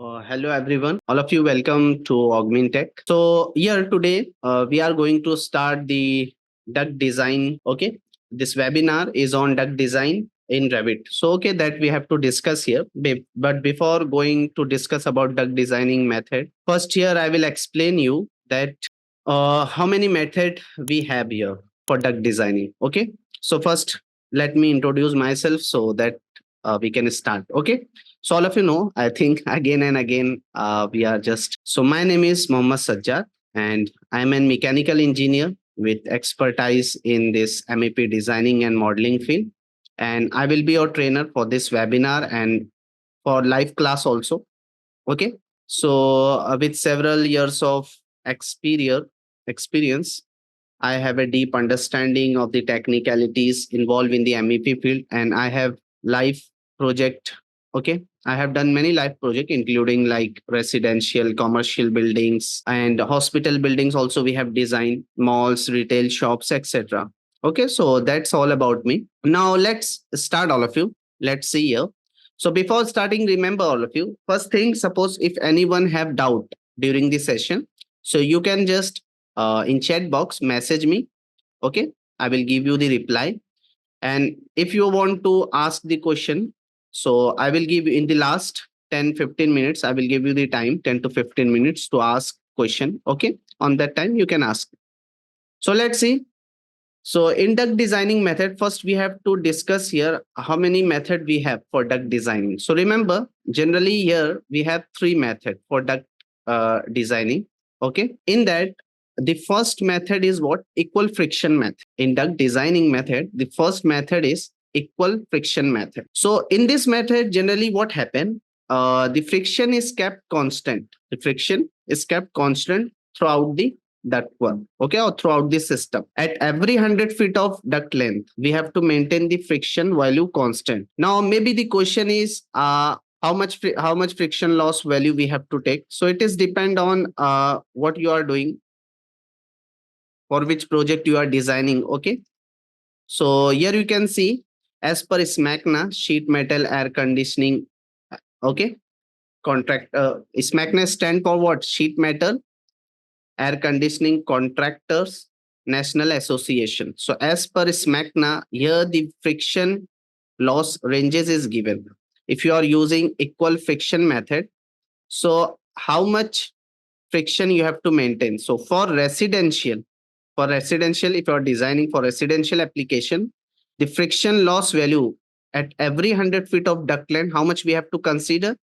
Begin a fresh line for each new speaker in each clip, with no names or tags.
Hello everyone, all of you welcome to Augmintech. So here today we are going to start the duct design. Okay, this webinar is on duct design in Revit. So that we have to discuss here. But before going to discuss about duct designing method, first here I will explain you that how many method we have here for duct designing. Okay, so first let me introduce myself so that we can start. Okay, so all of you know, I think again and again, we are just. So my name is Mohammad Sajjad, and I'm a mechanical engineer with expertise in this MEP designing and modeling field. And I will be your trainer for this webinar and for live class also. Okay. So with several years of experience, I have a deep understanding of the technicalities involved in the MEP field, and I have live project. Okay, I have done many live project, including like residential, commercial buildings, and hospital buildings. Also, we have designed malls, retail shops, etc. Okay, so that's all about me. Now let's start, all of you. Let's see here. So before starting, remember all of you. First thing, suppose if anyone have doubt during the session, so you can just in chat box message me. Okay, I will give you the reply. And if you want to ask the question, so I will give you in the last 10-15 minutes, I will give you the time 10 to 15 minutes to ask question. Okay, on that time you can ask. So let's see. So in duct designing method, first we have to discuss here how many method we have for duct designing. So remember, generally here we have three method for duct designing. Okay, in that the first method is what? Equal friction method. In duct designing method, the first method is equal friction method. So in this method, generally what happen? The friction is kept constant. The friction is kept constant throughout the duct one. Okay, or throughout the system. At every 100 feet of duct length, we have to maintain the friction value constant. Now, maybe the question is, how much friction loss value we have to take. So it is depend on what you are doing, for which project you are designing. Okay, so here you can see as per SMACNA, sheet metal air conditioning. Okay, contract SMACNA stand for what? Sheet metal air conditioning contractors national association. So as per SMACNA, here the friction loss ranges is given. If you are using equal friction method, so how much friction you have to maintain? So for residential, if you are designing for residential application, the friction loss value at every 100 feet of duct length, how much we have to consider?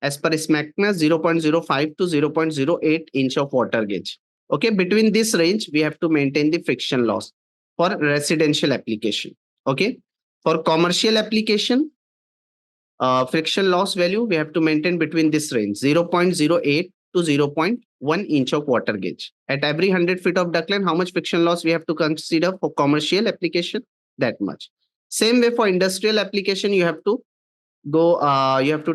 As per SMACNA, 0.05 to 0.08 inch of water gauge. Okay, between this range, we have to maintain the friction loss for residential application. Okay, for commercial application, friction loss value we have to maintain between this range 0.08 to 0.1 inch of water gauge. At every 100 feet of duct length, how much friction loss we have to consider for commercial application? That much. Same way for industrial application, you have to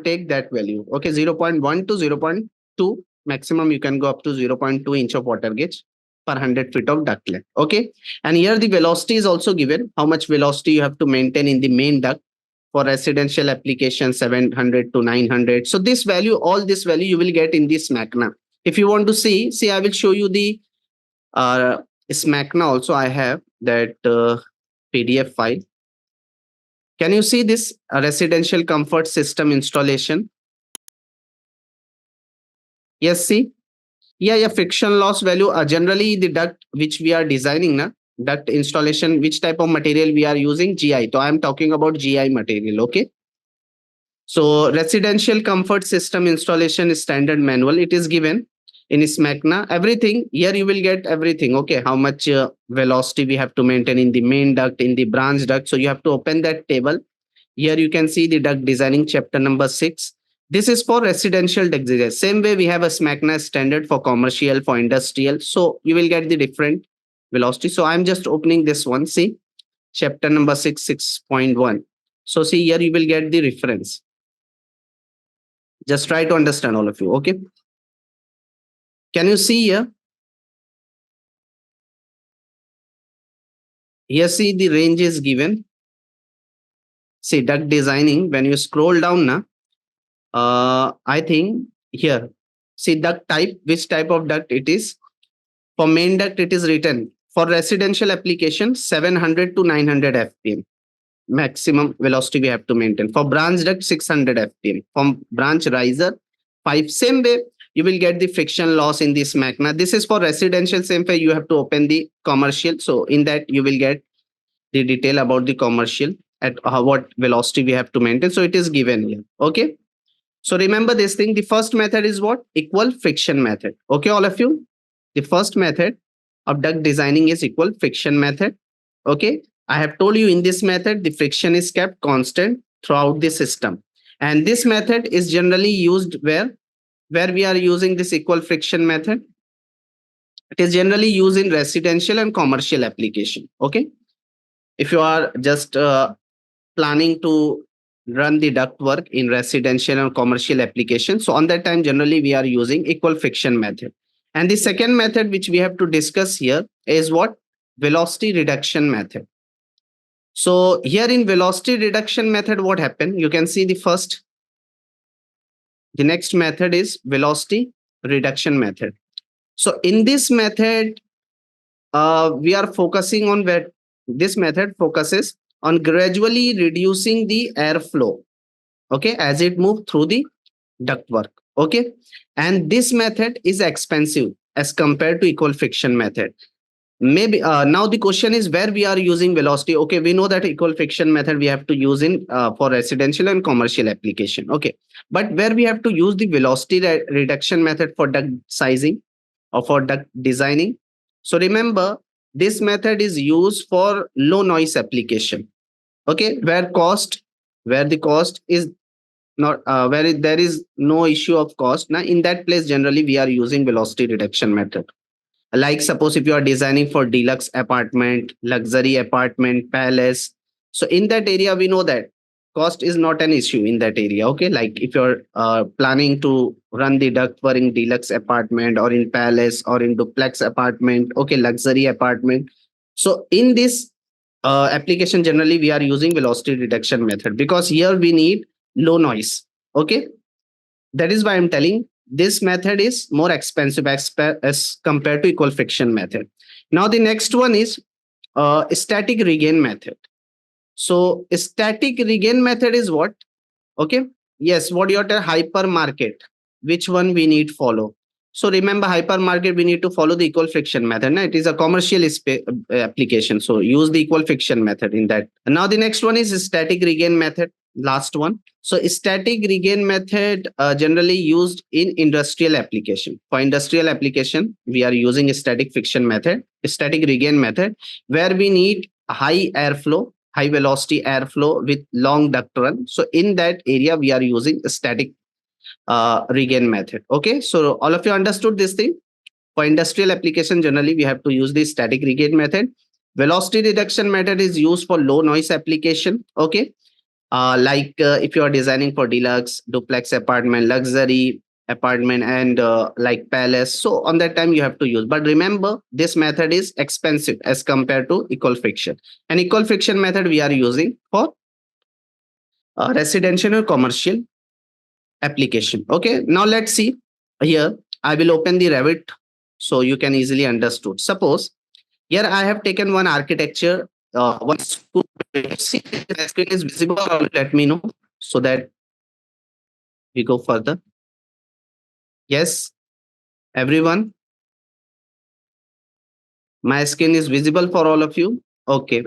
take that value. Okay, 0.1 to 0.2, maximum you can go up to 0.2 inch of water gauge per 100 feet of duct length. Okay, and here the velocity is also given, how much velocity you have to maintain in the main duct for residential application, 700 to 900. So this value, all this value you will get in this SMACNA. If you want to see, I will show you the SMACNA also. I have that PDF file. Can you see this residential comfort system installation? Yes, see? Yeah, friction loss value. Generally, the duct which we are designing, duct installation, which type of material we are using? GI. So I am talking about GI material. Okay. So residential comfort system installation standard manual, it is given in SMACNA. Everything here you will get everything. Okay, how much velocity we have to maintain in the main duct, in the branch duct. So you have to open that table. Here you can see the duct designing chapter number 6. This is for residential duct design. Same way we have a SMACNA standard for commercial, for industrial. So you will get the different velocity. So I'm just opening this one. See, chapter number 6, 6.1. So see here you will get the reference. Just try to understand, all of you. Okay. Can you see here? Here, see the range is given. See, duct designing, when you scroll down now, I think here, see duct type, which type of duct it is. For main duct, it is written for residential application 700 to 900 fpm maximum velocity we have to maintain. For branch duct 600 fpm. From branch riser 5. Same way you will get the friction loss in this Mac. Now this is for residential. Same way you have to open the commercial. So in that you will get the detail about the commercial at what velocity we have to maintain. So it is given here. Okay. So remember this thing. The first method is what? Equal friction method. Okay, all of you. The first method of duct designing is equal friction method. Okay. I have told you in this method, the friction is kept constant throughout the system. And this method is generally used where we are using this equal friction method. It is generally used in residential and commercial application. Okay. If you are just planning to run the duct work in residential and commercial application. So on that time, generally we are using equal friction method. And the second method which we have to discuss here is what? Velocity reduction method. So here in velocity reduction method, what happened? You can see the next method is velocity reduction method. So in this method, we are focusing on where this method focuses on gradually reducing the airflow, okay, as it moves through the ductwork. Okay. And this method is expensive as compared to equal friction method. Maybe now the question is where we are using velocity. Okay, we know that equal friction method we have to use in for residential and commercial application. Okay, but where we have to use the velocity reduction method for duct sizing or for duct designing. So remember, this method is used for low noise application. Okay, where the cost is not there is no issue of cost. Now in that place, generally we are using velocity reduction method. Like suppose if you are designing for deluxe apartment, luxury apartment, palace. So in that area, we know that cost is not an issue in that area. Okay, like if you're planning to run the duct for in deluxe apartment or in palace or in duplex apartment, okay, luxury apartment. So in this application, generally we are using velocity reduction method because here we need low noise. Okay, that is why I'm telling this method is more expensive as compared to equal friction method. Now the next one is static regain method. So static regain method is what? Okay. Yes, what you are telling hypermarket. Which one we need follow? So remember hypermarket, we need to follow the equal friction method. Now it is a commercial application. So use the equal friction method in that. And now the next one is static regain method. Last one. So static regain method generally used in industrial application. For industrial application, we are using a static friction method, static regain method, where we need high airflow, high velocity airflow with long duct run. So in that area, we are using a static regain method. Okay, so all of you understood this thing. For industrial application, generally we have to use the static regain method. Velocity reduction method is used for low noise application. Okay, like if you are designing for deluxe, duplex apartment, luxury apartment, and like palace. So on that time you have to use. But remember, this method is expensive as compared to equal friction. And equal friction method we are using for residential or commercial application. Okay, now let's see here. I will open the Revit so you can easily understood. Suppose here I have taken one architecture, one school. See if the screen is visible or let me know so that we go further. Yes, everyone. My screen is visible for all of you. Okay.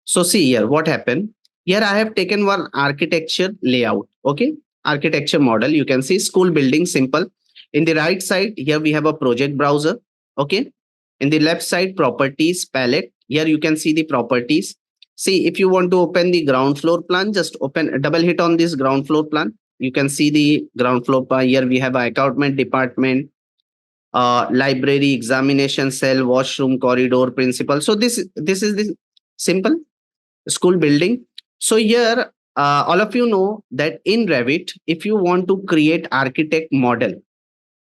So see here what happened. Here I have taken one architecture layout. Okay. Architecture model. You can see school building simple. In the right side, here we have a project browser. Okay. In the left side, properties palette. Here you can see the properties. See, if you want to open the ground floor plan, just open, double hit on this ground floor plan. You can see the ground floor plan. Here we have accountant department, library, examination cell, washroom, corridor, principal. So this is the simple school building. So here, all of you know that in Revit, if you want to create architect model,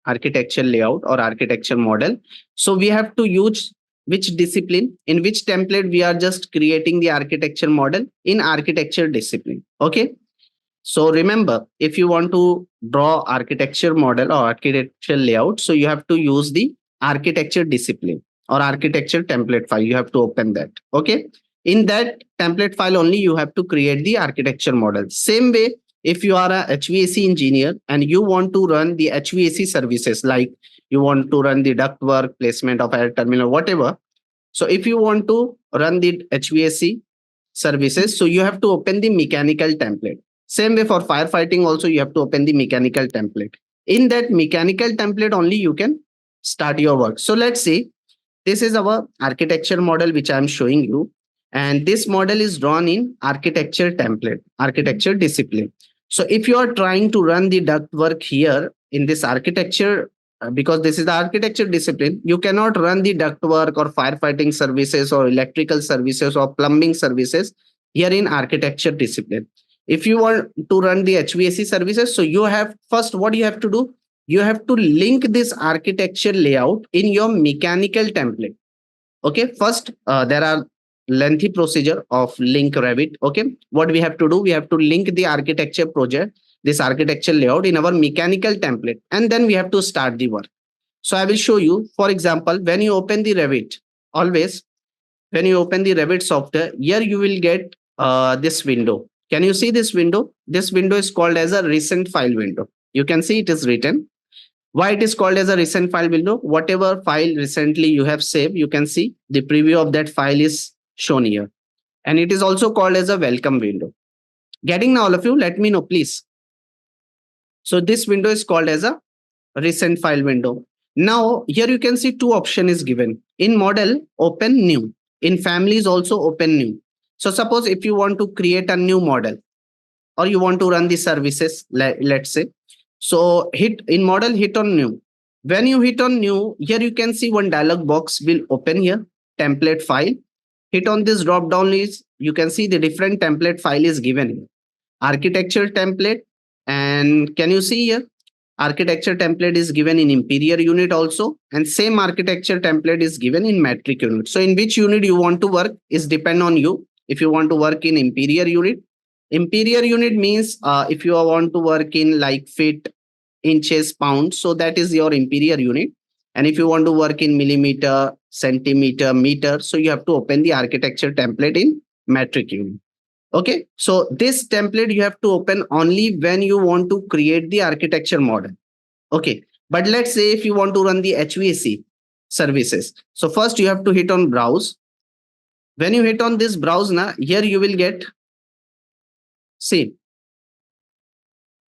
architecture layout or architecture model, so we have to use which discipline, in which template we are just creating the architecture model in architecture discipline. Okay. So remember, if you want to draw architecture model or architecture layout, so you have to use the architecture discipline or architecture template file. You have to open that. Okay. In that template file only, you have to create the architecture model. Same way, if you are a HVAC engineer and you want to run the HVAC services, like you want to run the duct work, placement of air terminal, whatever. So if you want to run the HVAC services, so you have to open the mechanical template. Same way for firefighting also, you have to open the mechanical template. In that mechanical template only you can start your work. So let's see, this is our architecture model which I'm showing you. And this model is drawn in architecture template, architecture discipline. So if you are trying to run the duct work here in this architecture, because this is the architecture discipline, you cannot run the duct work or firefighting services or electrical services or plumbing services here in architecture discipline. If you want to run the HVAC services, so you have first what you have to do, you have to link this architecture layout in your mechanical template. Okay, first there are lengthy procedure of link Revit. Okay, what we have to do, we have to link the architecture project, this architecture layout in our mechanical template, and then we have to start the work. So I will show you. For example, when you open the Revit, always when you open the Revit software, here you will get this window. Can you see this window? This window is called as a recent file window. You can see it is written. Why it is called as a recent file window? Whatever file recently you have saved, you can see the preview of that file is shown here. And it is also called as a welcome window. Getting now all of you, let me know please. So this window is called as a recent file window. Now here you can see two options is given. In model, open new. In families also open new. So suppose if you want to create a new model or you want to run the services, let's say. So hit in model, hit on new. When you hit on new, here you can see one dialog box will open here, template file. Hit on this drop down list, you can see the different template file is given here. Architecture template, and can you see here? Architecture template is given in Imperial unit also, and same architecture template is given in metric unit. So in which unit you want to work is depend on you. If you want to work in Imperial unit means if you want to work in like feet, inches, pounds, so that is your Imperial unit. And if you want to work in millimeter, centimeter, meter, so you have to open the architecture template in metric unit. Okay, so this template you have to open only when you want to create the architecture model. Okay, but let's say if you want to run the HVAC services, so first you have to hit on browse. When you hit on this browse now, here you will get, see,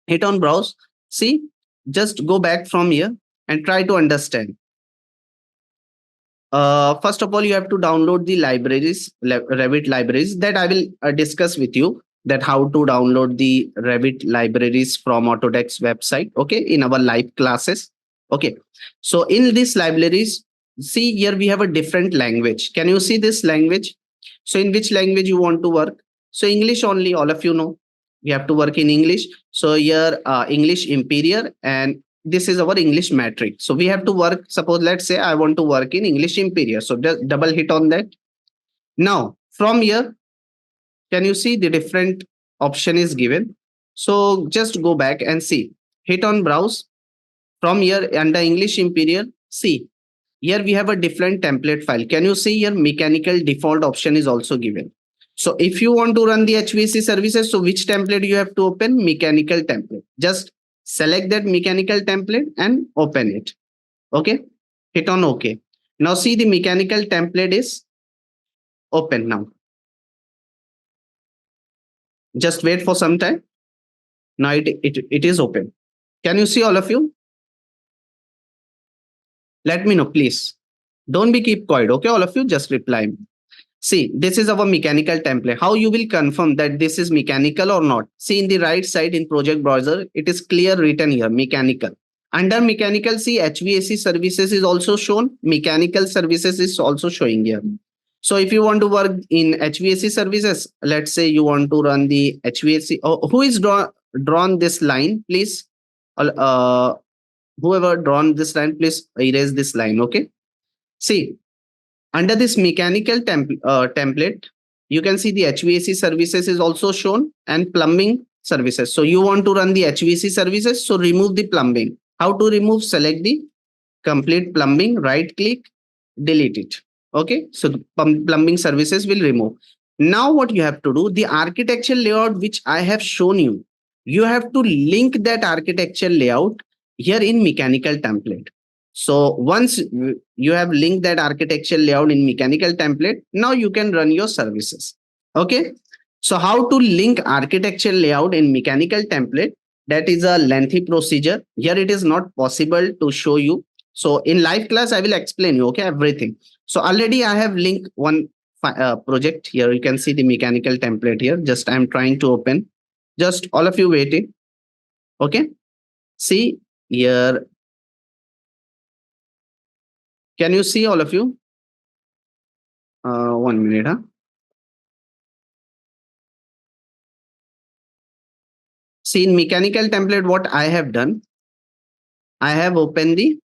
hit on browse. See, just go back from here and try to understand. First of all, you have to download the libraries, Revit libraries that I will discuss with you, that how to download the Revit libraries from Autodesk website. Okay, in our live classes. Okay, so in these libraries, see here we have a different language. Can you see this language? So in which language you want to work? So English only, all of you know. We have to work in English. So here English Imperial, and this is our English metric. So we have to work, suppose let's say I want to work in English Imperial. So just double hit on that. Now from here, can you see the different option is given? So just go back and see, hit on browse. From here under English Imperial, see, here we have a different template file. Can you see here mechanical default option is also given. So if you want to run the HVAC services, so which template you have to open? Mechanical template. Just select that mechanical template and open it. Okay, hit on OK. Now see, the mechanical template is open now. Just wait for some time. Now it is open. Can you see all of you? Let me know, please. Don't be keep quiet. Okay, all of you, just reply me. See, this is our mechanical template. How you will confirm that this is mechanical or not? See, in the right side in project browser, it is clear written here, mechanical. Under mechanical, see, HVAC services is also shown. Mechanical services is also showing here. So if you want to work in HVAC services, let's say you want to run the HVAC. Oh, who is drawn this line, please? Whoever drawn this line, please erase this line. Okay. See, under this mechanical template, you can see the HVAC services is also shown and plumbing services. So you want to run the HVAC services. So remove the plumbing. How to remove? Select the complete plumbing, right click, delete it. Okay. So the plumbing services will remove. Now what you have to do, the architecture layout which I have shown you have to link that architecture layout here in mechanical template. So once you have linked that architecture layout in mechanical template, now you can run your services. Okay. So how to link architecture layout in mechanical template? That is a lengthy procedure. Here it is not possible to show you. So in live class, I will explain you, okay, everything. So already I have linked one project here. You can see the mechanical template here. Just I'm trying to open. Just all of you waiting. Okay. See here. Can you see all of you? 1 minute. Huh? See in mechanical template, what I have done, I have opened the,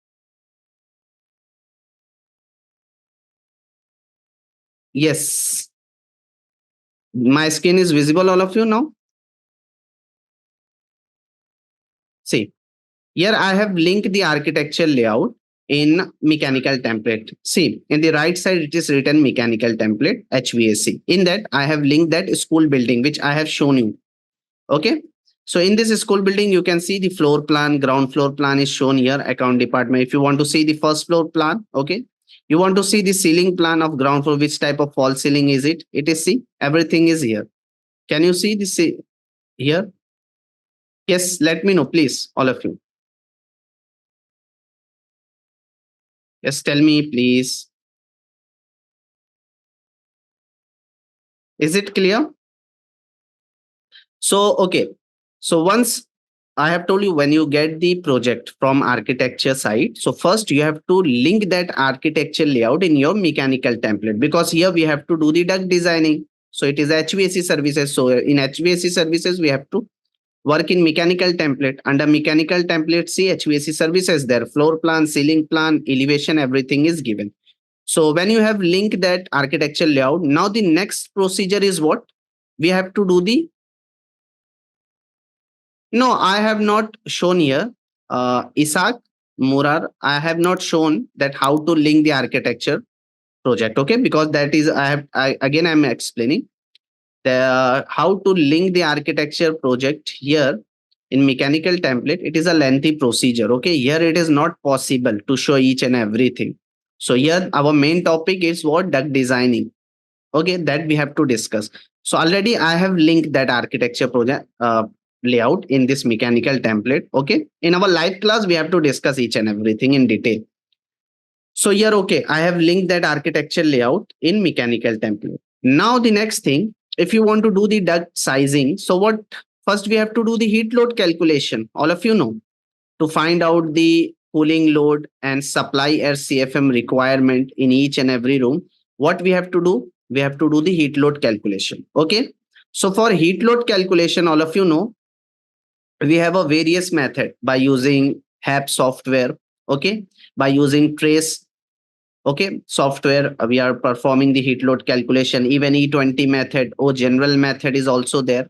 yes, my screen is visible, all of you now. See, here I have linked the architecture layout in mechanical template. See, in the right side, it is written mechanical template, HVAC. In that, I have linked that school building, which I have shown you. Okay. So in this school building, you can see the floor plan, ground floor plan is shown here, account department. If you want to see the first floor plan, okay. You want to see the ceiling plan of ground floor, which type of false ceiling is it? It is, see, everything is here. Can you see this here? Yes, let me know, please, all of you. Yes, tell me, please. Is it clear? So, okay. So once I have told you, when you get the project from architecture side, so first you have to link that architecture layout in your mechanical template, because here we have to do the duct designing. So it is HVAC services. So in HVAC services, we have to work in mechanical template. Under mechanical template, see HVAC services there, floor plan, ceiling plan, elevation, everything is given. So when you have linked that architecture layout, now the next procedure is what? We have to do the, no, I have not shown here. Isaac, Murar, I have not shown that how to link the architecture project. Okay, because that is again I'm explaining the how to link the architecture project here in mechanical template. It is a lengthy procedure. Okay, here it is not possible to show each and everything. So here our main topic is what? Duct designing. Okay, that we have to discuss. So already I have linked that architecture project layout in this mechanical template. Okay, in our live class we have to discuss each and everything in detail. So here, okay, I have linked that architecture layout in mechanical template. Now the next thing, if you want to do the duct sizing, so what? First we have to do the heat load calculation. All of you know, to find out the cooling load and supply air CFM requirement in each and every room, what we have to do? We have to do the heat load calculation. Okay. So for heat load calculation, all of you know, we have a various method by using HAP software. Okay. By using trace. Okay. Software, we are performing the heat load calculation. Even E20 method or general method is also there.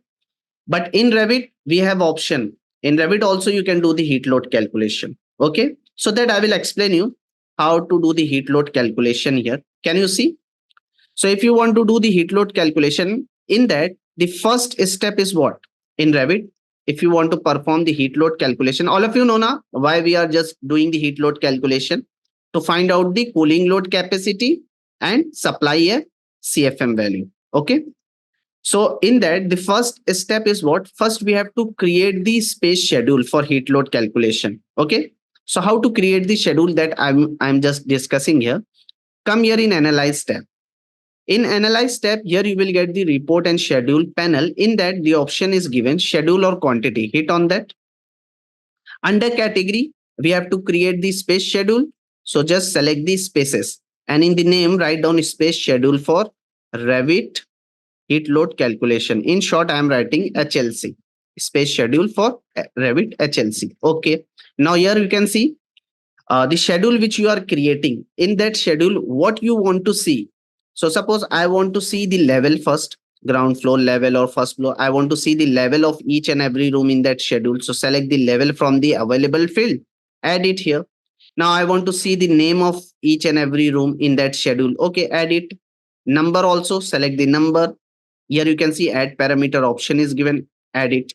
But in Revit, we have option. In Revit also, you can do the heat load calculation. Okay. So that I will explain you how to do the heat load calculation here. Can you see? So if you want to do the heat load calculation, in that, the first step is what? In Revit, if you want to perform the heat load calculation, all of you know now why we are just doing the heat load calculation, to find out the cooling load capacity and supply a CFM value. Okay. So in that, the first step is what? First, we have to create the space schedule for heat load calculation. Okay. So how to create the schedule, that I'm just discussing here. Come here in Analyze tab. In Analyze tab, here you will get the Report and Schedule panel. In that, the option is given Schedule or Quantity. Hit on that. Under Category, we have to create the space schedule. So just select the spaces. And in the name, write down space schedule for Revit heat load calculation. In short, I am writing HLC, space schedule for Revit HLC. Okay. Now here you can see the schedule which you are creating. In that schedule, what you want to see. So suppose I want to see the level first. ground floor level or first floor. I want to see the level of each and every room in that schedule. So select the level from the available field, add it here. Now I want to see the name of each and every room in that schedule. Okay, add it. Number also, select the number. Here you can see add parameter option is given, add it.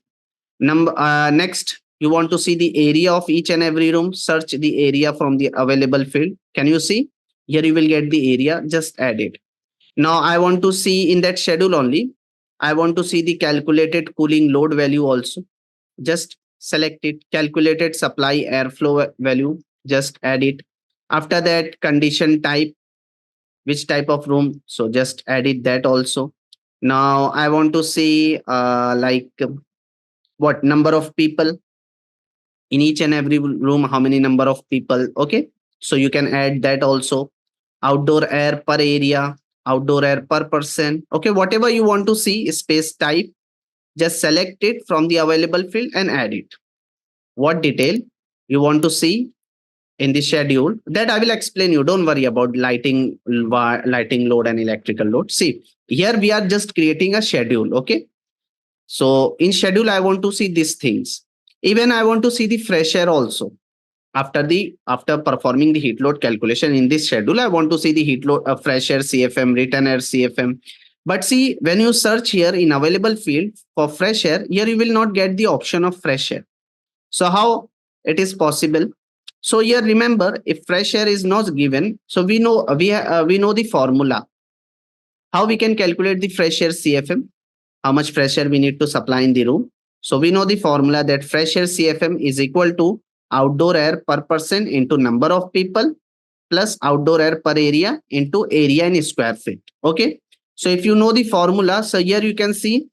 Next, you want to see the area of each and every room. Search the area from the available field. Can you see? Here you will get the area. Just add it. Now I want to see in that schedule only. I want to see the calculated cooling load value also. Just select it. Calculated supply airflow value. Just add it. After that, condition type. Which type of room? So just add it that also. Now I want to see what number of people in each and every room, how many number of people. Okay, so you can add that also. Outdoor air per area, outdoor air per person. Okay, whatever you want to see, space type, just select it from the available field and add it. What detail you want to see in the schedule, that I will explain you. Don't worry about lighting load and electrical load. See, here we are just creating a schedule. Okay, so in schedule I want to see these things. Even I want to see the fresh air also. After performing the heat load calculation in this schedule, I want to see the heat load, fresh air CFM, return air CFM. But see, when you search here in available field for fresh air, here you will not get the option of fresh air. So how it is possible? So here remember, if fresh air is not given, so we know we know the formula. How we can calculate the fresh air CFM? How much fresh air we need to supply in the room? So we know the formula that fresh air CFM is equal to outdoor air per person into number of people plus outdoor air per area into area in square feet. Okay. So if you know the formula, so here you can see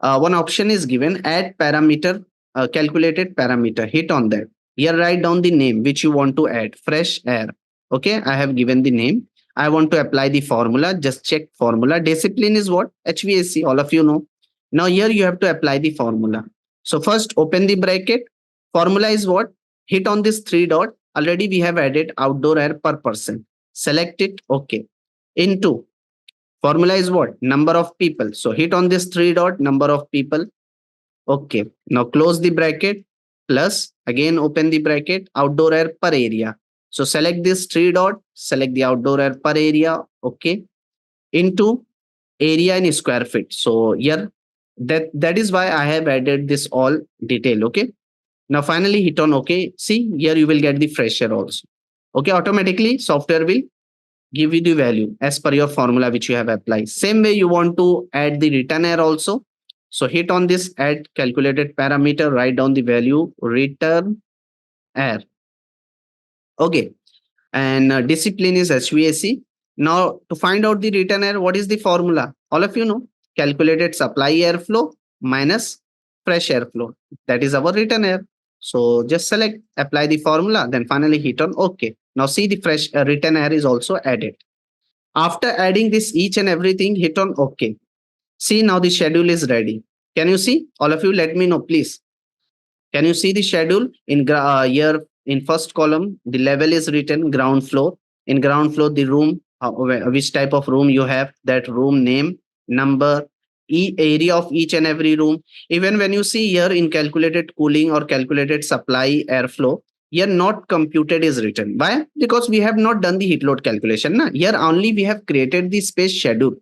one option is given, add parameter, calculated parameter. Hit on that. Here write down the name which you want to add, fresh air. Okay, I have given the name. I want to apply the formula. Just check formula. Discipline is what? HVAC. All of you know. Now here you have to apply the formula. So first open the bracket. Formula is what? Hit on this three dot. Already we have added outdoor air per person. Select it. Okay. Into formula is what? Number of people. So hit on this three dot, number of people. Okay. Now close the bracket. Plus again open the bracket, outdoor air per area. So select this three dot, select the outdoor air per area. Okay. Into area in square feet. So here that is why I have added this all detail. Okay. Now finally hit on OK. See, here you will get the fresh air also. Okay. Automatically software will give you the value as per your formula which you have applied. Same way you want to add the return air also. So hit on this add calculated parameter, write down the value return air. Okay. And discipline is HVAC. Now to find out the return air, what is the formula? All of you know, calculated supply airflow minus fresh airflow. That is our return air. So just select, apply the formula, then finally hit on OK. Now see the fresh return air is also added. After adding this each and everything, hit on OK. See, now the schedule is ready. Can you see? All of you, let me know, please. Can you see the schedule in here in first column? The level is written ground floor. In ground floor, the room, which type of room you have, that room name, number, area of each and every room. Even when you see here in calculated cooling or calculated supply airflow, here not computed is written. Why? Because we have not done the heat load calculation. Na? Here only we have created the space schedule.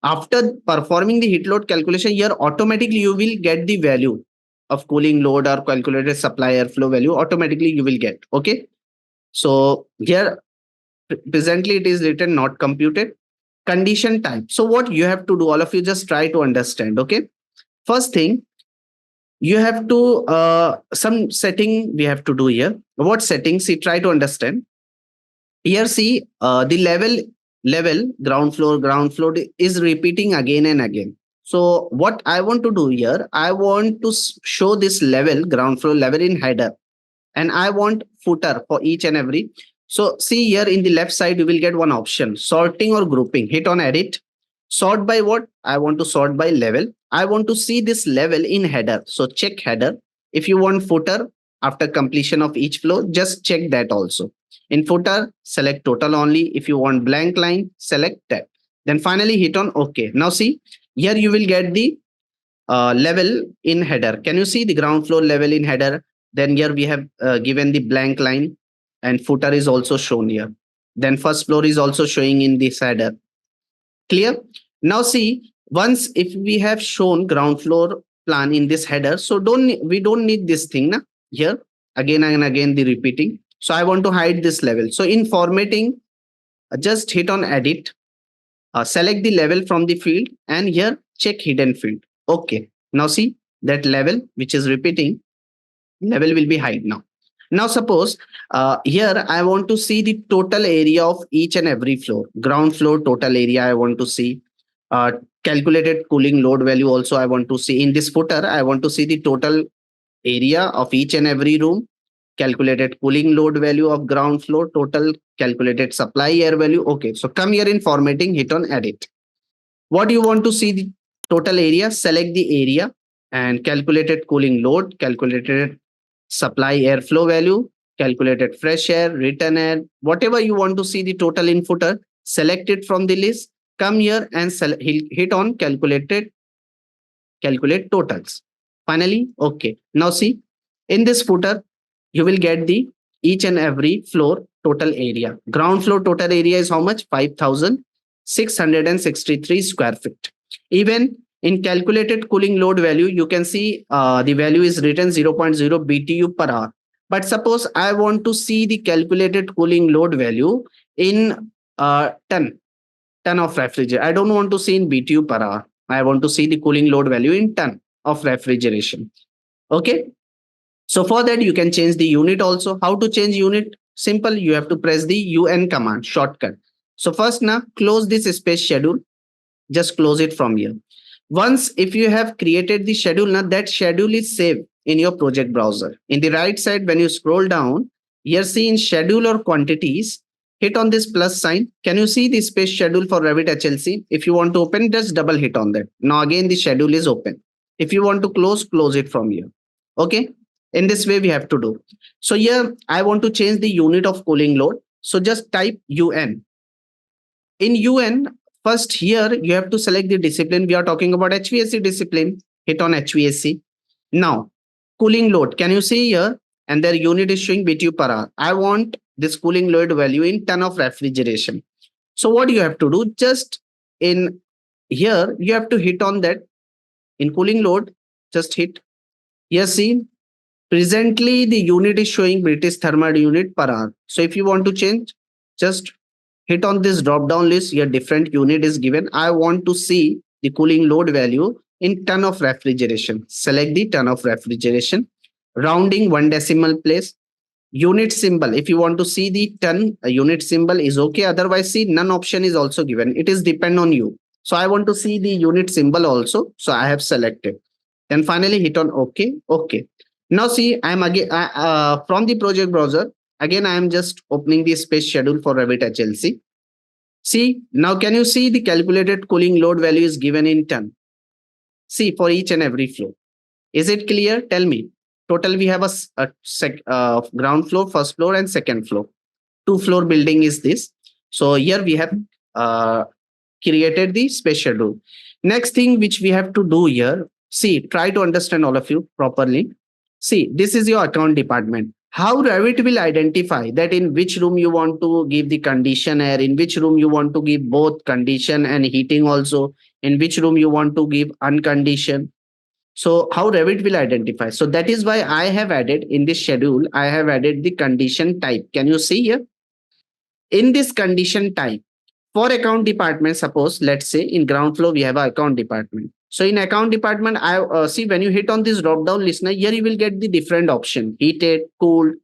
After performing the heat load calculation, here automatically you will get the value of cooling load or calculated supply airflow value. Automatically you will get. Okay. So here presently it is written not computed. Condition type. So what you have to do, all of you just try to understand. Okay. First thing, you have to some setting we have to do here. What settings? See, try to understand. Here see the level ground floor is repeating again and again. So what I want to do here, I want to show this level, ground floor level in header, and I want footer for each and every. So see here in the left side, you will get one option, sorting or grouping. Hit on edit. Sort by what? I want to sort by level. I want to see this level in header. So check header. If you want footer after completion of each flow, just check that also. In footer, select total only. If you want blank line, select that. Then finally hit on OK. Now see, Here you will get the level in header. Can you see the ground floor level in header? Then here we have given the blank line, and footer is also shown here. Then first floor is also showing in this header. Clear? Now see, once if we have shown ground floor plan in this header, so we don't need this thing na? Here again and again the repeating. So I want to hide this level. So in formatting, just hit on edit, select the level from the field, and here check hidden field. Okay. Now see that level which is repeating, level will be hide now. Now suppose here I want to see the total area of each and every floor. Ground floor total area I want to see. Uh, Calculated cooling load value also I want to see. In this footer, I want to see the total area of each and every room. Calculated cooling load value of ground floor, total calculated supply air value. Okay, so come here in formatting, hit on edit. What do you want to see the total area? Select the area and calculated cooling load, calculated supply airflow value, calculated fresh air, return air, whatever you want to see the total in footer, select it from the list. Come here and hit on calculate totals. Finally, okay. Now see, in this footer, you will get the each and every floor total area. Ground floor total area is how much? 5,663 square feet. Even in calculated cooling load value, you can see the value is written 0.0 BTU per hour. But suppose I want to see the calculated cooling load value in ton of refrigeration. I don't want to see in BTU per hour. I want to see the cooling load value in ton of refrigeration. Okay. So for that, you can change the unit also. How to change unit? Simple. You have to press the UN command shortcut. So first now close this space schedule. Just close it from here. Once if you have created the schedule, now that schedule is saved in your project browser. In the right side, when you scroll down, here see in schedule or quantities, hit on this plus sign. Can you see the space schedule for Revit HLC? If you want to open, just double hit on that. Now again, the schedule is open. If you want to close it from here. Okay. In this way, we have to do. So here, I want to change the unit of cooling load. So just type UN. In UN, first here, you have to select the discipline. We are talking about HVAC discipline. Hit on HVAC. Now, cooling load. Can you see here? And their unit is showing BTU per hour. I want this cooling load value in ton of refrigeration. So what you have to do? Just in here, you have to hit on that. In cooling load, just hit. Here, see, presently the unit is showing British thermal unit per hour. So if you want to change, just hit on this drop down list. Your different unit is given. I want to see the cooling load value in ton of refrigeration. Select the ton of refrigeration. Rounding one decimal place. Unit symbol. If you want to see the ton, a unit symbol is okay. Otherwise, see none option is also given. It is depend on you. So I want to see the unit symbol also. So I have selected. Then finally hit on OK. Okay. Now see, I'm again from the project browser. Again, I am just opening the space schedule for Revit HLC. See, now can you see the calculated cooling load value is given in ton? See, for each and every floor. Is it clear? Tell me. Total, we have a ground floor, first floor, and second floor. 2-floor building is this. So here we have created the space schedule. Next thing which we have to do here, see, try to understand all of you properly. See, this is your account department. How Revit will identify that in which room you want to give the condition air, in which room you want to give both condition and heating also, in which room you want to give unconditioned. So how Revit will identify? So that is why I have added in this schedule, I have added the condition type. Can you see here? In this condition type, for account department, suppose, let's say in ground floor, we have an account department. So in account department, I see when you hit on this drop down listener, here you will get the different option: heated, cooled,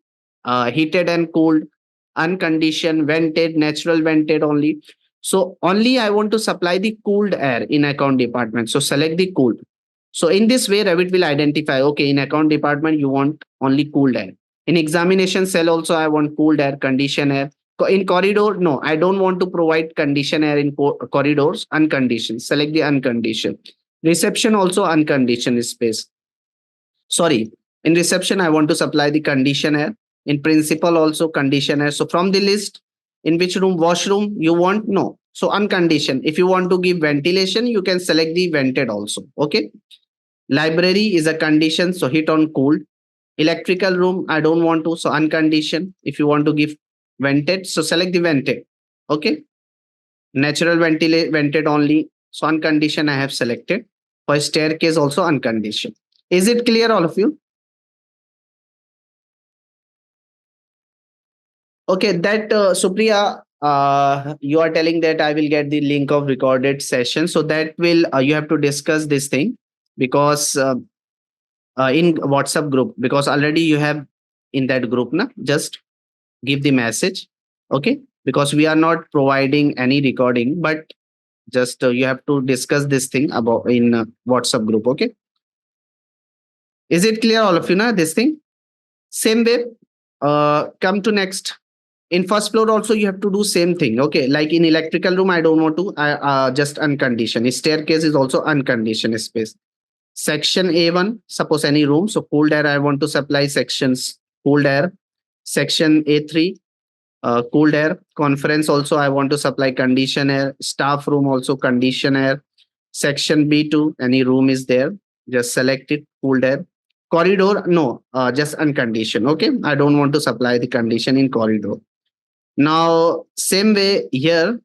heated and cooled, unconditioned, vented, natural vented only. So only I want to supply the cooled air in account department. So select the cooled. So in this way, Revit will identify, okay, in account department, you want only cooled air. In examination cell also, I want cooled air, condition air. In corridor, no, I don't want to provide condition air in corridors, unconditioned. Select the unconditioned. Reception also unconditioned space. Sorry, in reception, I want to supply the condition air. In principal also condition air. So from the list, in which room, washroom, you want? No. So unconditioned. If you want to give ventilation, you can select the vented also. Okay. Library is a condition, so hit on cooled. Electrical room, I don't want to, so unconditioned. If you want to give vented, so select the vented. Okay. Natural vented only, so unconditioned I have selected. For staircase also unconditioned. Is it clear, all of you? Okay, that Supriya, you are telling that I will get the link of recorded session. So that will you have to discuss this thing because in WhatsApp group, because already you have in that group, na, just give the message. Okay, because we are not providing any recording, but just you have to discuss this thing about in WhatsApp group. Okay, is it clear, all of you? Na, this thing. Same way. Come to next. In first floor also you have to do same thing. Okay, like in electrical room I don't want to, I just unconditioned. Staircase is also unconditioned space. Section A1, suppose any room, so cooled air I want to supply sections cooled air. Section A3, cooled air. Conference also I want to supply condition air. Staff room also condition air. Section B2, any room is there, just select it, cooled air. Corridor, no, just unconditioned. Okay, I don't want to supply the condition in corridor. Now, same way here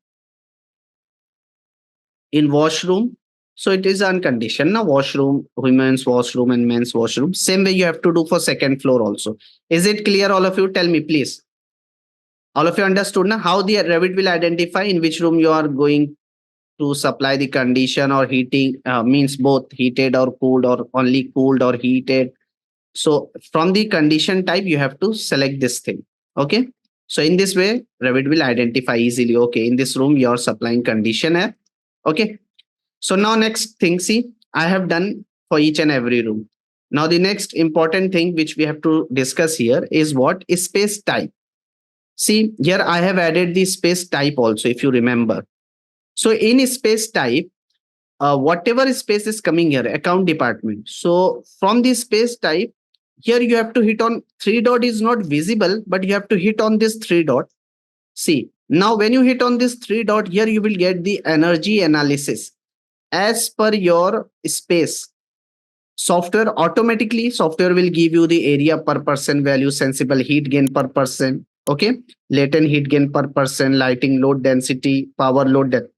in washroom. So it is unconditioned. Now, washroom, women's washroom and men's washroom. Same way you have to do for second floor also. Is it clear, all of you? Tell me, please. All of you understood now how the Revit will identify in which room you are going to supply the condition or heating, means both heated or cooled or only cooled or heated. So from the condition type, you have to select this thing. Okay. So in this way, Revit will identify easily. Okay, in this room, you're supplying condition air. Okay. So now next thing, see, I have done for each and every room. Now the next important thing which we have to discuss here is what is space type. See, here I have added the space type also, if you remember. So in space type, whatever space is coming here, account department. So from this space type, here you have to hit on three dot is not visible, but you have to hit on this three dot. See, now when you hit on this three dot, here you will get the energy analysis as per your space. Software will give you the area per person value, sensible heat gain per person. Okay, latent heat gain per person, lighting load density, power load density.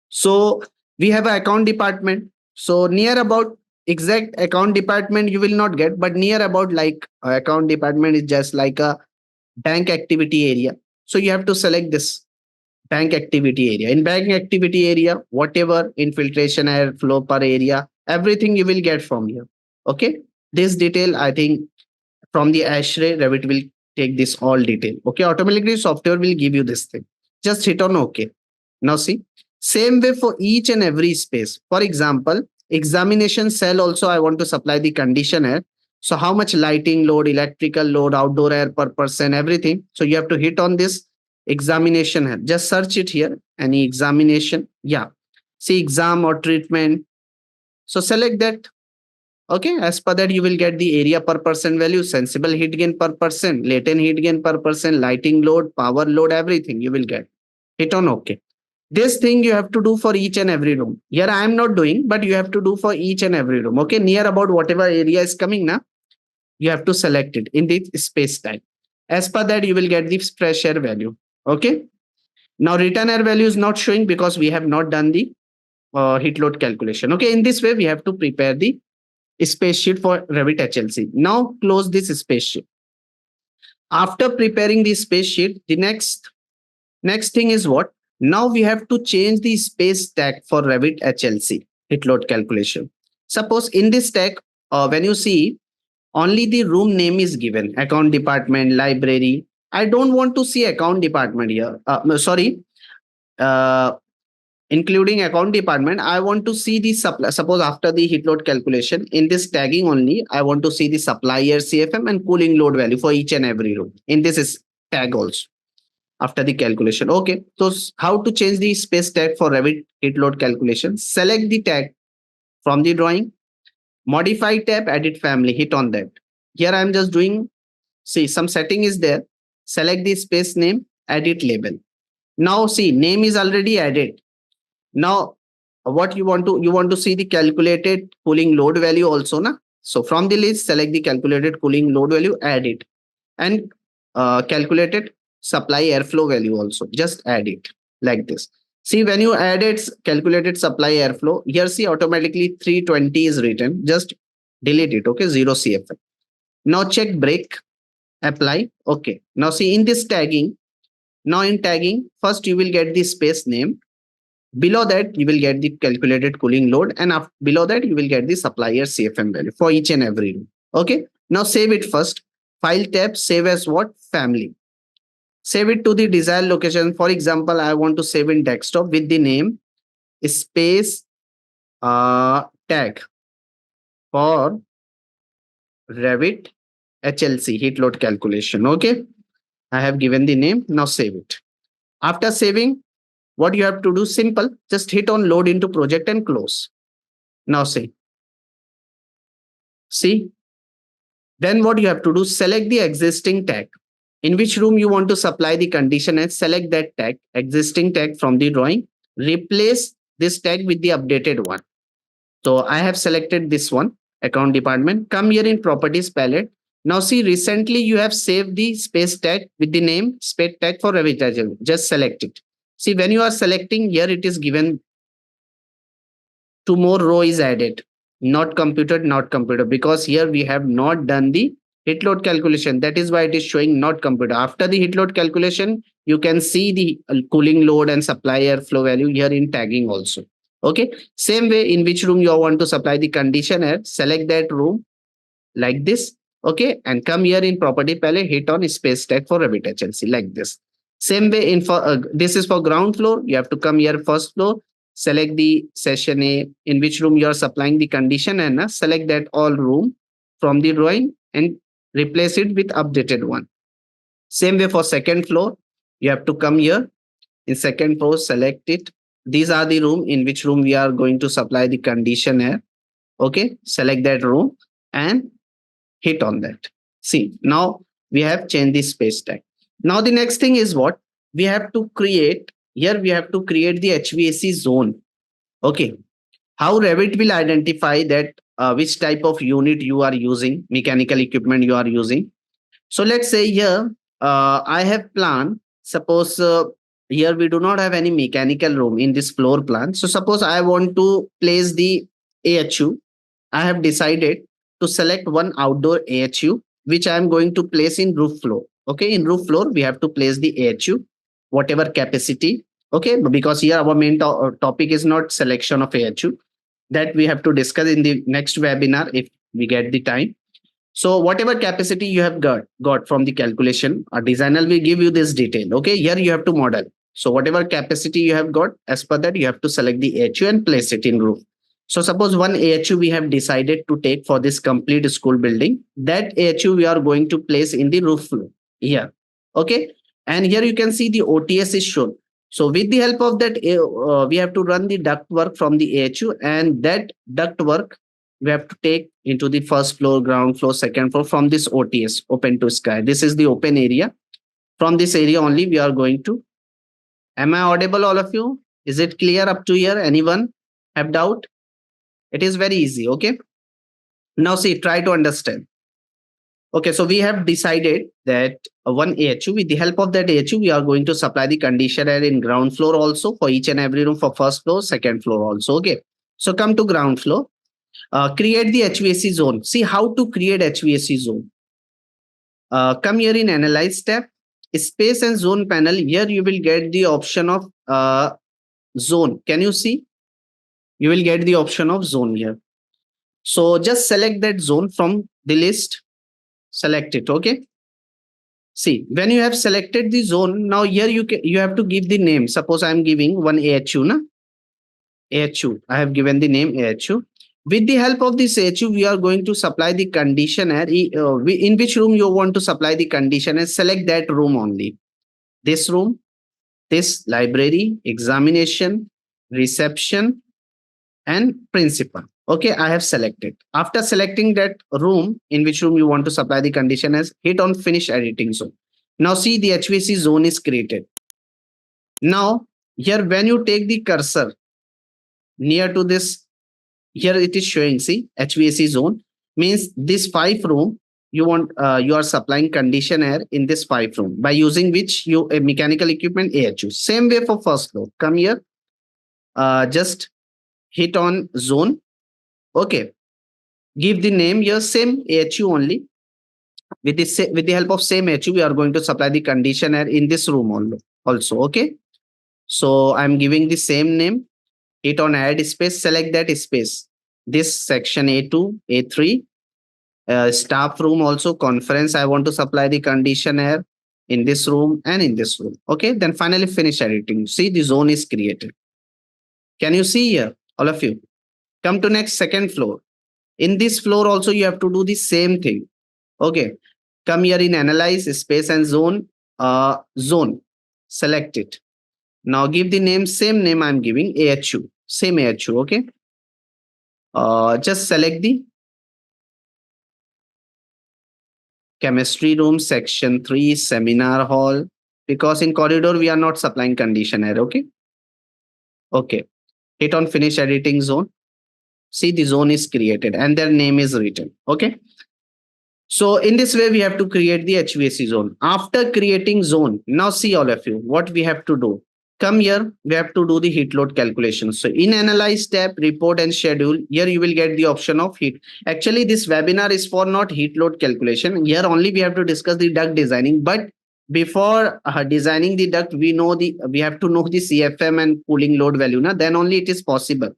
So we have an account department. So near about exact account department you will not get, but near about like account department is just like a bank activity area. So you have to select this bank activity area. In bank activity area, whatever infiltration air flow per area, everything you will get from here. Okay. This detail, I think from the ASHRAE, Revit will take this all detail. Okay. Automatically software will give you this thing. Just hit on OK. Now see, same way for each and every space. For example, examination cell also I want to supply the condition air. So how much lighting load, electrical load, outdoor air per person, everything. So you have to hit on this examination air. Just search it here. Any examination. Yeah. See exam or treatment. So select that. Okay. As per that, you will get the area per person value, sensible heat gain per person, latent heat gain per person, lighting load, power load, everything you will get. Hit on OK. This thing you have to do for each and every room. Here I am not doing, but you have to do for each and every room. Okay, near about whatever area is coming now, you have to select it in the space type. As per that, you will get the fresh air value. Okay. Now return air value is not showing because we have not done the heat load calculation. Okay, in this way we have to prepare the space sheet for Revit HLC. Now close this space sheet. After preparing the space sheet, the next thing is what? Now we have to change the space tag for Revit HLC, heat load calculation. Suppose in this tag, when you see only the room name is given, account department, library. I don't want to see account department here. Sorry, uh, including account department. I want to see the supply. Suppose after the heat load calculation, in this tagging only, I want to see the supplier CFM and cooling load value for each and every room. In this is tag also after the calculation. Okay. So how to change the space tag for Revit heat load calculation? Select the tag from the drawing, modify tab, edit family, hit on that. Here I am just doing, see some setting is there. Select the space name, edit label. Now see, name is already added. Now what you want to see the calculated cooling load value also, na? So from the list, select the calculated cooling load value, add it, and calculated supply airflow value also. Just add it like this. See, when you add its calculated supply airflow, here see automatically 320 is written. Just delete it. Okay, 0 CFM. Now check break, apply. Okay. Now see in this tagging. Now in tagging, first you will get the space name. Below that, you will get the calculated cooling load, and below that, you will get the supplier CFM value for each and every room. Okay. Now save it first. File tab, save as what? Family. Save it to the desired location. For example, I want to save in desktop with the name space tag for Revit HLC heat load calculation. Okay. I have given the name. Now save it. After saving, what you have to do, simple, just hit on load into project and close. Now see, then what you have to do, select the existing tag. In which room you want to supply the condition and select that tag, existing tag from the drawing. Replace this tag with the updated one. So I have selected this one, account department. Come here in properties palette. Now see, recently you have saved the space tag with the name space tag for Revit. Just select it. See, when you are selecting here, it is given two more row is added, not computed, not computed, because here we have not done the heat load calculation. That is why it is showing not computed. After the heat load calculation, you can see the cooling load and supply airflow value here in tagging also. Okay. Same way, in which room you want to supply the condition air, select that room like this. Okay. And come here in property palette, hit on space tag for Revit HLC like this. Same way in for this is for ground floor. You have to come here first floor, select the session A, in which room you are supplying the condition, and select that all room from the drawing and replace it with updated one. Same way for second floor, you have to come here in second floor, select it. These are the room in which room we are going to supply the condition air. Okay, select that room and hit on that. See, now we have changed the space tag. Now the next thing is what? We have to create, here we have to create the HVAC zone. Okay. How Revit will identify that which type of unit you are using, mechanical equipment you are using. So let's say here, I have plan. Suppose here we do not have any mechanical room in this floor plan. So suppose I want to place the AHU. I have decided to select one outdoor AHU, which I am going to place in roof floor. Okay, in roof floor, we have to place the AHU, whatever capacity. Okay, because here our main topic is not selection of AHU. That we have to discuss in the next webinar if we get the time. So whatever capacity you have got from the calculation, a designer will give you this detail. Okay, here you have to model. So whatever capacity you have got, as per that, you have to select the AHU and place it in roof. So suppose one AHU we have decided to take for this complete school building. That AHU we are going to place in the roof floor here. Okay, and here you can see the OTS is shown. So with the help of that, we have to run the duct work from the AHU, and that duct work we have to take into the first floor, ground floor, second floor from this OTS, open to sky. This is the open area. From this area only we are going to. Am I audible, all of you? Is it clear up to here? Anyone have doubt? It is very easy. Okay. Now see, try to understand. Okay, so we have decided that one AHU, with the help of that AHU, we are going to supply the conditioner air in ground floor also for each and every room for first floor, second floor also. Okay. So come to ground floor. Create the HVAC zone. See how to create HVAC zone. Come here in Analyze tab, Space and Zone panel. Here you will get the option of zone. Can you see? You will get the option of zone here. So just select that zone from the list. Select it. Okay. See, when you have selected the zone, now here you have to give the name. Suppose I am giving one AHU. Na? AHU. I have given the name AHU. With the help of this AHU, we are going to supply the condition air. In which room you want to supply the condition air, select that room only. This room, this library, examination, reception, and principal. Okay, I have selected. After selecting that room, in which room you want to supply the condition as, hit on finish editing zone. Now see the HVAC zone is created. Now, here when you take the cursor near to this, here it is showing, see, HVAC zone means this 5 room you are supplying condition air in this 5 room by using which you a mechanical equipment AHU. Same way for first floor. Come here, just hit on zone. Okay, give the name here, same AHU only. With the help of same AHU, we are going to supply the condition air in this room also. Okay, so I'm giving the same name. Hit on add space, select that space. This section A2, A3, staff room also, conference. I want to supply the condition air in this room and in this room. Okay, then finally finish editing. See, the zone is created. Can you see here, all of you? Come to next second floor. In this floor also, you have to do the same thing. Okay, come here in analyze space and zone. Zone, select it. Now give the name, same name I'm giving, AHU, same AHU. Okay, just select the chemistry room, section 3, seminar hall, because in corridor we are not supplying condition air. Okay, okay, hit on finish editing zone. See, the zone is created and their name is written. Okay, so in this way we have to create the HVAC zone. After creating zone, now see all of you what we have to do. Come here, we have to do the heat load calculation. So in analyze tab, report and schedule, here you will get the option of heat. Actually, this webinar is for not heat load calculation. Here only we have to discuss the duct designing. But before designing the duct, we have to know the CFM and cooling load value. Na? Then only it is possible.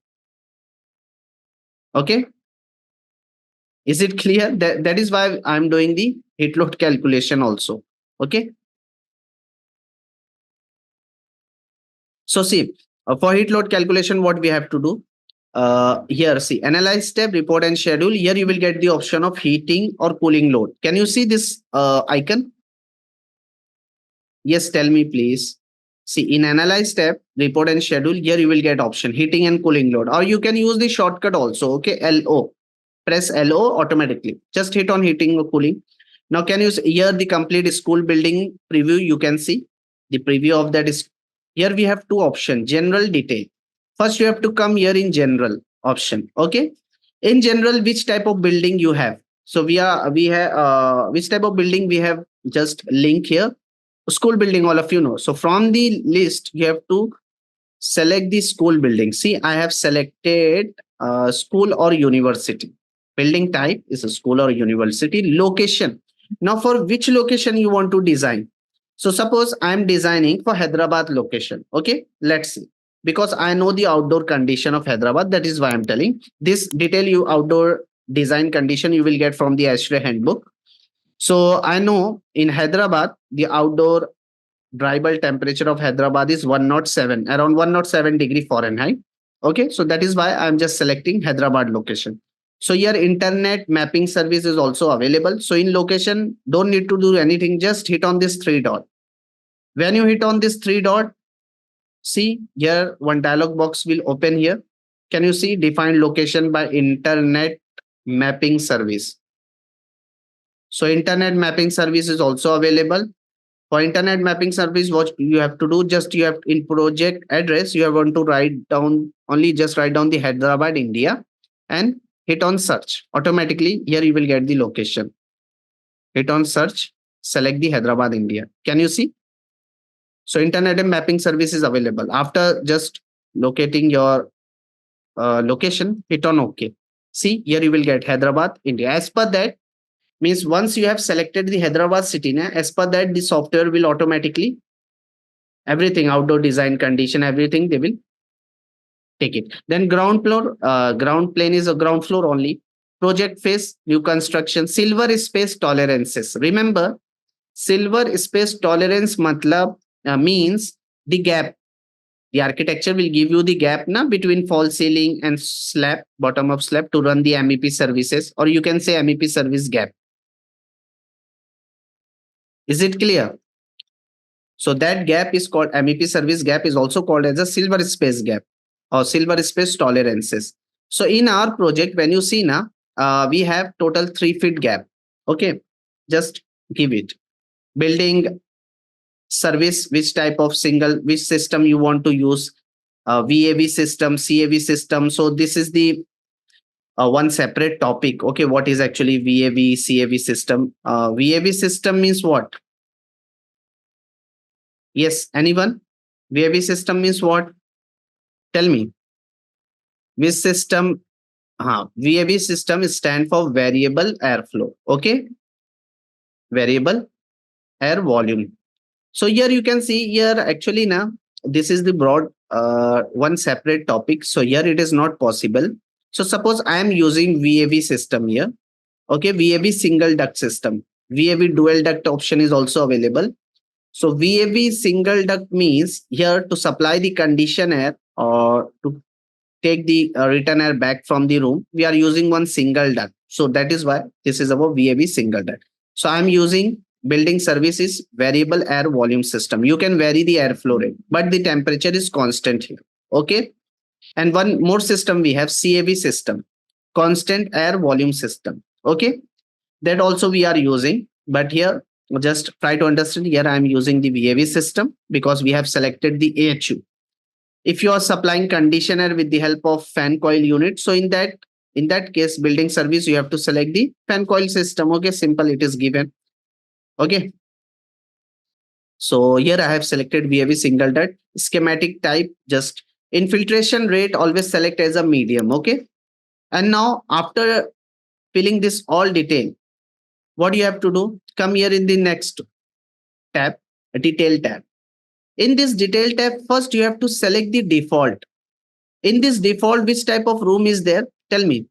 Okay. Is it clear? That is why I'm doing the heat load calculation also. Okay. So see, for heat load calculation, what we have to do? Here, see, analyze step, report and schedule. Here you will get the option of heating or cooling load. Can you see this icon? Yes, tell me please. See, in analyze step, report and schedule, here you will get option heating and cooling load. Or you can use the shortcut also. Okay, LO. Press LO automatically. Just hit on heating or cooling. Now, can you see here the complete school building preview? You can see the preview of that is here. We have two options, general, detail. First, you have to come here in general option. Okay. In general, which type of building you have? So we have which type of building we have, just link here. School building, all of you know. So from the list, you have to select the school building. See, I have selected school or university. Building type is a school or university. Location. Now, for which location you want to design? So suppose I'm designing for Hyderabad location. Okay, let's see. Because I know the outdoor condition of Hyderabad, that is why I'm telling. This detail you outdoor design condition you will get from the ASHRAE handbook. So I know in Hyderabad, the outdoor dry bulb temperature of Hyderabad is 107, around 107 degree Fahrenheit. Okay, so that is why I'm just selecting Hyderabad location. So here internet mapping service is also available. So in location, don't need to do anything. Just hit on this 3 dot. When you hit on this 3 dot, see here one dialog box will open here. Can you see define location by internet mapping service? So internet mapping service is also available. For internet mapping service, what you have to do, just you have in project address, you are going to write down only just write down the Hyderabad, India, and hit on search. Automatically, here you will get the location. Hit on search, select the Hyderabad, India. Can you see? So internet and mapping service is available. After just locating your location, hit on OK. See, here you will get Hyderabad, India. As per that, means once you have selected the Hyderabad city, as per that, the software will automatically everything outdoor design condition, everything they will take it. Then ground floor, ground plane is a ground floor only. Project phase, new construction, silver space tolerances. Remember, silver space tolerance matlab means the gap. The architecture will give you the gap na, between false ceiling and slab, bottom of slab to run the MEP services, or you can say MEP service gap. Is it clear? So that gap is called MEP service gap, is also called as a silver space gap or silver space tolerances. So in our project, when you see now, we have total 3 feet gap. Okay, just give it. Building service, which type of which system you want to use, VAV system, CAV system. So this is the one separate topic. Okay, what is actually VAV, CAV system? VAV system means what? Yes, anyone? VAV system means what? Tell me. Which system? VAV system stand for variable airflow. Okay, variable air volume. So here you can see here actually now this is the broad one separate topic. So here it is not possible. So suppose I am using VAV system here. Okay, VAV single duct system. VAV dual duct option is also available. So VAV single duct means here to supply the condition air or to take the return air back from the room, we are using one single duct. So that is why this is our VAV single duct. So I'm using building services variable air volume system. You can vary the airflow rate, but the temperature is constant here. Okay. And one more system we have CAV system, constant air volume system. Okay. That also we are using, but here just try to understand here I'm using the VAV system because we have selected the AHU. If you are supplying conditioner with the help of fan coil unit, so in that case building service you have to select the fan coil system. Okay, simple, it is given. Okay, so here I have selected VAV single duct. Schematic type, just infiltration rate always select as a medium. Okay, and now after filling this all detail, what you have to do, come here in the next tab, a detail tab. In this detail tab, first you have to select the default. In this default, which type of room is there? Tell me.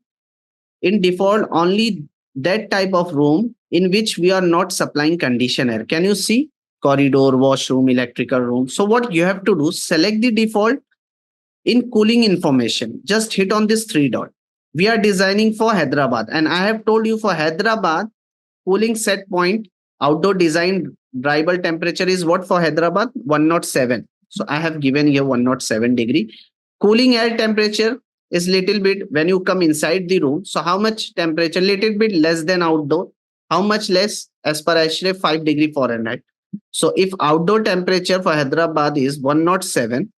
In default, only that type of room in which we are not supplying condition air. Can you see? Corridor, washroom, electrical room. So what you have to do, select the default. In cooling information, just hit on this three dot. We are designing for Hyderabad, and I have told you for Hyderabad, cooling set point, outdoor design drivable temperature is what for Hyderabad? 107. So I have given here 107 degree. Cooling air temperature is little bit when you come inside the room. So how much temperature? Little bit less than outdoor. How much less? As per actually 5 degree Fahrenheit. So if outdoor temperature for Hyderabad is 107,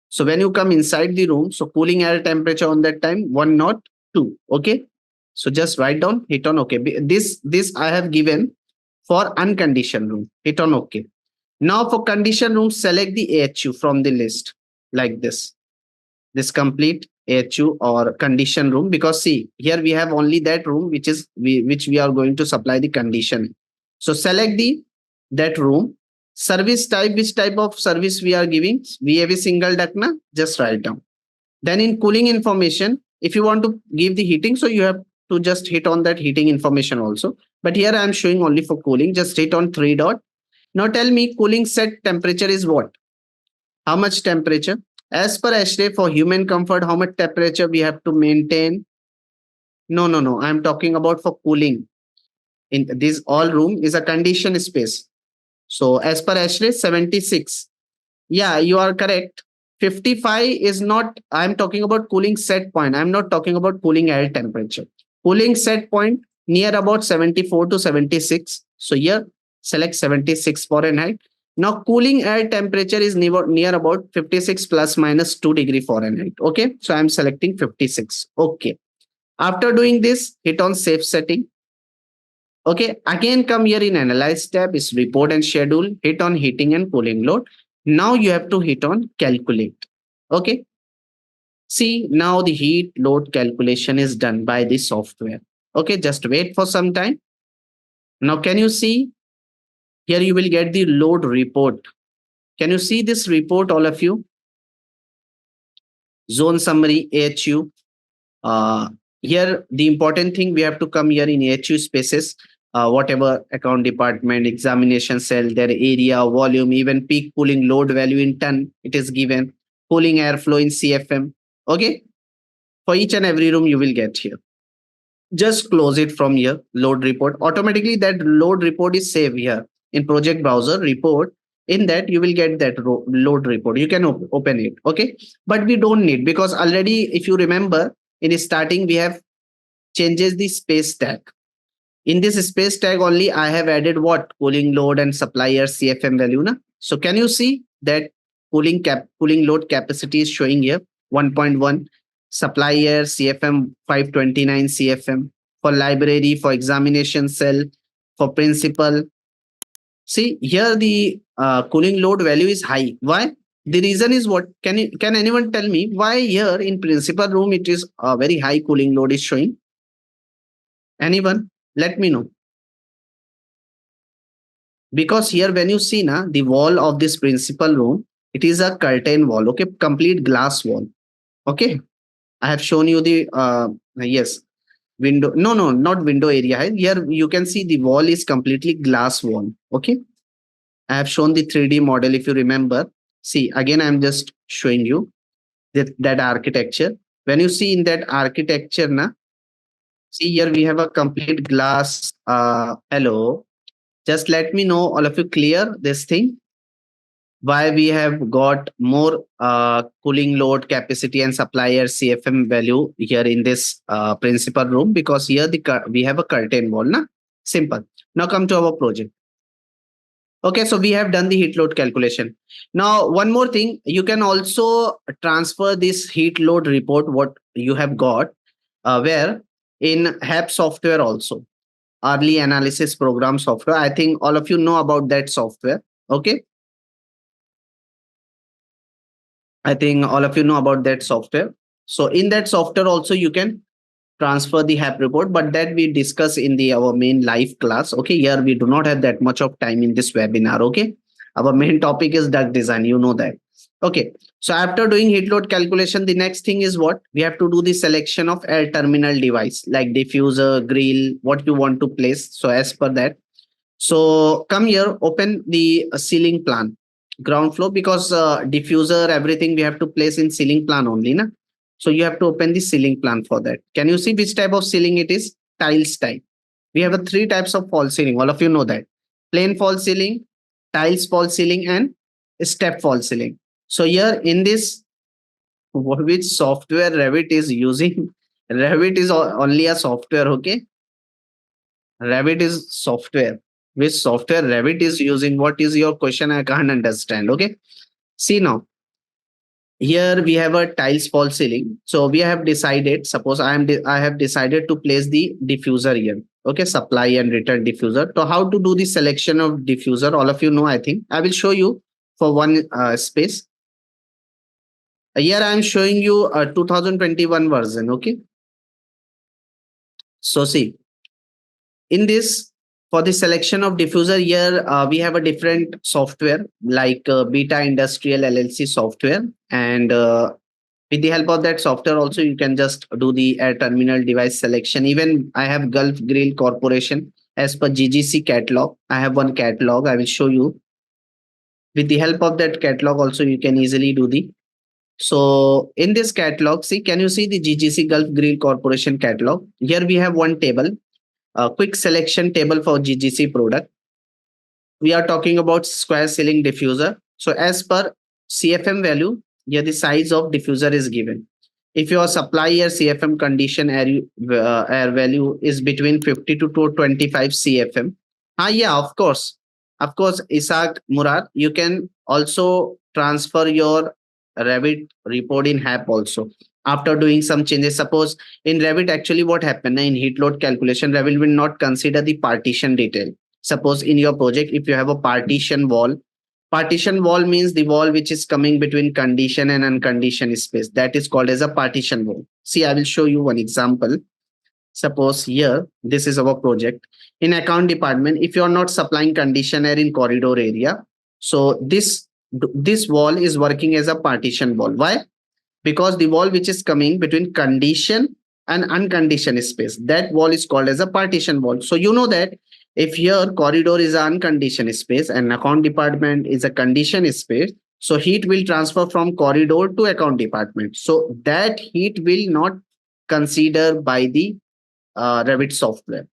so when you come inside the room, so cooling air temperature on that time 102. Okay. So just write down, hit on OK. This I have given for unconditioned room. Hit on OK. Now for conditioned room, select the AHU from the list like this. This complete AHU or condition room, because see here we have only that room which we are going to supply the condition. So select the that room. Service type, which type of service we are giving? VAV single duct na, just write down. Then in cooling information, if you want to give the heating, so you have to just hit on that heating information also. But here I am showing only for cooling. Just hit on three dot. Now tell me cooling set temperature is what? How much temperature? As per ASHRAE, for human comfort, how much temperature we have to maintain? No. I am talking about for cooling. In this all room is a conditioned space. So as per ASHRAE, 76. Yeah, you are correct. 55 is not, I'm talking about cooling set point. I'm not talking about cooling air temperature. Cooling set point near about 74 to 76. So here select 76 Fahrenheit. Now cooling air temperature is near about 56 plus minus 2 degree Fahrenheit. Okay. So I'm selecting 56. Okay. After doing this, hit on save setting. Okay. Again, come here in analyze tab is report and schedule. Hit on heating and cooling load. Now you have to hit on calculate. Okay. See, now the heat load calculation is done by the software. Okay. Just wait for some time. Now, can you see? Here you will get the load report. Can you see this report, all of you? Zone summary, AHU. Here, the important thing, we have to come here in AHU spaces. Whatever account department, examination cell, their area, volume, even peak cooling load value in ton, it is given. Cooling airflow in CFM. Okay. For each and every room you will get here. Just close it from here, load report. Automatically that load report is saved here in project browser report. In that you will get that load report. You can open it. Okay. But we don't need, because already if you remember in starting we have changes the space tag. In this space tag only I have added what? Cooling load and supplier CFM value. Na? So can you see that cooling load capacity is showing here 1.1, supplier CFM 529 CFM, for library, for examination cell, for principal. See here the cooling load value is high. Why? The reason is what? Can anyone tell me why here in principal room it is a very high cooling load is showing? Anyone? Let me know. Because here when you see na the wall of this principal room, it is a curtain wall. Okay, complete glass wall. Okay, I have shown you the yes, window. No, not window area. Here you can see the wall is completely glass wall. Okay, I have shown the 3D model if you remember. See, again, I'm just showing you that architecture. When you see in that architecture, na, see here we have a complete glass. Hello. Just let me know, all of you clear this thing? Why we have got more cooling load capacity and supplier CFM value here in this principal room? Because here we have a curtain wall. Na? Simple. Now come to our project. Okay, so we have done the heat load calculation. Now, one more thing, you can also transfer this heat load report, what you have got, where in HAP software also, early analysis program software. I think all of you know about that software. Okay, I think all of you know about that software. So in that software also, you can transfer the HAP report, but that we discuss in the our main live class. Okay, here we do not have that much of time in this webinar. Okay, our main topic is duct design, you know that. Okay, so after doing heat load calculation, the next thing is what we have to do: the selection of air terminal device like diffuser, grill, what you want to place. So as per that, so come here, open the ceiling plan, ground floor, because diffuser, everything we have to place in ceiling plan only, na? So you have to open the ceiling plan for that. Can you see which type of ceiling it is? Tiles type. We have a three types of false ceiling. All of you know that. Plain false ceiling, tiles false ceiling, and step false ceiling. So here in this, which software Revit is using? Revit is only a software, okay? Revit is software. Which software Revit is using? What is your question? I can't understand. Okay. See now, here we have a tiles fall ceiling. So we have decided, suppose I have decided to place the diffuser here. Okay, supply and return diffuser. So how to do the selection of diffuser? All of you know, I think. I will show you for one space. Here I am showing you a 2021 version. Okay. So see, in this, for the selection of diffuser here, we have a different software like Beta Industrial LLC software. And with the help of that software also, you can just do the air terminal device selection. Even I have Gulf Grill Corporation as per GGC catalog. I have one catalog. I will show you. With the help of that catalog also, you can easily do the. So in this catalog, see, can you see the GGC Gulf Grill Corporation catalog? Here we have one table, a quick selection table for GGC product. We are talking about square ceiling diffuser. So as per CFM value, here the size of diffuser is given. If your supplier CFM condition air value is between 50 to 225 CFM. Yeah, of course. Of course, Isaac Murad, you can also transfer your Revit report in HAP also. After doing some changes, suppose in Revit, actually what happened in heat load calculation, Revit will not consider the partition detail. Suppose in your project, if you have a partition wall means the wall which is coming between condition and unconditioned space. That is called as a partition wall. See, I will show you one example. Suppose here, this is our project. In account department, if you are not supplying conditioner in corridor area, so this wall is working as a partition wall. Why? Because the wall which is coming between condition and unconditioned space, that wall is called as a partition wall. So you know that if your corridor is an unconditioned space and account department is a conditioned space, so heat will transfer from corridor to account department. So that heat will not consider by the Revit software.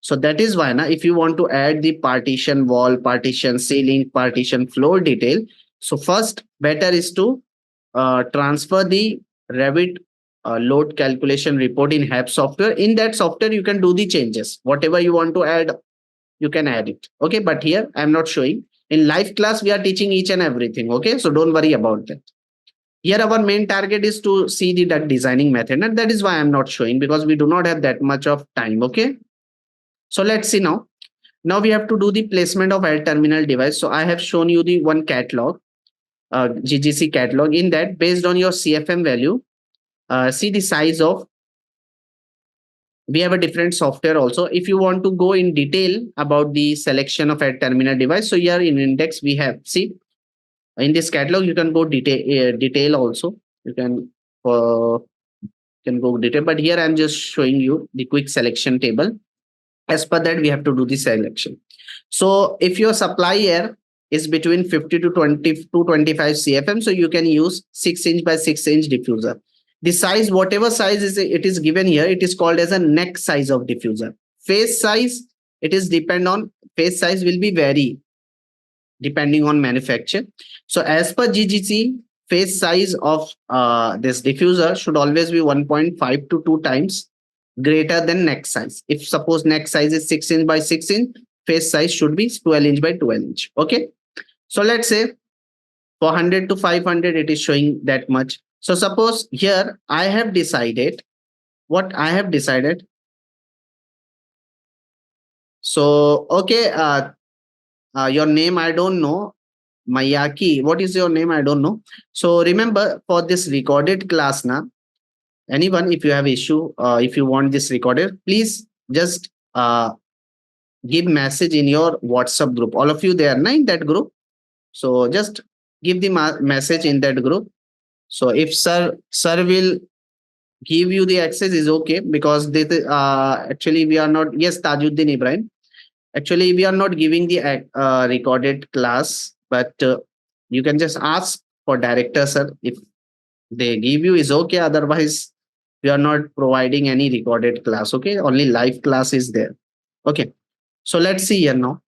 So that is why now if you want to add the partition wall, partition ceiling, partition floor detail, so first better is to transfer the Revit load calculation report in HAP software. In that software, you can do the changes. Whatever you want to add, you can add it. Okay, but here I'm not showing. In live class, we are teaching each and everything. Okay, so don't worry about that. Here, our main target is to see the duct designing method, and that is why I'm not showing, because we do not have that much of time. Okay, so let's see now. Now we have to do the placement of L terminal device. So I have shown you the one catalog, GGC catalog. In that, based on your CFM value, see the size of. We have a different software also. If you want to go in detail about the selection of a terminal device, so here in index we have, see, in this catalog you can go detail also. You can go detail, but here I'm just showing you the quick selection table. As per that, we have to do the selection. So if your supplier is between 50 to 20 to 25 CFM, so you can use 6-inch by 6-inch diffuser. The size, whatever size is it is given here, it is called as a neck size of diffuser. Face size, it is depend on, face size will be vary depending on manufacture. So as per GGC, face size of this diffuser should always be 1.5 to 2 times greater than neck size. If suppose neck size is 6-inch by 6-inch, face size should be 12-inch by 12-inch. Okay. So let's say for 100 to 500, it is showing that much. So suppose here I have decided what I have decided. So, okay, your name, I don't know. Mayaki, what is your name? I don't know. So remember, for this recorded class now, anyone, if you have issue, if you want this recorded, please just give message in your WhatsApp group. All of you there na, in that group. So just give the message in that group. So if sir will give you the access is okay, because they actually we are not, yes, Tajuddin Ibrahim, actually we are not giving the recorded class, but you can just ask for director sir. If they give you is okay, otherwise we are not providing any recorded class. Okay, only live class is there. Okay, so let's see here now.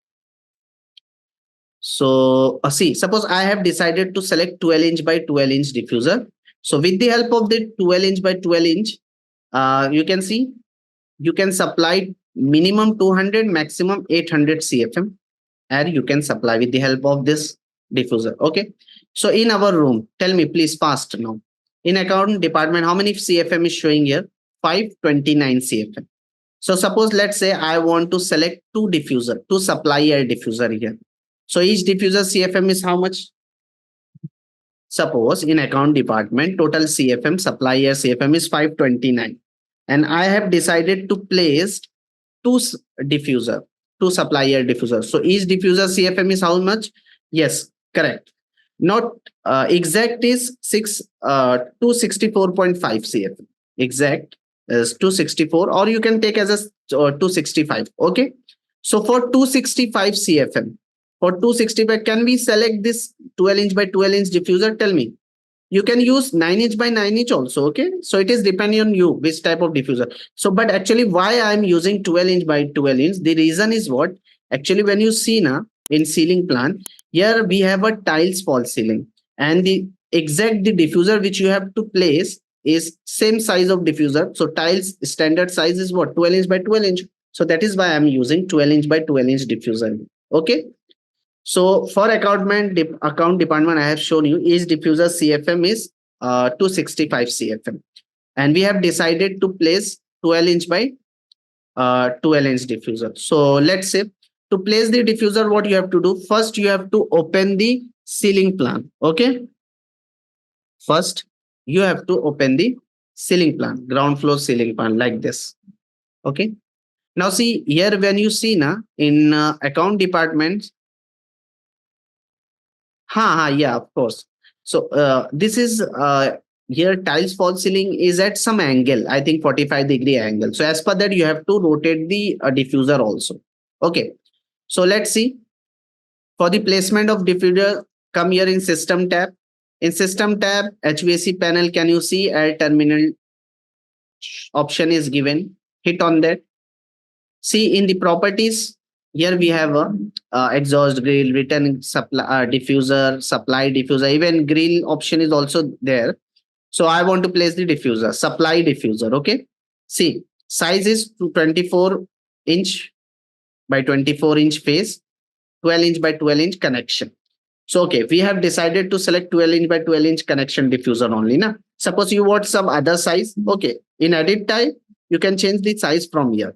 So see, suppose I have decided to select 12-inch by 12-inch diffuser. So with the help of the 12-inch by 12-inch, you can see you can supply minimum 200, maximum 800 CFM, and you can supply with the help of this diffuser. Okay. So in our room, tell me please fast now. In account department, how many CFM is showing here? 529 CFM. So suppose let's say I want to select two diffuser, two supply air diffuser here. So each diffuser CFM is how much? Suppose in account department, total CFM, supply air CFM is 529. And I have decided to place two diffuser, two supply air diffuser. So each diffuser CFM is how much? Yes, correct. Not exact is 264.5 CFM. Exact is 264, or you can take as a 265. Okay. So for 265 CFM, for 265, can we select this 12-inch by 12-inch diffuser? Tell me. You can use 9-inch by 9-inch also. Okay. So it is depending on you, which type of diffuser. So, but actually why I'm using 12-inch by 12-inch, the reason is what? Actually, when you see now in ceiling plan, here we have a tiles fall ceiling, and the exact the diffuser which you have to place is same size of diffuser. So tiles standard size is what? 12-inch by 12-inch. So that is why I'm using 12-inch by 12-inch diffuser. Okay. So for account department, I have shown you each diffuser CFM is 265 CFM. And we have decided to place 12-inch by 12-inch diffuser. So let's say to place the diffuser, what you have to do? First, you have to open the ceiling plan. Okay. First, you have to open the ceiling plan, ground floor ceiling plan like this. Okay. Now see here, when you see now in account department, yeah, of course. So this is here tiles fall ceiling is at some angle, I think 45-degree angle. So as per that, you have to rotate the diffuser also. Okay. So let's see. For the placement of diffuser, come here in system tab. In system tab, HVAC panel, can you see air terminal option is given? Hit on that. See in the properties, here we have a exhaust grill, written supply diffuser, supply diffuser, even grill option is also there. So I want to place the diffuser, supply diffuser. Okay. See, size is 24-inch by 24-inch face. 12-inch by 12-inch connection. So, okay, we have decided to select 12-inch by 12-inch connection diffuser only. Na? Suppose you want some other size. Okay, in edit type, you can change the size from here.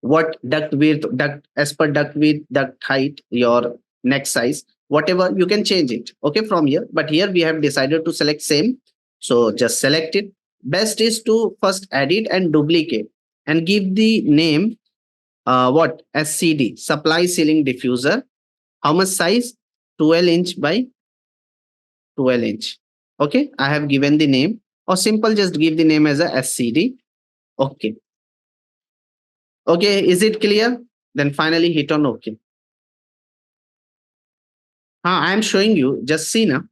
What duct width, duct as per duct width, duct height, your neck size, whatever, you can change it. Okay, from here. But here we have decided to select same. So just select it. Best is to first edit and duplicate and give the name what SCD, supply ceiling diffuser. How much size? 12-inch by 12-inch. Okay, I have given the name, or simple just give the name as a SCD. Okay. Okay, is it clear? Then finally hit on OK. I am showing you, just see now.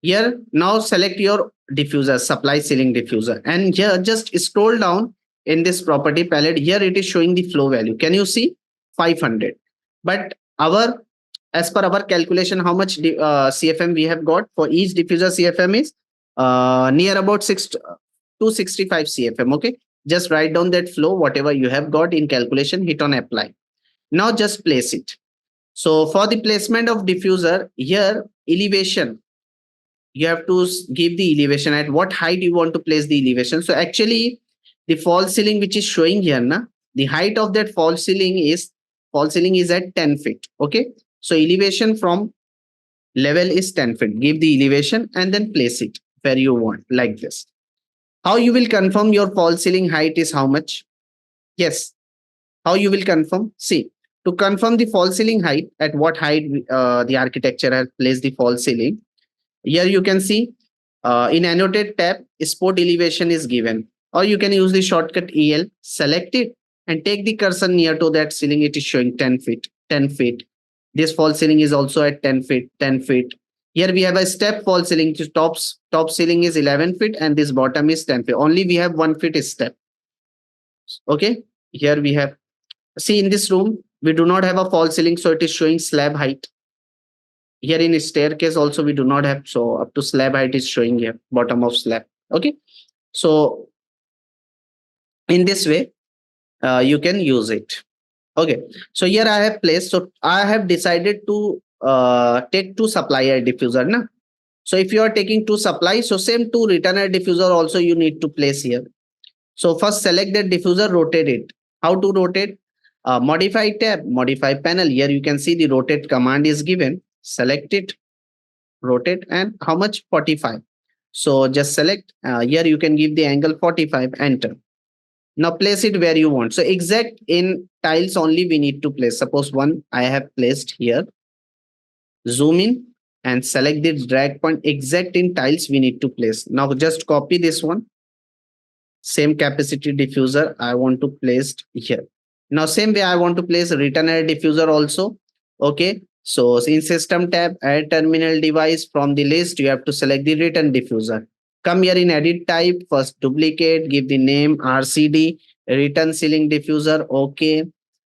Here, now select your diffuser, supply ceiling diffuser. And here, just scroll down in this property palette. Here it is showing the flow value. Can you see? 500. But as per our calculation, how much CFM we have got for each diffuser CFM is near about 265 CFM. Okay. Just write down that flow, whatever you have got in calculation, hit on apply. Now just place it. So for the placement of diffuser, here elevation, you have to give the elevation at what height you want to place the elevation. So actually the false ceiling which is showing here, the height of that false ceiling is at 10 feet. Okay. So elevation from level is 10 feet. Give the elevation and then place it where you want, like this. How you will confirm your false ceiling height is how much? Yes. How you will confirm? See, to confirm the false ceiling height, at what height the architecture has placed the false ceiling. Here you can see in annotate tab, spot elevation is given, or you can use the shortcut EL, select it and take the cursor near to that ceiling. It is showing 10 feet, 10 feet. This false ceiling is also at 10 feet, 10 feet. Here we have a step false ceiling. Top ceiling is 11 feet and this bottom is 10 feet. Only we have 1 feet step. Okay. Here we have, see in this room, we do not have a false ceiling. So it is showing slab height. Here in staircase also we do not have. So up to slab height is showing here, bottom of slab. Okay. So in this way, you can use it. Okay. So here I have placed. So I have decided to take 2 supply air diffuser. Na? So if you are taking 2 supply, so same 2 return air diffuser also you need to place here. So first select the diffuser, rotate it. How to rotate? Modify tab, modify panel. Here you can see the rotate command is given. Select it, rotate, and how much? 45. So just select. Here you can give the angle 45, enter. Now place it where you want. So exact in tiles only we need to place. Suppose one I have placed here. Zoom in and select the drag point. Exact in tiles we need to place. Now just copy this one. Same capacity diffuser I want to place here. Now same way I want to place return air diffuser also. Okay. So in system tab, add terminal device, from the list, you have to select the return diffuser. Come here in edit type, first duplicate, give the name RCD, return ceiling diffuser. Okay.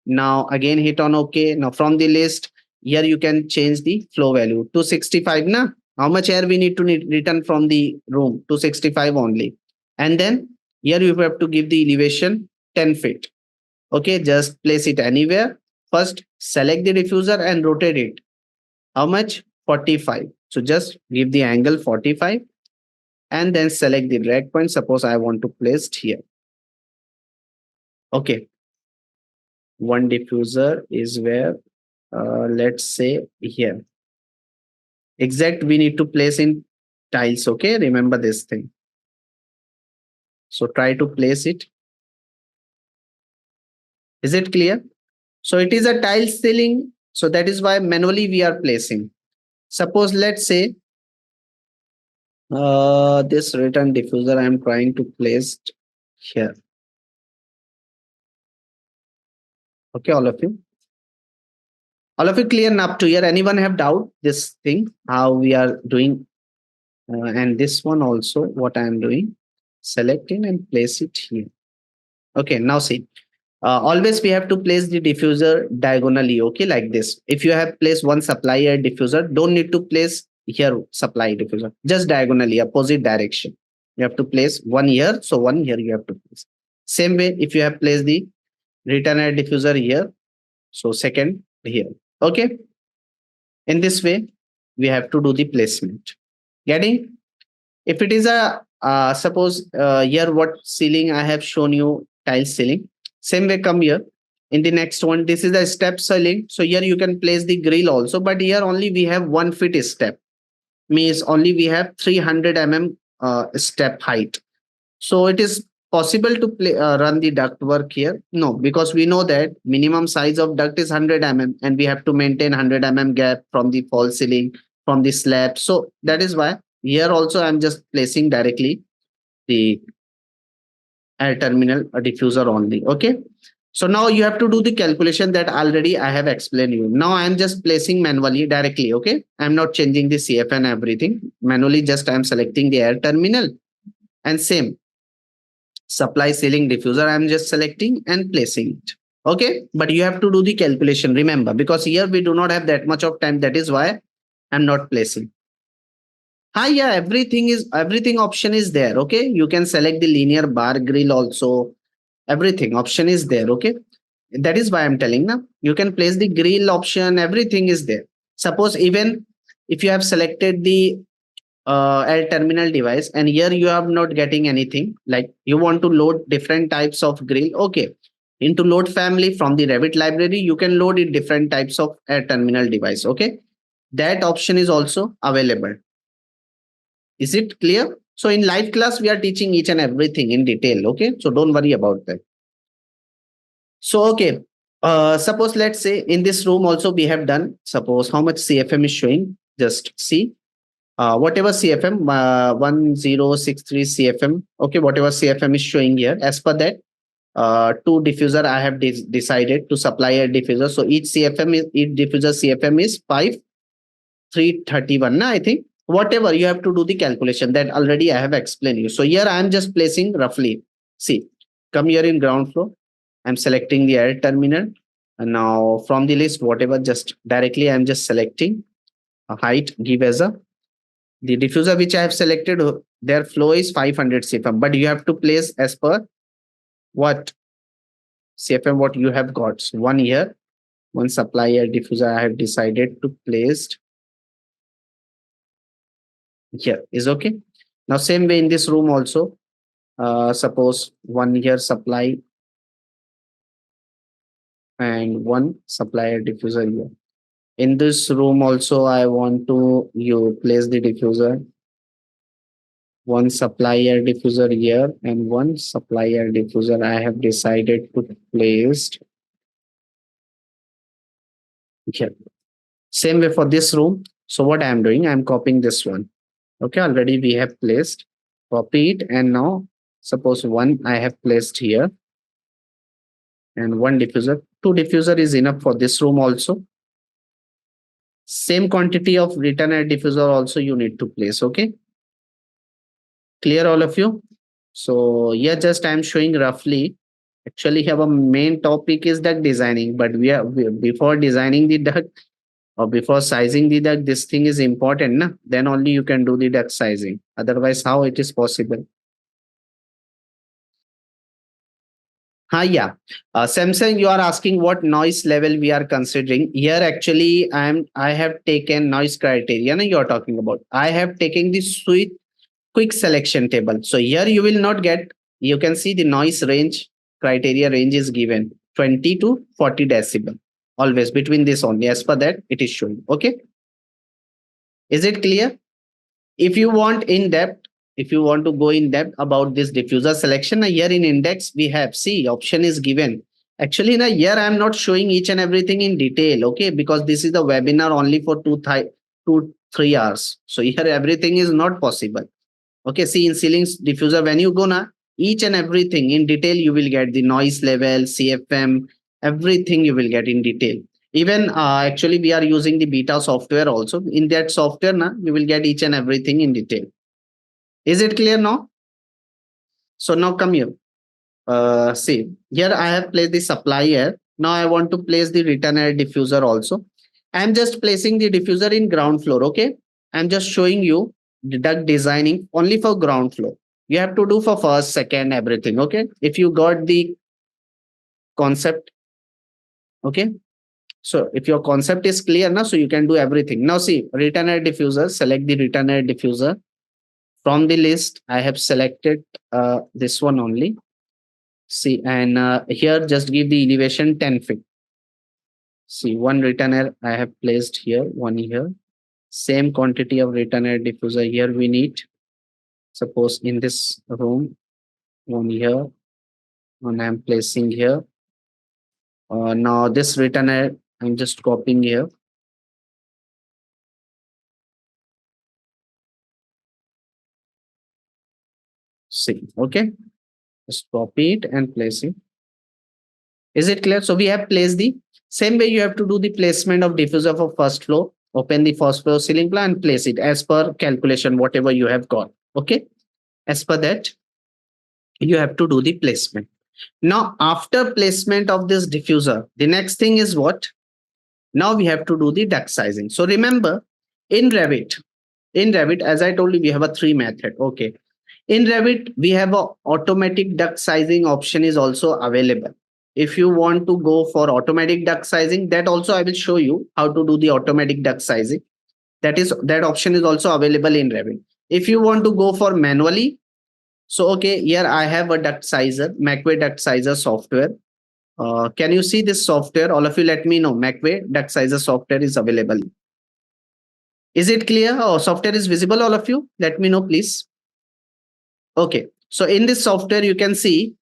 Now again hit on OK. Now from the list, here you can change the flow value 265. Na? How much air we need to return from the room? 265 only. And then here you have to give the elevation 10 feet. Okay, just place it anywhere. First, select the diffuser and rotate it. How much? 45. So just give the angle 45 and then select the drag point. Suppose I want to place it here. Okay. One diffuser is where, let's say here. Exact we need to place in tiles. Okay, remember this thing. So try to place it. Is it clear? So it is a tile ceiling. So that is why manually we are placing. Suppose let's say this return diffuser I am trying to place here. Okay, all of you. All of you clear up to here? Anyone have doubt this thing, how we are doing? And this one also, what I am doing, selecting and place it here. Okay, now see. Always we have to place the diffuser diagonally, okay, like this. If you have placed one supply air diffuser, don't need to place here supply diffuser, just diagonally, opposite direction. You have to place one here, so one here you have to place. Same way, if you have placed the return air diffuser here, so second here. Okay. In this way, we have to do the placement. Getting? If it is a suppose here what ceiling I have shown you, tile ceiling. Same way, come here. In the next one, this is a step ceiling. So here you can place the grill also, but here only we have 1 feet step. Means only we have 300 mm step height. So it is possible to run the duct work here? No, because we know that minimum size of duct is 100 mm, and we have to maintain 100 mm gap from the false ceiling, from the slab. So that is why here also I'm just placing directly the air terminal diffuser only. Okay. So now you have to do the calculation that already I have explained you. Now I'm just placing manually directly. Okay. I'm not changing the CF and everything. Manually, just I'm selecting the air terminal, and same supply ceiling diffuser I'm just selecting and placing it. Okay, but you have to do the calculation, remember, because here we do not have that much of time. That is why I'm not placing. Hi, yeah, everything option is there. Okay, you can select the linear bar grill also. Everything option is there. Okay, that is why I'm telling now. You can place the grill option, everything is there. Suppose even if you have selected the L terminal device, and here you are not getting anything, like you want to load different types of grill. Okay, into load family from the Revit library, you can load it different types of air terminal device. Okay, that option is also available. Is it clear? So in live class we are teaching each and everything in detail. Okay, so don't worry about that. So okay, suppose let's say in this room also we have done, suppose how much CFM is showing, just see. Whatever CFM, 1063 CFM, okay, whatever CFM is showing here, as per that, two diffuser I have decided to supply a diffuser. So each diffuser CFM is 5331. I think whatever you have to do the calculation that already I have explained you. So here I am just placing roughly. See, come here in ground floor. I'm selecting the air terminal, and now from the list, whatever, just directly I'm just selecting a height, give as a the diffuser which I have selected, their flow is 500 CFM, but you have to place as per what CFM what you have got. So one here, one supplier diffuser I have decided to place here is okay. Now same way in this room also, suppose one here supply and one supplier diffuser here. In this room also, I want to you place the diffuser, one supplier diffuser here and one supplier diffuser I have decided to place here. Same way for this room. So what I am doing, I am copying this one. Okay, already we have placed, copy it, and now suppose one I have placed here and one diffuser. Two diffuser is enough for this room also. Same quantity of return air diffuser also you need to place. Okay, clear all of you? So yeah, just I'm showing roughly. Actually, our main topic is duct designing, but before designing the duct or before sizing the duct, this thing is important, na? Then only you can do the duct sizing. Otherwise, how it is possible? Yeah. Samsung, you are asking what noise level we are considering. Here, actually, I have taken noise criteria. Na, you are talking about. I have taken the sweet quick selection table. So here you will not get, you can see the noise range criteria range is given 20 to 40 decibel. Always between this only. As per that, it is showing. Okay. Is it clear? If you want in depth, if you want to go in depth about this diffuser selection, here in index, we have, see, option is given. Actually, now here I am not showing each and everything in detail. Okay. Because this is the webinar only for 2-3 hours. So here everything is not possible. Okay, see in ceilings diffuser, when you go now, each and everything in detail, you will get the noise level, CFM, everything you will get in detail. Even actually, we are using the beta software also. In that software, now you will get each and everything in detail. Is it clear now? So now come here. See, here I have placed the supply air. Now I want to place the return air diffuser also. I'm just placing the diffuser in ground floor. Okay, I'm just showing you the duct designing only for ground floor. You have to do for first, second, everything. Okay, if you got the concept, okay. So if your concept is clear now, so you can do everything. Now see, return air diffuser, select the return air diffuser. From the list, I have selected this one only. See, and here just give the elevation 10 feet. See, one return air I have placed here, one here. Same quantity of return air diffuser here we need. Suppose in this room, one here, one I'm placing here. Now this return air, I'm just copying here. See, okay. Just copy it and place it. Is it clear? So we have placed the same way you have to do the placement of diffuser for first floor. Open the first floor ceiling plan and place it as per calculation, whatever you have got. Okay. As per that, you have to do the placement. Now, after placement of this diffuser, the next thing is what? Now we have to do the duct sizing. So remember, in Revit, as I told you, we have a three method. Okay. In Revit, we have a automatic duct sizing option is also available. If you want to go for automatic duct sizing, that also I will show you how to do the automatic duct sizing. That option is also available in Revit. If you want to go for manually, so okay, here I have a duct sizer, McWay duct sizer software. Can you see this software? All of you, let me know. McWay duct sizer software is available. Is it clear? Oh, software is visible, all of you? Let me know, please. Okay. So in this software, you can see,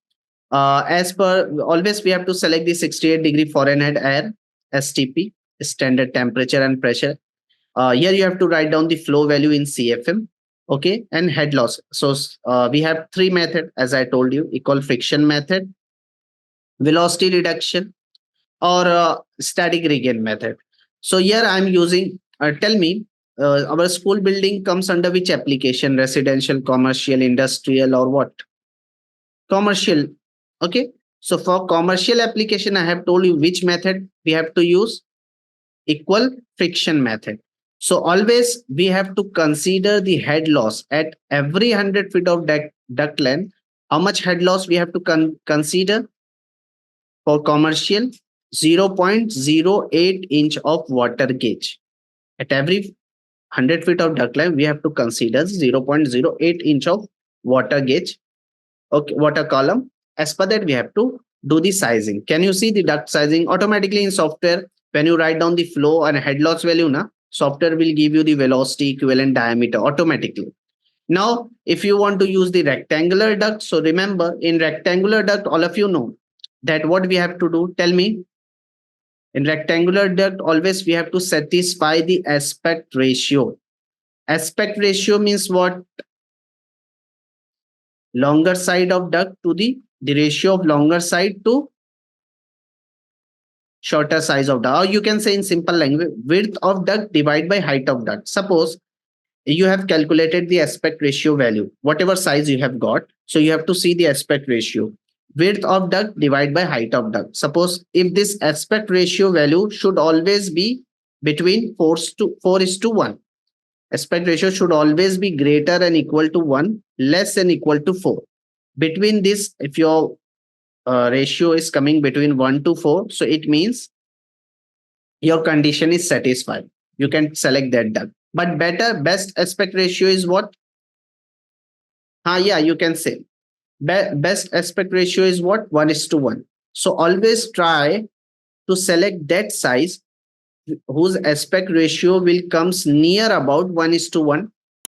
as per always, we have to select the 68-degree Fahrenheit air, STP, standard temperature and pressure. Here you have to write down the flow value in CFM. Okay. And head loss. So we have three methods, as I told you, equal friction method, velocity reduction, or static regain method. So here I'm using, tell me, our school building comes under which application? Residential, commercial, industrial, or what? Commercial. Okay. So for commercial application, I have told you which method we have to use. Equal friction method. So always we have to consider the head loss at every 100 feet of duct length. How much head loss we have to consider? For commercial, 0.08 inch of water gauge. At every 100 feet of duct line, we have to consider 0.08 inch of water gauge. Okay, water column. As per that, we have to do the sizing. Can you see the duct sizing automatically in software? When you write down the flow and head loss value, software will give you the velocity, equivalent diameter automatically. Now, if you want to use the rectangular duct, so remember in rectangular duct, all of you know that what we have to do. Tell me. In rectangular duct, always we have to satisfy the aspect ratio. Aspect ratio means what? Longer side of duct to the ratio of longer side to shorter size of duct. Or you can say in simple language, width of duct divided by height of duct. Suppose you have calculated the aspect ratio value, whatever size you have got. So you have to see the aspect ratio. Width of duct divided by height of duct. Suppose if this aspect ratio value should always be between 4:1. Aspect ratio should always be greater and equal to 1, less than equal to 4. Between this, if your ratio is coming between 1 to 4, so it means your condition is satisfied. You can select that duct. But best aspect ratio is what? Yeah, you can say. Best aspect ratio is what? 1:1. So always try to select that size whose aspect ratio will comes near about 1:1.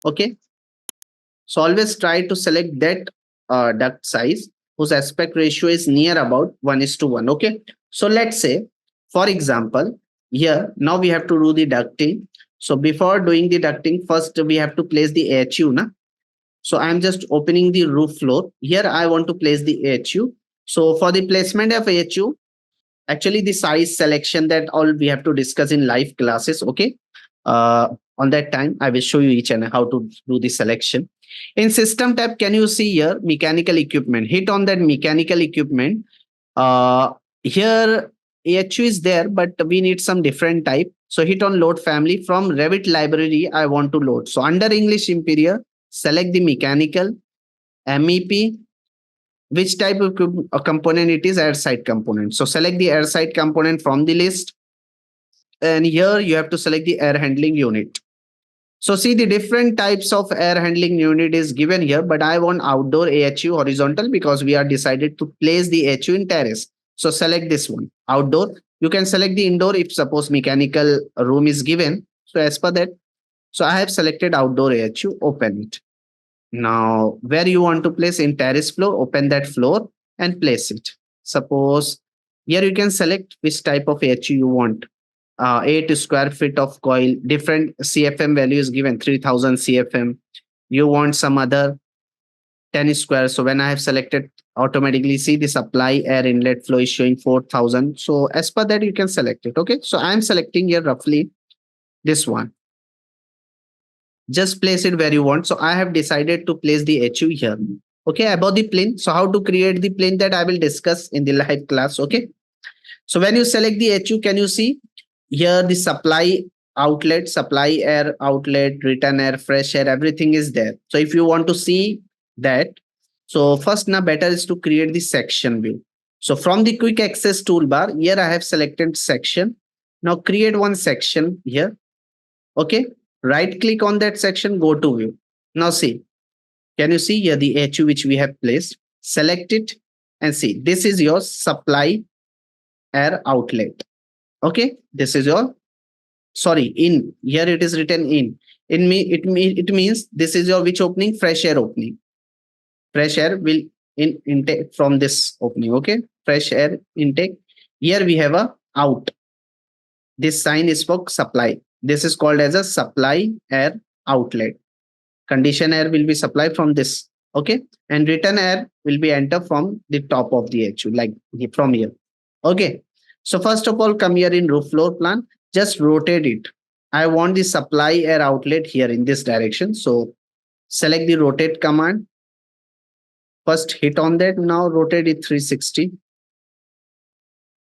Okay. So always try to select that duct size whose aspect ratio is near about 1:1. Okay. So let's say, for example, here now we have to do the ducting. So before doing the ducting, first we have to place the AHU. So I'm just opening the roof floor. Here I want to place the AHU. So for the placement of AHU, actually the size selection that all we have to discuss in live classes. Okay. On that time, I will show you each and how to do the selection. In system tab, can you see here mechanical equipment? Hit on that mechanical equipment. Here AHU is there, but we need some different type. So hit on load family. From Revit library, I want to load. So under English Imperial, select the mechanical, MEP, which type of component it is, air side component. So select the air side component from the list. And here you have to select the air handling unit. So see the different types of air handling unit is given here, but I want outdoor AHU horizontal because we are decided to place the AHU in terrace. So select this one, outdoor. You can select the indoor if suppose mechanical room is given. So as per that, so I have selected outdoor AHU, open it. Now, where you want to place in terrace floor, open that floor and place it. Suppose here you can select which type of AHU you want. 8 square feet of coil, different CFM value is given 3000 CFM. You want some other 10 square. So when I have selected, automatically see the supply air inlet flow is showing 4000. So as per that, you can select it. Okay. So I am selecting here roughly this one. Just place it where you want. So I have decided to place the HU here. Okay, above the plane. So how to create the plane, that I will discuss in the live class. Okay. So when you select the HU, can you see here the supply outlet, supply air outlet, return air, fresh air, everything is there. So if you want to see that, so first now better is to create the section view. So from the quick access toolbar, here I have selected section. Now create one section here. Okay. Right click on that section, go to view. Now see, can you see here the HU which we have placed? Select it and see, this is your supply air outlet. Okay. This is your, sorry, in, here it is written in me, it means this is your which opening? Fresh air opening. Fresh air will intake from this opening. Okay. Fresh air intake. Here we have a out. This sign is for supply. This is called as a supply air outlet. Condition air will be supplied from this. Okay. And return air will be enter from the top of the HU, like from here. Okay. So first of all, come here in roof floor plan, just rotate it. I want the supply air outlet here in this direction. So select the rotate command. First hit on that. Now rotate it 360.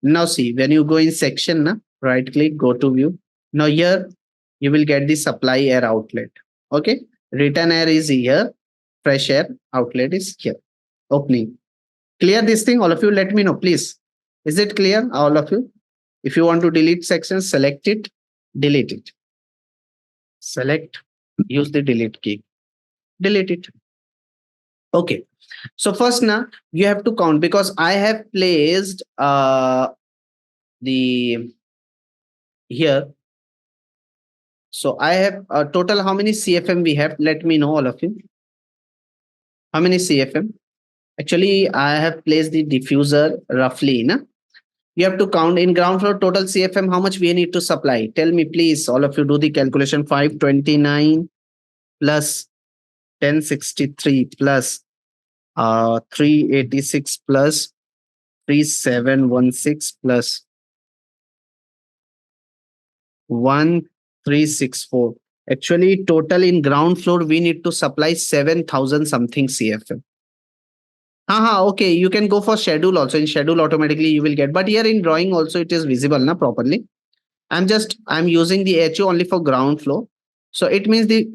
Now see, when you go in section, right click, go to view. Now here you will get the supply air outlet. Okay. Return air is here. Fresh air outlet is here. Opening. Clear this thing, all of you? Let me know, please. Is it clear, all of you? If you want to delete sections, select it, delete it. Select, use the delete key. Delete it. Okay. So first now you have to count because I have placed the here. So I have a total how many CFM we have? Let me know, all of you. How many CFM? Actually, I have placed the diffuser roughly. You have to count in ground floor total CFM, how much we need to supply. Tell me, please, all of you do the calculation. 529 plus 1063 plus 386 plus 3716 plus 1364. Actually, total in ground floor, we need to supply 7000 something CFM. Okay, you can go for schedule also. In schedule, automatically you will get, but here in drawing also it is visible properly. I'm using the HU only for ground floor. So it means the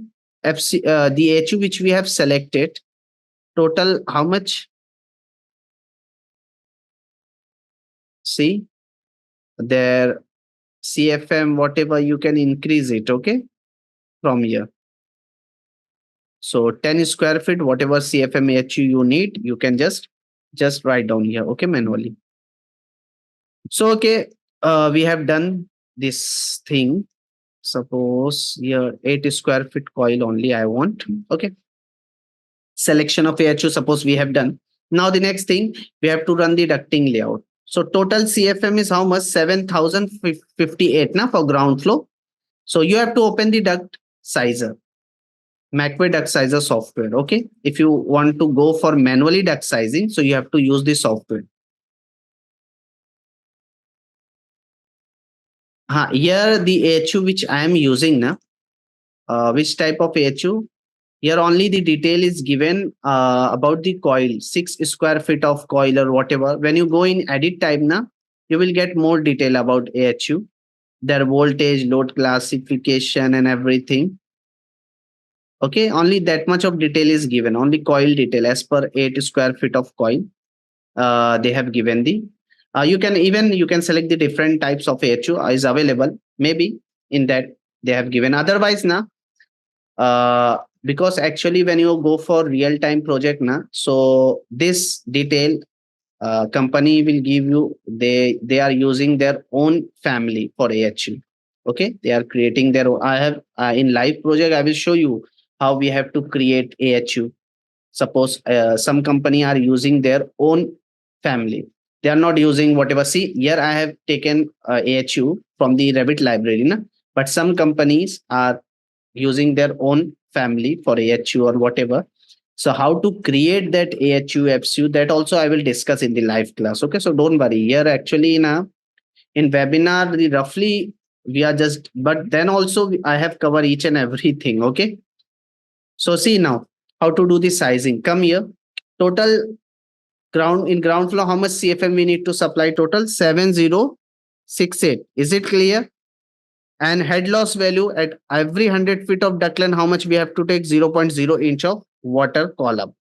the HU which we have selected, total how much? See, there CFM, whatever you can increase it, okay, from here. So 10 square feet, whatever CFM HU you need, you can just write down here, okay, manually. So, okay, we have done this thing. Suppose here 8 square feet coil only I want. Okay. Selection of AHU, suppose we have done. Now the next thing, we have to run the ducting layout. So total CFM is how much? 7058 for ground floor. So you have to open the duct sizer. MacWay duct sizer software. Okay. If you want to go for manually duct sizing, so you have to use the software. Here the AHU which I am using now, which type of AHU? Here only the detail is given about the coil, 6 square feet of coil or whatever. When you go in edit type now, you will get more detail about AHU, their voltage, load classification and everything. Okay, only that much of detail is given, only coil detail as per 8 square feet of coil. They have given the You can select the different types of AHU is available. Maybe in that they have given. Otherwise, now because actually when you go for real time project now, so this detail company will give you, they are using their own family for AHU. Okay, they are creating their own. I have in live project I will show you how we have to create AHU. Suppose some company are using their own family, they are not using whatever. See here I have taken AHU from the Revit library na? But some companies are using their own family for AHU or whatever. So how to create that AHU, FCU, that also I will discuss in the live class. Okay, so don't worry. Here actually in webinar, the roughly we are just, but then also I have covered each and everything. Okay, so see now how to do the sizing. Come here. Total ground floor, how much CFM we need to supply? Total 7068. Is it clear? And head loss value at every 100 feet of duct length, how much we have to take? 0.0 inch of water column.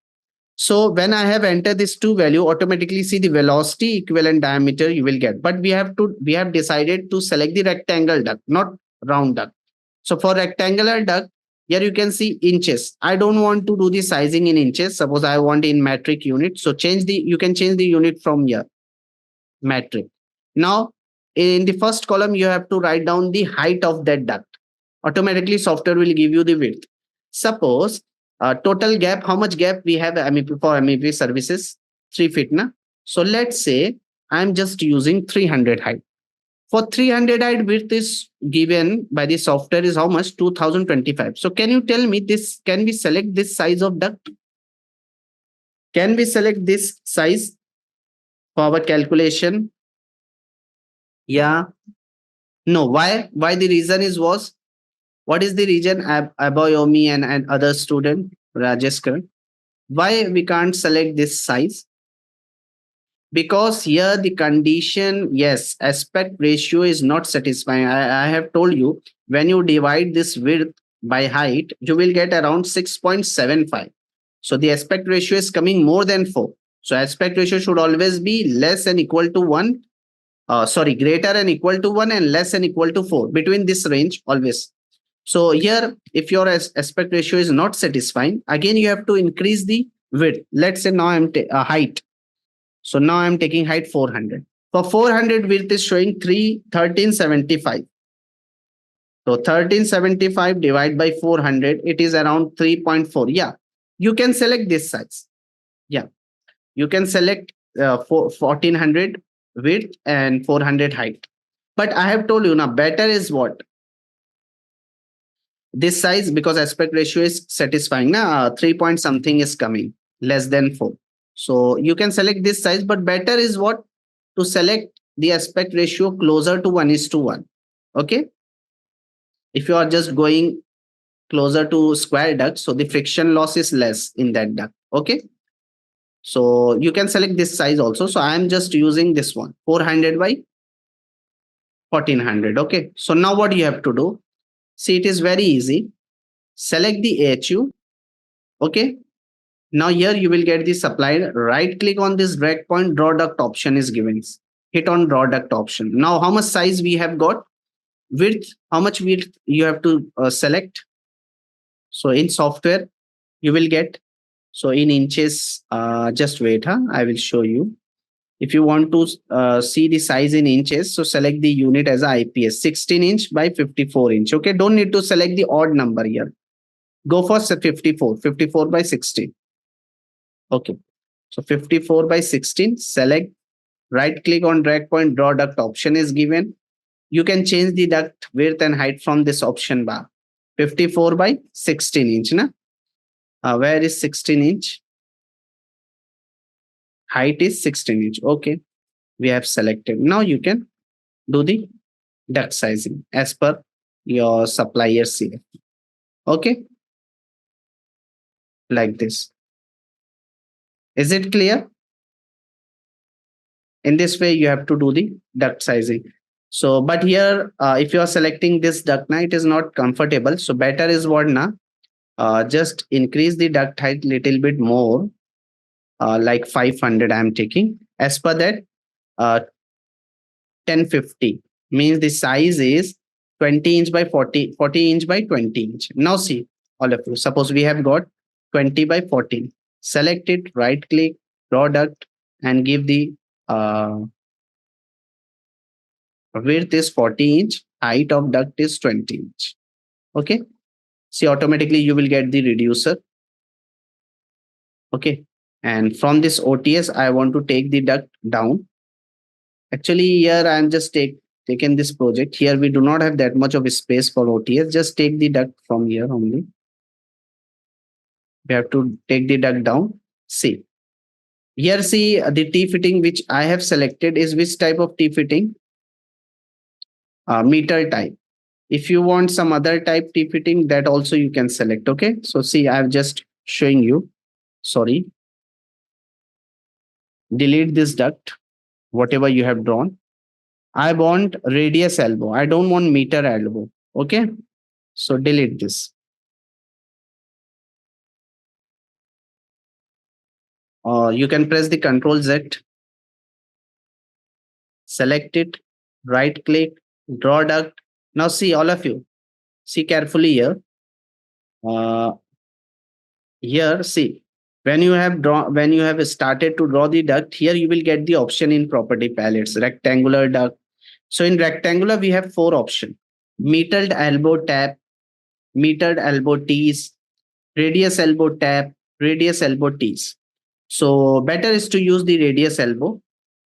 So when I have entered this two value, automatically see the velocity equivalent diameter you will get. But we have decided to select the rectangle duct, not round duct. So for rectangular duct, here you can see inches. I don't want to do the sizing in inches. Suppose I want in metric unit. So you can change the unit from here, metric. Now in the first column, you have to write down the height of that duct. Automatically software will give you the width. Suppose total gap, how much gap we have MEP for MEP services? 3 feet. Na? So let's say I'm just using 300 height. For 300 height, width is given by the software is how much? 2025. So can you tell me this? Can we select this size of duct? Can we select this size for our calculation? Yeah. No. Why? Why the reason is was, what is the reason? Aboyomi and other student Rajesh Karan. Why we can't select this size? Because here the condition, yes, aspect ratio is not satisfying. I have told you, when you divide this width by height, you will get around 6.75. So the aspect ratio is coming more than 4. So aspect ratio should always be less than equal to 1. Greater and equal to 1 and less than equal to 4. Between this range always. So here, if your aspect ratio is not satisfying, again you have to increase the width. Let's say now I'm height. So now I'm taking height 400. For 400, width is showing 1375. So 1375 divided by 400, it is around 3.4. Yeah, you can select this size. Yeah, you can select 1400 width and 400 height. But I have told you now, better is what? This size, because aspect ratio is satisfying. Now 3 point something is coming, less than 4. So you can select this size, but better is what? To select the aspect ratio closer to 1:1. Okay. If you are just going closer to square duct, so the friction loss is less in that duct. Okay. So you can select this size also. So I am just using this one, 400 by 1400. Okay. So now what you have to do? See, it is very easy. Select the AHU. Okay. Now here you will get the supplied. Right click on this breakpoint, draw duct option is given. Hit on draw duct option. Now how much size we have got? Width, how much width you have to select. So in software you will get. So in inches, just wait, I will show you. If you want to see the size in inches, so select the unit as a IPS, 16 inch by 54 inch. Okay, don't need to select the odd number here. Go for 54 by 16. Okay, so 54 by 16, select, right click on drag point, draw duct option is given. You can change the duct width and height from this option bar. 54 by 16 inch. Na? Where is 16 inch? Height is 16 inch. Okay, we have selected. Now you can do the duct sizing as per your supplier CF. Okay, like this. Is it clear? In this way, you have to do the duct sizing. So, but here, if you are selecting this duct, now it is not comfortable. So better is what now? Just increase the duct height little bit more, like 500 I'm taking. As per that, 1050 means the size is 20 inch by 40 inch by 20 inch. Now see, all of you, suppose we have got 20 by 14. Select it, right click, product, and give the width is 40 inch, height of duct is 20 inch. Okay. See, automatically you will get the reducer. Okay. And from this OTS, I want to take the duct down. Actually, here I am just taken this project. Here we do not have that much of a space for OTS. Just take the duct from here only. We have to take the duct down. See. Here see the T fitting which I have selected is which type of T fitting? Meter type. If you want some other type T fitting, that also you can select. Okay. So see, I'm just showing you. Sorry. Delete this duct, whatever you have drawn. I want radius elbow. I don't want meter elbow. Okay. So delete this. You can press the Control Z, select it, right click, draw duct. Now see, all of you, see carefully here. Here, see, when you have started to draw the duct, here you will get the option in property palettes, rectangular duct. So in rectangular, we have four options: metered elbow tap, metered elbow tees, radius elbow tap, radius elbow tees. So better is to use the radius elbow.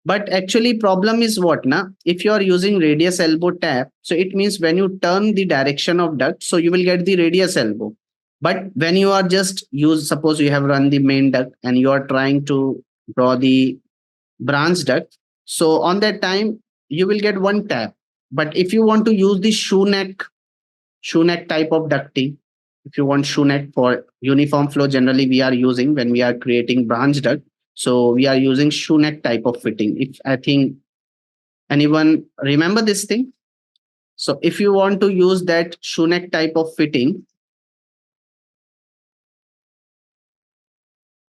But actually problem is what na? If you are using radius elbow tap, so it means when you turn the direction of duct, so you will get the radius elbow. But when you are just use, suppose you have run the main duct and you are trying to draw the branch duct. So on that time, you will get one tap. But if you want to use the shoe neck type of ducting, if you want shoe neck for uniform flow, generally we are using when we are creating branch duct. So we are using shoe neck type of fitting. If I think anyone remember this thing. So if you want to use that shoe neck type of fitting,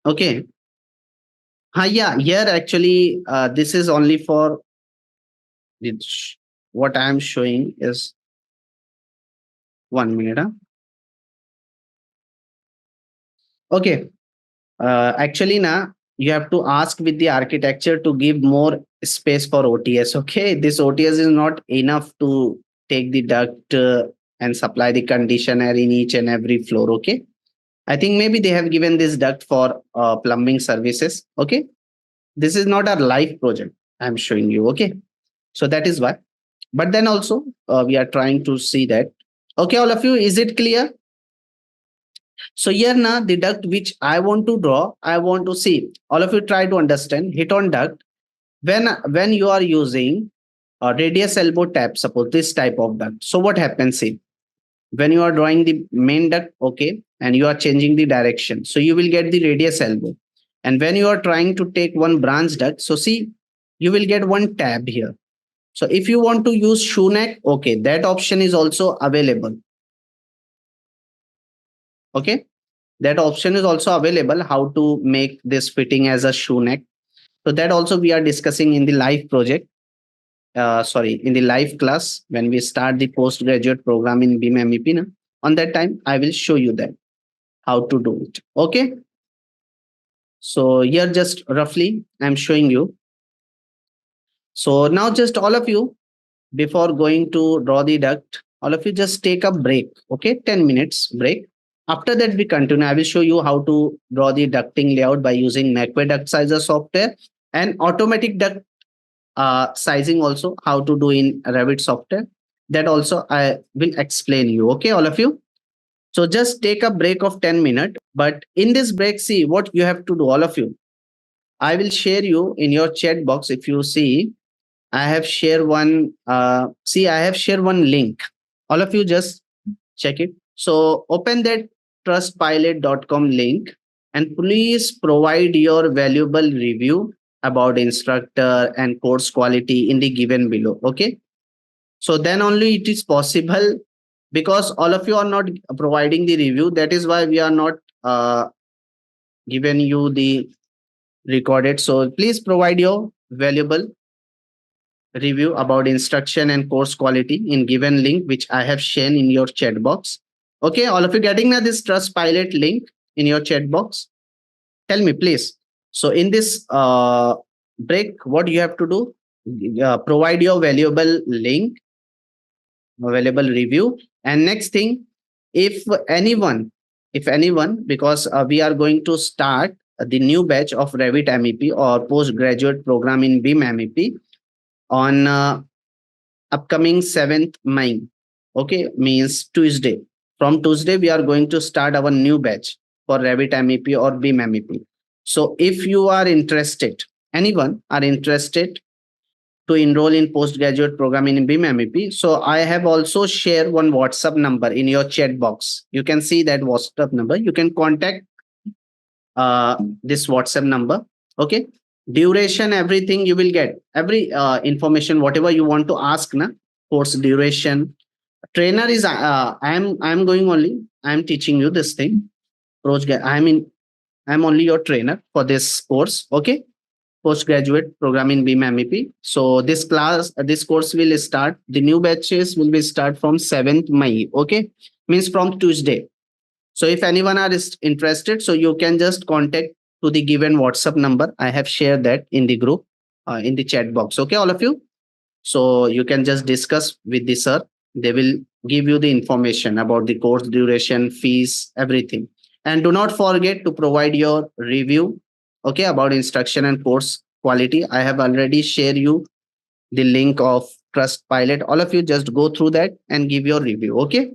okay. Yeah, here actually this is only for what I am showing is 1 minute. Huh? Okay. Actually, now you have to ask with the architecture to give more space for OTS. Okay, this OTS is not enough to take the duct and supply the conditioner in each and every floor. Okay, I think maybe they have given this duct for plumbing services. Okay, this is not a live project. I'm showing you. Okay, so that is why. But then also we are trying to see that. Okay, all of you, is it clear? So here now the duct which I want to draw, I want to see. All of you try to understand. Hit on duct. When you are using a radius elbow tap, suppose this type of duct. So what happens? See, when you are drawing the main duct, okay, and you are changing the direction, so you will get the radius elbow. And when you are trying to take one branch duct, so see, you will get one tab here. So if you want to use shoe neck, okay, that option is also available. Okay, that option is also available, how to make this fitting as a shoe neck. So that also we are discussing in the live project. Sorry, in the live class when we start the postgraduate program in BIM MEP. Na, on that time, I will show you that how to do it. Okay. So here just roughly I'm showing you. So now just all of you, before going to draw the duct, all of you just take a break. Okay, 10 minutes break. After that, we continue. I will show you how to draw the ducting layout by using MEP Duct Sizer software and automatic duct sizing also, how to do in Revit software. That also I will explain you. Okay, all of you. So just take a break of 10 minutes. But in this break, see what you have to do, all of you. I will share you in your chat box. If you see, I have shared one. I have shared one link. All of you just check it. So open that trustpilot.com link and please provide your valuable review about instructor and course quality in the given below. Okay. So then only it is possible, because all of you are not providing the review. That is why we are not giving you the recorded. So please provide your valuable review about instruction and course quality in given link which I have shown in your chat box. Okay, all of you getting now this Trust Pilot link in your chat box? Tell me, please. So in this break, what you have to do? Provide your valuable link, valuable review, and next thing, if anyone, because we are going to start the new batch of Revit MEP or postgraduate program in BIM MEP on upcoming 7th May. Okay, means Tuesday. From Tuesday, we are going to start our new batch for Revit MEP or BIM MEP. So if you are interested, anyone are interested to enroll in postgraduate program in BIM MEP, so I have also shared one WhatsApp number in your chat box. You can see that WhatsApp number. You can contact this WhatsApp number. Okay. Duration, everything you will get. Every information, whatever you want to ask, na course duration. Trainer is I'm going only. I'm teaching you this thing. I'm only your trainer for this course. Okay. Postgraduate program in BIM MEP. So this course will start. The new batches will be start from 7th May. Okay. Means from Tuesday. So if anyone is interested, so you can just contact to the given WhatsApp number. I have shared that in the group, in the chat box. Okay, all of you. So you can just discuss with the sir. They will give you the information about the course duration, fees, everything. And do not forget to provide your review. Okay, about instruction and course quality. I have already shared you the link of Trust Pilot. All of you just go through that and give your review. Okay.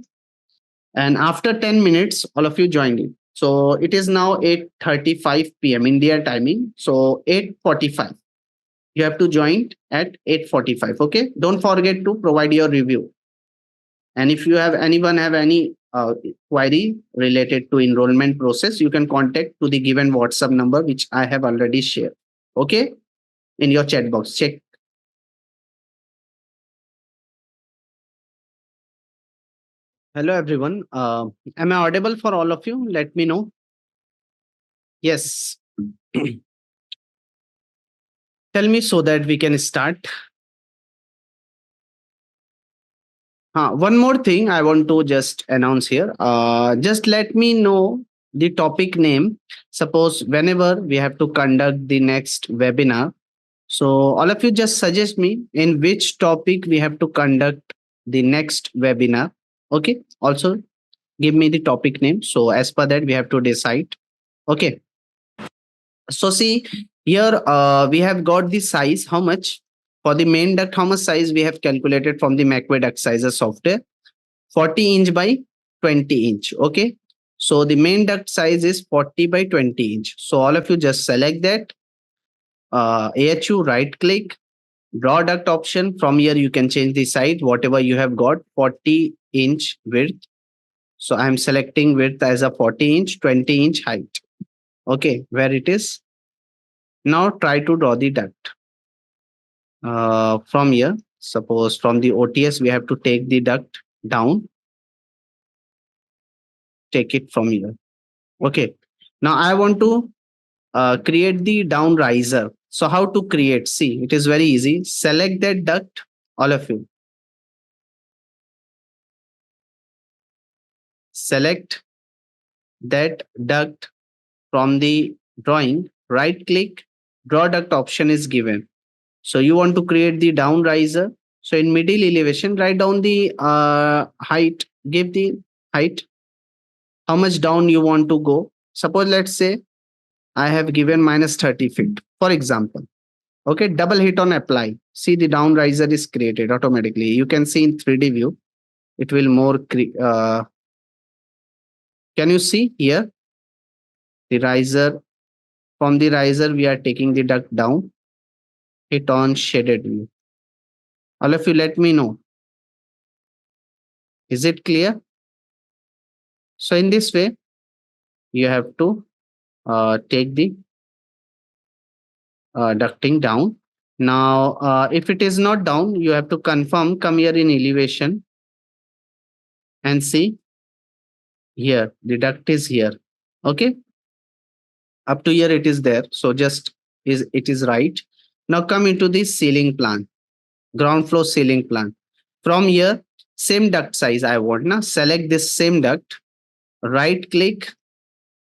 And after 10 minutes, all of you joined in. So it is now 8:35 p.m. India timing. So 8:45. You have to join at 8:45. Okay. Don't forget to provide your review. And if you have anyone have any query related to enrollment process, you can contact to the given WhatsApp number, which I have already shared. Okay. In your chat box. Check. Hello, everyone. Am I audible for all of you? Let me know. Yes. Tell me so that we can start. One more thing I want to just announce here. Just let me know the topic name. Suppose whenever we have to conduct the next webinar, so all of you just suggest me in which topic we have to conduct the next webinar. Okay. Also give me the topic name. So as per that we have to decide. Okay. So see here we have got the size. How much for the main duct? How much size we have calculated from the MacWay duct sizes software? 40 inch by 20 inch. Okay. So the main duct size is 40 by 20 inch. So all of you just select that. AHU, right click, draw duct option. From here, you can change the size, whatever you have got, 40-inch width. So I'm selecting width as a 40-inch, 20-inch height. Okay, where it is. Now try to draw the duct. From here, suppose from the OTS, we have to take the duct down. Take it from here. Okay. Now I want to create the down riser. So how to create? See, it is very easy. Select that duct, all of you. Select that duct from the drawing, right click, draw duct option is given. So you want to create the down riser. So in middle elevation, write down the height, give the height, how much down you want to go. Suppose let's say I have given minus 30 feet, for example. Okay, double hit on apply. See the down riser is created automatically. You can see in 3D view, it will more. Can you see here? The riser, from the riser, we are taking the duct down. Hit on shaded view. All of you let me know. Is it clear? So in this way, you have to take the ducting down. Now, if it is not down, you have to confirm, come here in elevation and see here, the duct is here. Okay. Up to here it is there. So just it is right. Now come into the ceiling plan. ground floor ceiling plan. From here, same duct size I want. Now select this same duct, right click,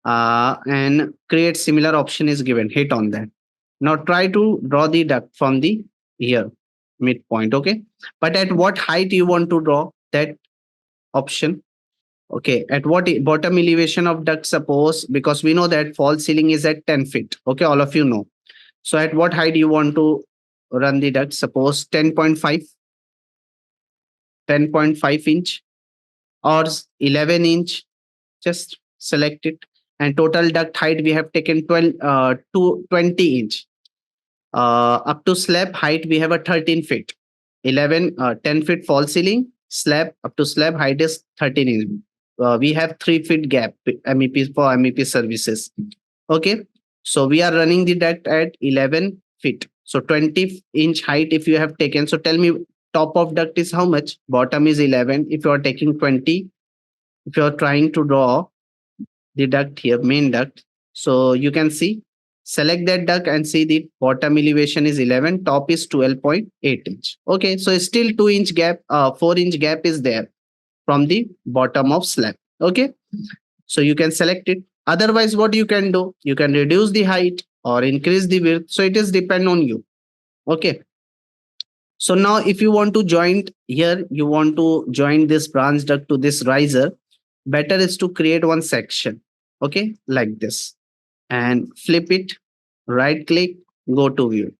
and create similar option is given. Hit on that. Now try to draw the duct from the here midpoint. Okay, but at what height you want to draw that option? Okay, at what bottom elevation of duct? Suppose, because we know that false ceiling is at 10 feet. Okay, all of you know. So at what height you want to run the duct? Suppose 10.5, 10.5 inch or 11 inch. Just select it. And total duct height we have taken 12 to 20 inch. Up to slab height we have a 13 feet. 10 feet false ceiling. Slab up to slab height is 13 inch. We have 3 feet gap MEP for MEP services. Okay. So we are running the duct at 11 feet. So 20-inch height if you have taken. So tell me, top of duct is how much? Bottom is 11. If you are taking 20, if you are trying to draw the duct here, main duct, so you can see, select that duct and see the bottom elevation is 11, top is 12.8 inch. Okay, so it's still 2 inch gap, 4 inch gap is there from the bottom of slab. Okay, so you can select it. Otherwise, what you can do, you can reduce the height or increase the width. So it is depend on you. Okay. So now if you want to join here, you want to join this branch duct to this riser, better is to create one section. Okay, like this, and flip it, right click, go to view,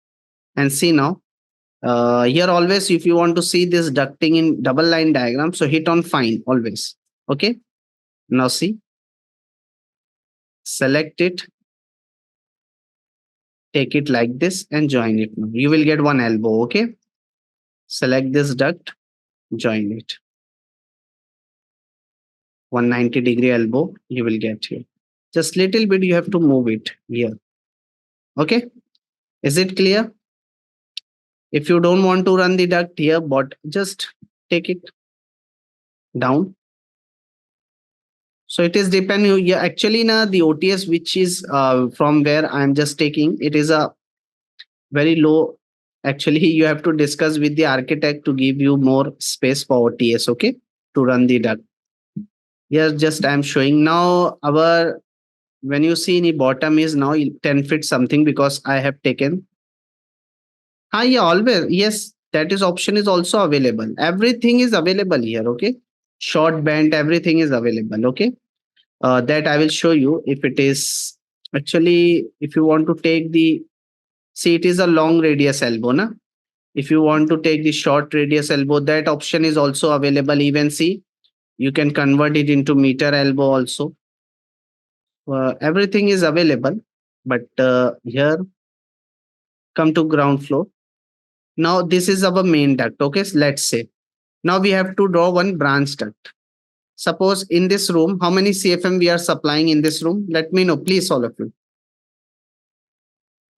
and see now. Here always, if you want to see this ducting in double line diagram, so hit on find always. Okay, now see, select it, take it like this and join it. You will get one elbow. Okay, select this duct, join it. 190-degree elbow you will get here. Just little bit you have to move it here. Okay, is it clear? If you don't want to run the duct here, but just take it down. So it is depend you. Yeah, actually now the OTS which is from where I'm just taking, it is a very low. Actually, you have to discuss with the architect to give you more space for OTS. Okay, to run the duct. Yes, just I'm showing now our, when you see in the bottom is now 10 feet something because I have taken. Yeah, always. Yes, that is option is also available. Everything is available here. Okay. Short band, everything is available. Okay. That I will show you if it is actually, if you want to take the, see, it is a long radius elbow. Na? If you want to take the short radius elbow, that option is also available. Even see, you can convert it into meter elbow also. Everything is available. But here, come to ground floor. Now this is our main duct. Okay, so let's say now we have to draw one branch duct. Suppose in this room, how many CFM we are supplying in this room? Let me know, please, all of you.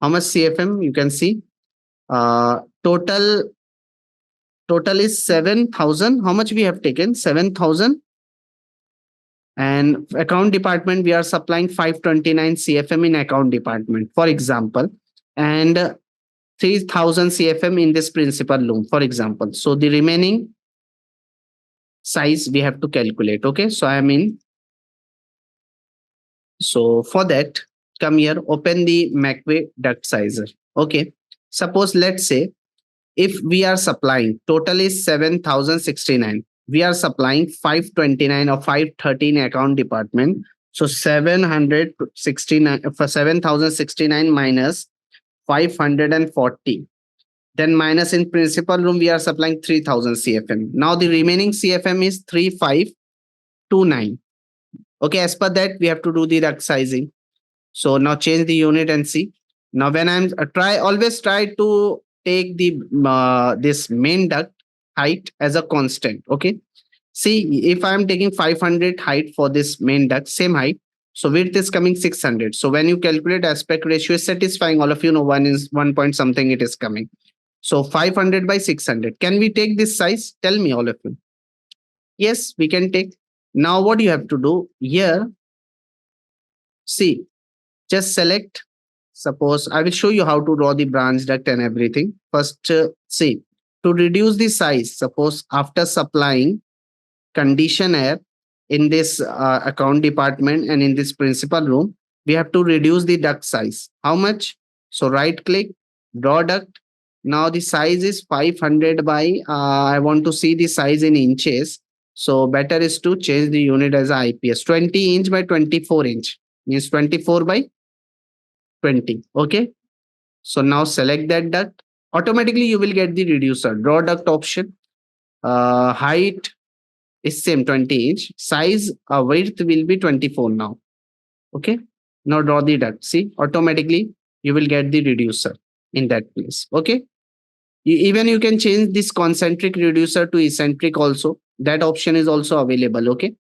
How much CFM you can see? Total is 7,000. How much we have taken? 7,000. And account department, we are supplying 529 CFM in account department, for example. And 3,000 CFM in this principal room, for example. So the remaining size we have to calculate. Okay, so I am in. So for that, come here, open the McVay duct sizer. Okay, suppose let's say if we are supplying total is 7,069, we are supplying 529 or 513 account department. So 769 for 7,069 minus 540. Then minus in principal room, we are supplying 3,000 CFM. Now the remaining CFM is 3,529. Okay, as per that, we have to do the duct sizing. So now change the unit and see. Now when I'm always try to take the this main duct height as a constant. Okay, see if I'm taking 500 height for this main duct, same height. So width is coming 600. So when you calculate aspect ratio is satisfying, all of you know one is 1 point something it is coming. So 500 by 600. Can we take this size? Tell me, all of you. Yes, we can take. Now what you have to do here, see, just select. Suppose I will show you how to draw the branch duct and everything. First, see, to reduce the size, suppose after supplying condition air in this account department and in this principal room, we have to reduce the duct size. How much? So right click, draw duct. Now the size is 500 by, I want to see the size in inches. So better is to change the unit as a IPS. 20 inch by 24 inch means 24 by 20. Okay. So now select that duct. Automatically you will get the reducer. Draw duct option. Height is same 20 inch. Size width will be 24 now. Okay. Now draw the duct. See, automatically you will get the reducer in that place. Okay. Even you can change this concentric reducer to eccentric also. That option is also available. Okay.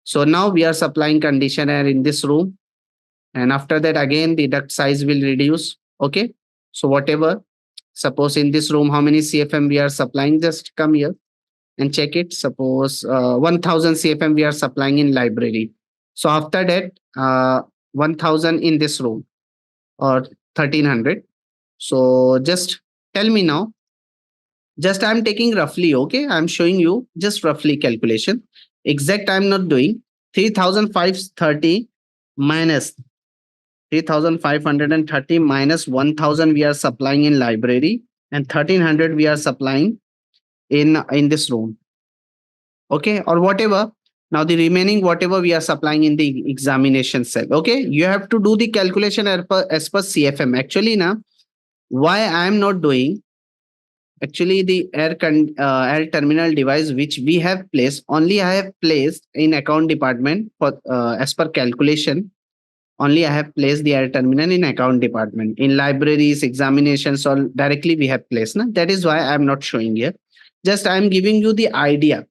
So now we are supplying conditioner in this room. And after that, again, the duct size will reduce. Okay. So whatever, suppose in this room, how many CFM we are supplying, just come here and check it. Suppose 1000 CFM we are supplying in library. So after that, 1000 in this room or 1300. So just tell me now, just I'm taking roughly, okay? I'm showing you just roughly calculation. Exact I'm not doing. 3530 minus 3530 minus 1000 we are supplying in library and 1300 we are supplying in this room. Okay, or whatever. Now the remaining whatever we are supplying in the examination cell. Okay, you have to do the calculation as per CFM. Actually, now why I am not doing, actually the air terminal device which we have placed, only I have placed in account department for as per calculation. Only I have placed the air terminal in account department. In libraries, examinations, or directly we have placed. Na? That is why I am not showing here. Just I am giving you the idea.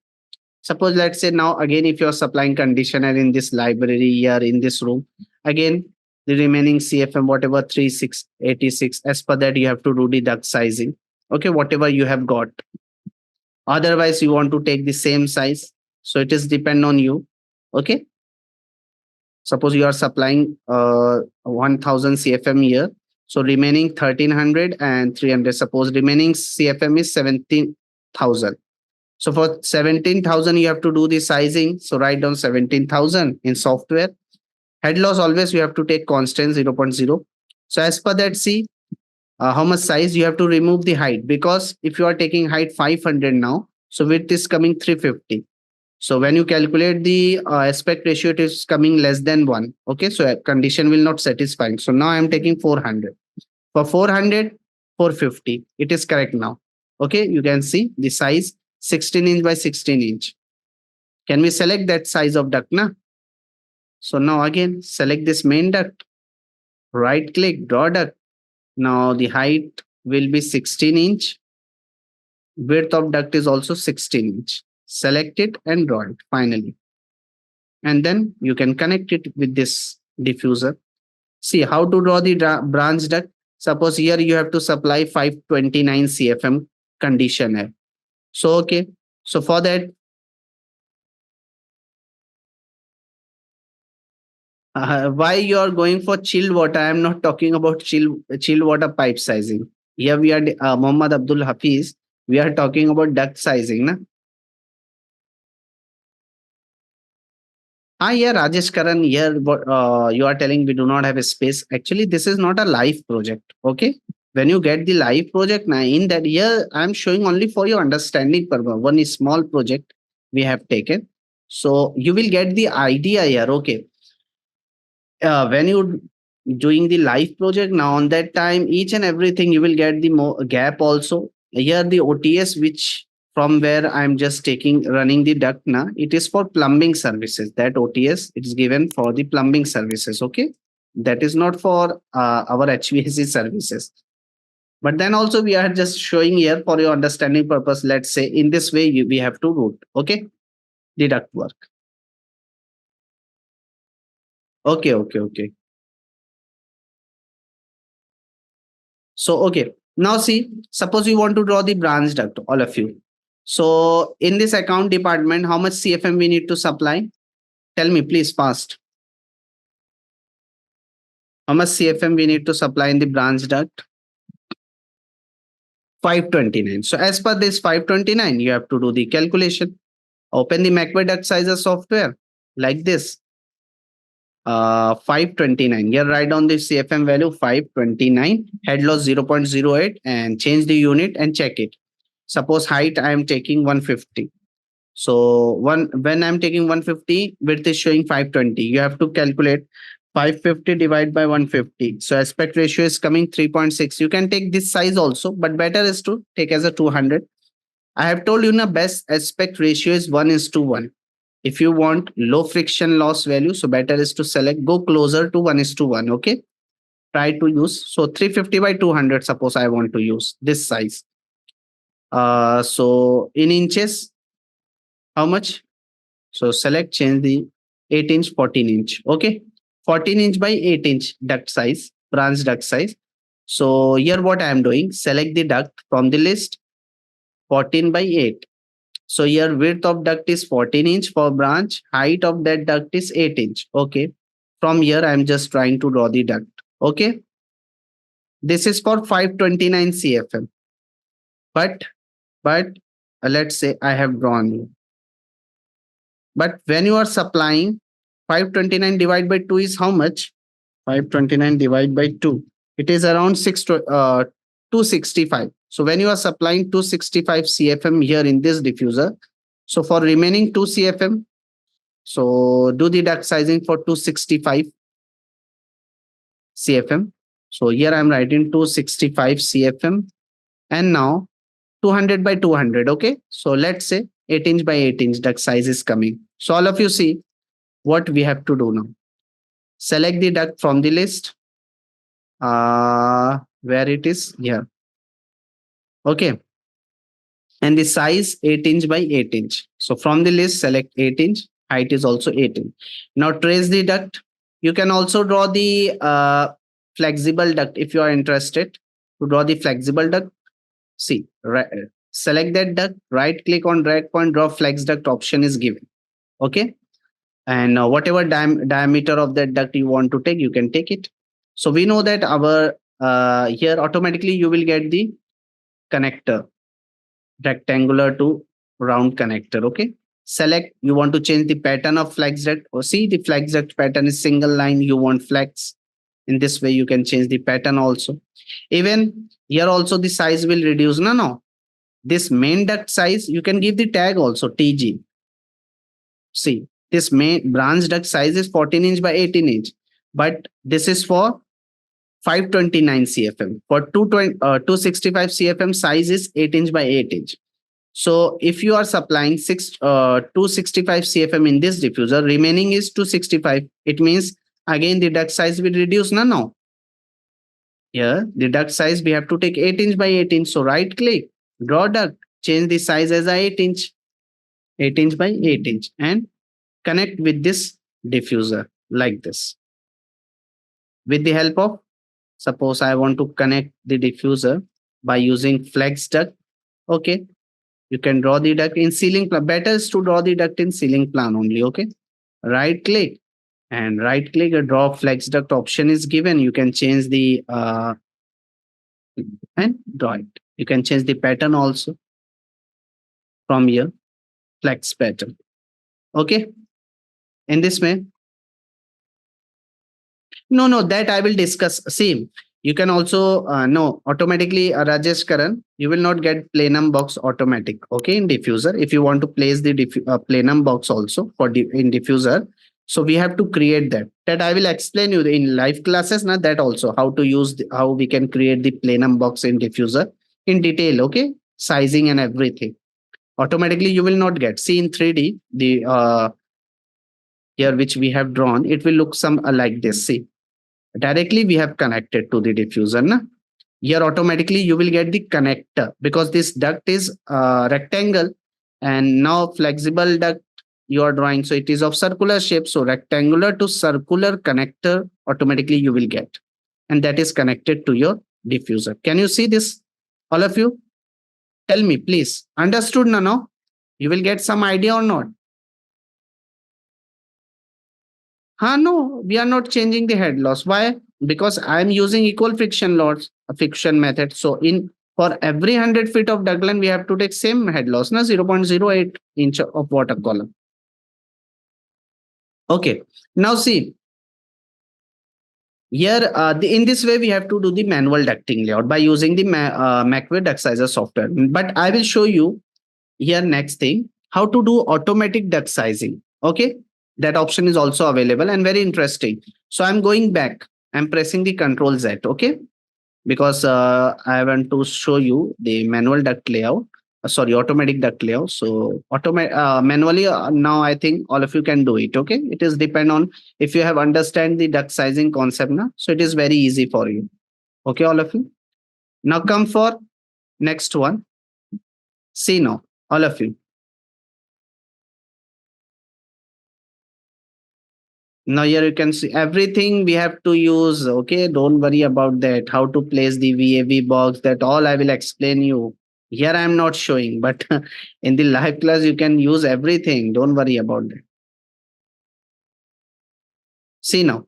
Suppose let's say now again if you are supplying conditioner in this library here in this room, again the remaining CFM whatever 3686, as per that you have to do the duct sizing. Okay, whatever you have got. Otherwise you want to take the same size. So it is depend on you. Okay. Suppose you are supplying 1000 CFM here. So remaining 1300 and 300. Suppose remaining CFM is 17,000. So for 17,000, you have to do the sizing. So write down 17,000 in software. Head loss always you have to take constant 0. So as per that, see how much size you have to remove the height, because if you are taking height 500 now, so width is coming 350. So when you calculate the aspect ratio, it is coming less than 1. Okay, so condition will not satisfy. So now I am taking 400. For 400, 450. It is correct now. Okay, you can see the size 16 inch by 16 inch. Can we select that size of duct? Na? So now again, select this main duct. Right click, draw duct. Now the height will be 16 inch. Width of duct is also 16 inch. Select it and draw it finally. And then you can connect it with this diffuser. See how to draw the branch duct. Suppose here you have to supply 529 CFM conditioner. So, okay. So for that, why you are going for chilled water? I am not talking about chilled water pipe sizing. Here we are, Muhammad Abdul Hafiz. We are talking about duct sizing. Na? Yeah, Rajesh Karan, here you are telling we do not have a space. Actually, this is not a live project. Okay. When you get the live project, now in that here, I'm showing only for your understanding purpose. One is small project we have taken. So you will get the idea here. Okay. When you doing the live project now on that time, each and everything you will get the gap also. Here the OTS which from where I'm just taking running the duct now, it is for plumbing services. That OTS it is given for the plumbing services. Okay, that is not for our HVAC services. But then also we are just showing here for your understanding purpose. Let's say in this way we have to route. Okay, the duct work. Okay. So, okay. Now see, suppose you want to draw the branch duct, all of you. So in this account department, how much CFM we need to supply? Tell me, please, fast. How much CFM we need to supply in the branch duct? 529. So as per this 529, you have to do the calculation. Open the MEP Duct Sizer software like this. 529. Here write down the CFM value 529, head loss 0.08 and change the unit and check it. Suppose height I am taking 150. So when I'm taking 150, width is showing 520. You have to calculate 550 divided by 150. So aspect ratio is coming 3.6. You can take this size also, but better is to take as a 200. I have told you na best aspect ratio is 1:1. If you want low friction loss value, so better is to select go closer to 1:1. Okay. Try to use so 350 by 200. Suppose I want to use this size. So in inches, how much? So select change the 8 inch, 14 inch. Okay. 14 inch by 8 inch duct size, branch duct size. So here what I am doing, select the duct from the list 14 by 8. So here width of duct is 14 inch for branch, height of that duct is 8 inch. Okay. From here, I'm just trying to draw the duct. Okay. This is for 529 CFM. But let's say I have drawn. But when you are supplying 529 divided by 2 is how much? 529 divided by 2. It is around 265. So when you are supplying 265 CFM here in this diffuser, so for remaining 2 CFM, so do the duct sizing for 265 CFM. So here I'm writing 265 CFM and now 200 by 200. Okay. So let's say 8 inch by 8 inch duct size is coming. So all of you see what we have to do now. Select the duct from the list. Where it is here. Okay. And the size 8 inch by 8 inch. So from the list, select 8 inch. Height is also 8 inch. Now trace the duct. You can also draw the flexible duct if you are interested to draw the flexible duct. See, select that duct, right click on drag point, draw flex duct option is given. Okay. And whatever diameter of that duct you want to take, you can take it. So we know that our here automatically you will get the connector, rectangular to round connector. Okay. Select, you want to change the pattern of flex duct, or see the flex duct pattern is single line, you want flex. In this way, you can change the pattern also. Even here also the size will reduce. No. This main duct size, you can give the tag also TG. See, this main branch duct size is 14 inch by 18 inch, but this is for 529 CFM. For 265 CFM size is 8 inch by 8 inch. So if you are supplying 265 CFM in this diffuser, remaining is 265. It means again the duct size will reduce. No. Here the duct size we have to take 8 inch by 8 inch. So right click, draw duct, change the size as a 8 inch, 8 inch by 8 inch, and connect with this diffuser like this. With the help of, suppose I want to connect the diffuser by using flex duct. Okay. You can draw the duct in ceiling plan. Better is to draw the duct in ceiling plan only. Okay. Right click and right click, a draw flex duct option is given. You can change the and draw it. You can change the pattern also from here, flex pattern. Okay. In this way. No, that I will discuss. Same. You can also no automatically Rajesh Karan. You will not get plenum box automatic. Okay, in diffuser. If you want to place the plenum box also for in diffuser, so we have to create that. That I will explain you in live classes. Now that also how to use how we can create the plenum box in diffuser in detail. Okay, sizing and everything. Automatically you will not get. See in 3D the here which we have drawn. It will look some like this. See. Directly we have connected to the diffuser. Na? Here automatically you will get the connector because this duct is rectangle and now flexible duct you are drawing. So it is of circular shape. So rectangular to circular connector automatically you will get. And that is connected to your diffuser. Can you see this? All of you? Tell me please. Understood no? You will get some idea or not? No, we are not changing the head loss. Why? Because I am using equal friction loss, friction method. So in For every 100 feet of duct line, we have to take same head loss, na 0.08 inch of water column. Okay. Now see, here, in this way, we have to do the manual ducting layout by using the MacWare Duct Sizer software. But I will show you here next thing, how to do automatic duct sizing. Okay. That option is also available and very interesting. So I'm going back. I'm pressing the Control Z. Okay, because I want to show you the manual duct layout. Sorry, automatic duct layout. So manually now I think all of you can do it. Okay, it is depend on if you have understand the duct sizing concept now. So it is very easy for you. Okay, all of you. Now come for next one. See now, all of you. Now here you can see everything we have to use. Okay, don't worry about that. How to place the VAV box, that all I will explain you. Here I am not showing, but in the live class you can use everything. Don't worry about that. See now.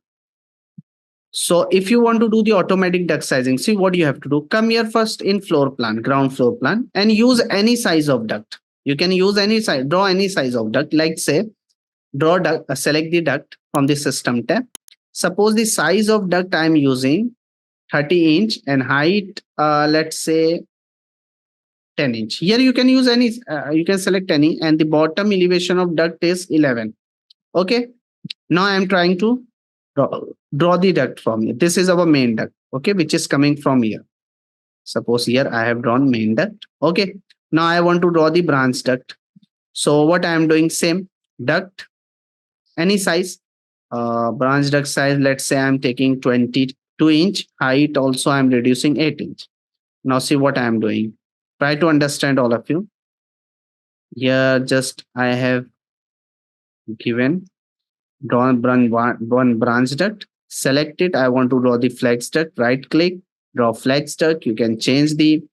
So if you want to do the automatic duct sizing, see what you have to do. Come here first in floor plan, ground floor plan, and use any size of duct. You can use any size, draw any size of duct. Like say, draw duct, select the duct from the system tab. Suppose the size of duct I am using 30-inch and height, let's say 10-inch. Here you can use any, you can select any, and the bottom elevation of duct is 11. Okay. Now I am trying to draw the duct from here. This is our main duct. Okay, which is coming from here. Suppose here I have drawn main duct. Okay. Now I want to draw the branch duct. So what I am doing, same duct, any size, branch duct size, let's say I'm taking 22-inch, height also I'm reducing 8-inch. Now see what I am doing. Try to understand all of you. Here just I have given drawn one branch duct, select it. I want to draw the flex duct, right click, draw flex duct. You can change the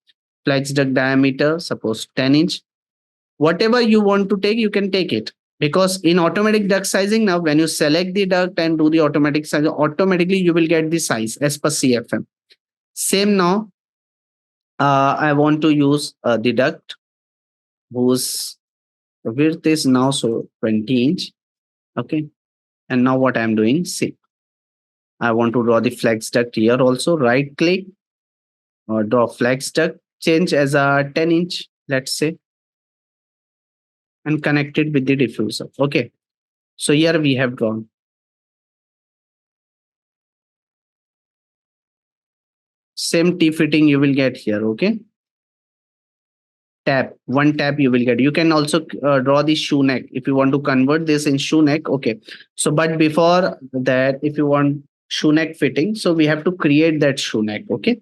flex duct diameter, suppose 10-inch. Whatever you want to take, you can take it. Because in automatic duct sizing now, when you select the duct and do the automatic size, automatically you will get the size as per CFM. Same now, I want to use the duct whose width is now so 20-inch. Okay. And now what I'm doing, see, I want to draw the flex duct here also, right click, or draw flex duct, change as a 10-inch, let's say, and connect it with the diffuser. Okay. So here we have drawn. Same T fitting you will get here. Okay. Tab, one tab you will get. You can also draw the shoe neck if you want to convert this in shoe neck. Okay. So, but before that, if you want shoe neck fitting, so we have to create that shoe neck. Okay.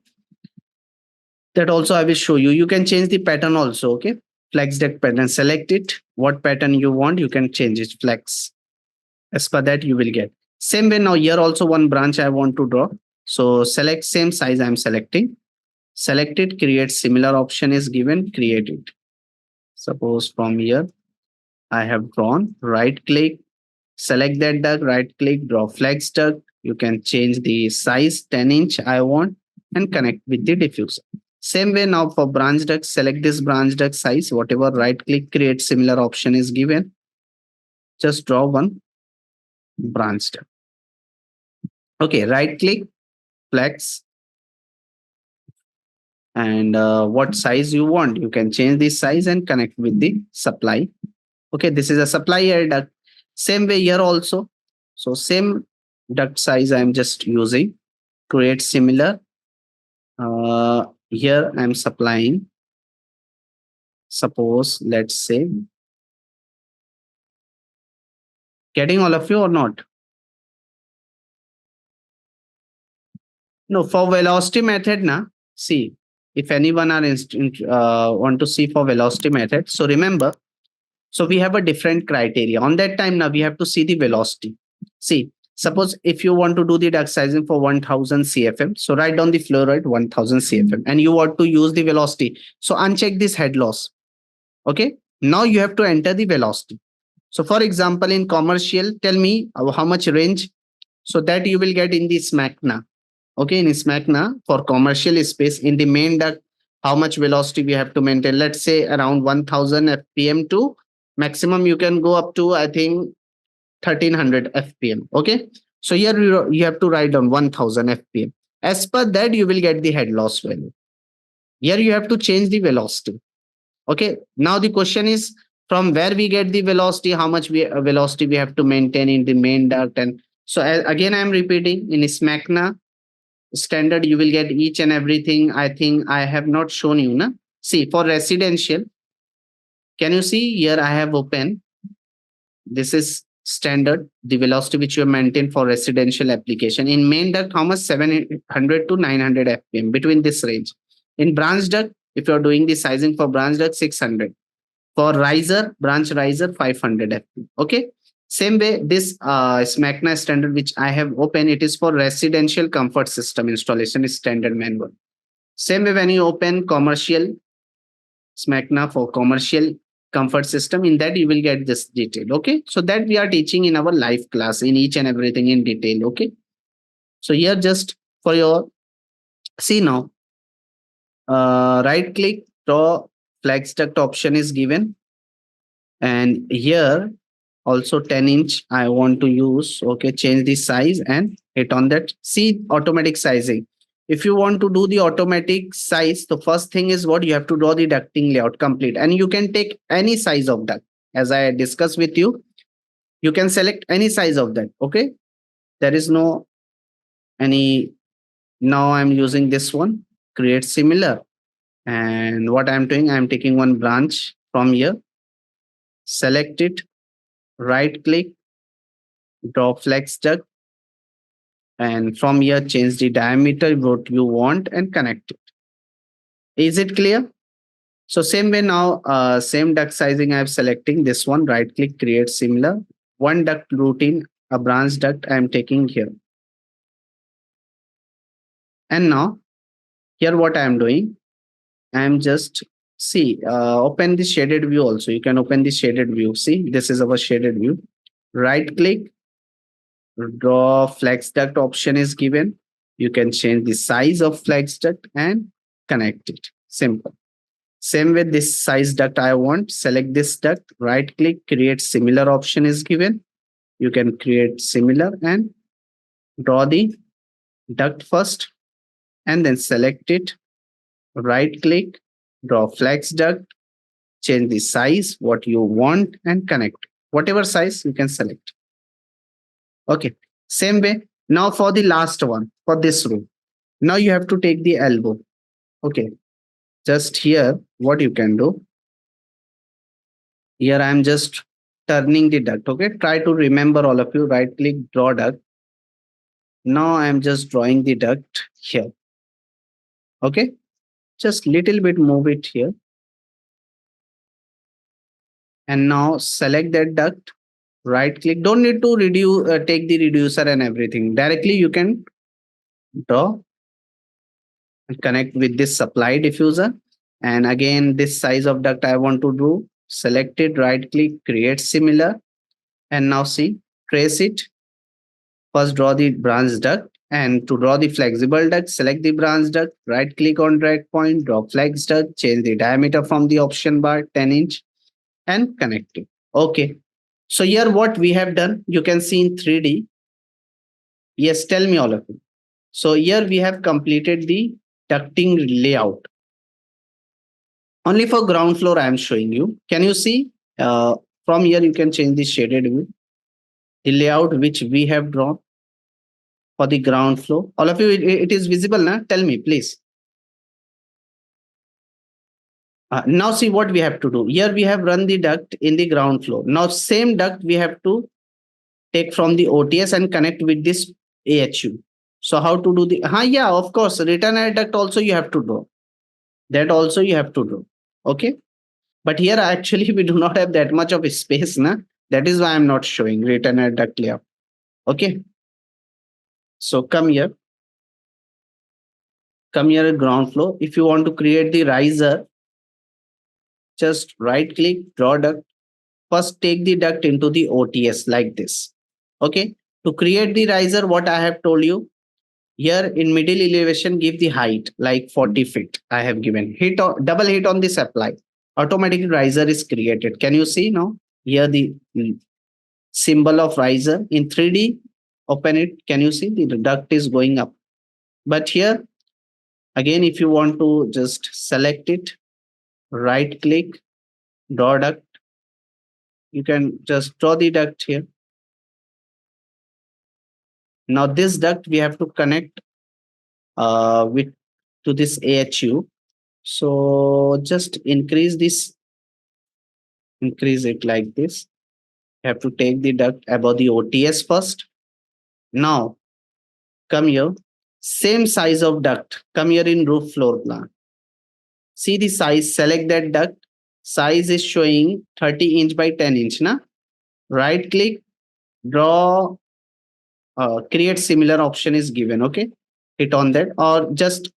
That also I will show you. You can change the pattern also. Okay. Flex duct pattern, select it. What pattern you want, you can change it. Flex. As per that, you will get. Same way now here also one branch I want to draw. So select same size I'm selecting. Select it, create similar option is given, create it. Suppose from here, I have drawn, right click, select that duct, right click, draw flex duct. You can change the size 10-inch I want and connect with the diffuser. Same way now for branch duct, select this branch duct size, whatever, right click, create similar option is given. Just draw one branch duct. Okay, right click, flex, and what size you want, you can change the size and connect with the supply. Okay, this is a supply air duct. Same way here also. So same duct size I'm just using, create similar. Here I'm supplying, suppose, let's say, getting all of you or not? No, for velocity method na, see, if anyone are want to see for velocity method, so remember, so we have a different criteria. On that time now we have to see the velocity. See, suppose if you want to do the duct sizing for 1000 CFM, so write down the flow rate 1000 CFM and you want to use the velocity. So uncheck this head loss. Okay. Now you have to enter the velocity. So for example, in commercial, tell me how much range. So that you will get in the SMACNA. Okay, in SMACNA for commercial space in the main duct, how much velocity we have to maintain. Let's say around 1000 fpm to maximum you can go up to, I think, 1300 fpm. Okay. So here you have to write down 1000 fpm. As per that, you will get the head loss value. Here you have to change the velocity. Okay. Now the question is, from where we get the velocity, how much velocity we have to maintain in the main duct. And so again, I am repeating, in SMACNA standard, you will get each and everything. I think I have not shown you. Na? See, for residential, can you see here I have open. This is standard, the velocity which you maintain for residential application. In main duct, how much? 700 to 900 fpm, between this range. In branch duct, if you're doing the sizing for branch duct, 600. For riser, branch riser, 500 fpm. Okay. Same way, this SMACNA standard which I have open, it is for residential comfort system installation, is standard manual. Same way, when you open commercial SMACNA for commercial comfort system, in that you will get this detail. Okay. So that we are teaching in our live class in each and everything in detail. Okay. So here just for your, see now, right click, draw flex duct option is given. And here also 10-inch I want to use. Okay. Change the size and hit on that. See automatic sizing. If you want to do the automatic size, the first thing is what you have to draw the ducting layout complete. And you can take any size of duct. As I discussed with you, you can select any size of that. Okay. There is no any. Now I'm using this one, create similar. And what I'm doing, I'm taking one branch from here, select it, right click, draw flex duct. And from here, change the diameter, what you want, and connect it. Is it clear? So same way now, same duct sizing I'm selecting this one, right click, create similar. One duct routine, a branch duct I'm taking here. And now here what I'm doing, I'm just open the shaded view also. You can open the shaded view. See, this is our shaded view. Right click, draw flex duct option is given. You can change the size of flex duct and connect it. Simple. Same with this size duct I want. Select this duct, right click, create similar option is given. You can create similar and draw the duct first and then select it, right click, draw flex duct, change the size, what you want, and connect. Whatever size you can select. Okay. Same way. Now for the last one, for this room. Now you have to take the elbow. Okay. Just here, what you can do. Here I am just turning the duct. Okay. Try to remember, all of you. Right click, draw duct. Now I am just drawing the duct here. Okay. Just little bit move it here. And now select that duct. Right click. Don't need to reduce, take the reducer and everything. Directly you can draw and connect with this supply diffuser. And again, this size of duct I want to do. Select it, right click, create similar. And now see, trace it. First draw the branch duct. And to draw the flexible duct, select the branch duct, right click on drag point, draw flex duct, change the diameter from the option bar, 10-inch, and connect it. Okay. So here what we have done, you can see in 3D. Yes, tell me, all of you. So here we have completed the ducting layout. Only for ground floor I am showing you. Can you see? From here you can change the shaded view. The layout which we have drawn for the ground floor. All of you, it is visible now? Tell me, please. Now see what we have to do. Here we have run the duct in the ground floor. Now same duct we have to take from the OTS and connect with this AHU. So how to do the, yeah, of course, return air duct also you have to draw. That also you have to do. Okay. But here actually we do not have that much of a space. Na? That is why I'm not showing return air duct layout. Okay. So come here. Come here at ground floor. If you want to create the riser, just right click, draw duct. First take the duct into the OTS like this. Okay. To create the riser, what I have told you, Here in middle elevation, give the height like 40 feet. I have given double hit on this apply. Automatic riser is created. Can you see now? Here the symbol of riser in 3D. Open it. Can you see the duct is going up? But here again, if you want to just select it, right click, draw duct. You can just draw the duct here. Now this duct we have to connect with to this AHU. So just increase it like this. You have to take the duct above the OTS first. Now come here. Same size of duct. Come here in roof floor plan. See the size. Select that duct. Size is showing 30 inch by 10 inch. Na? Right click. Draw. Create similar option is given. Okay. Hit on that or just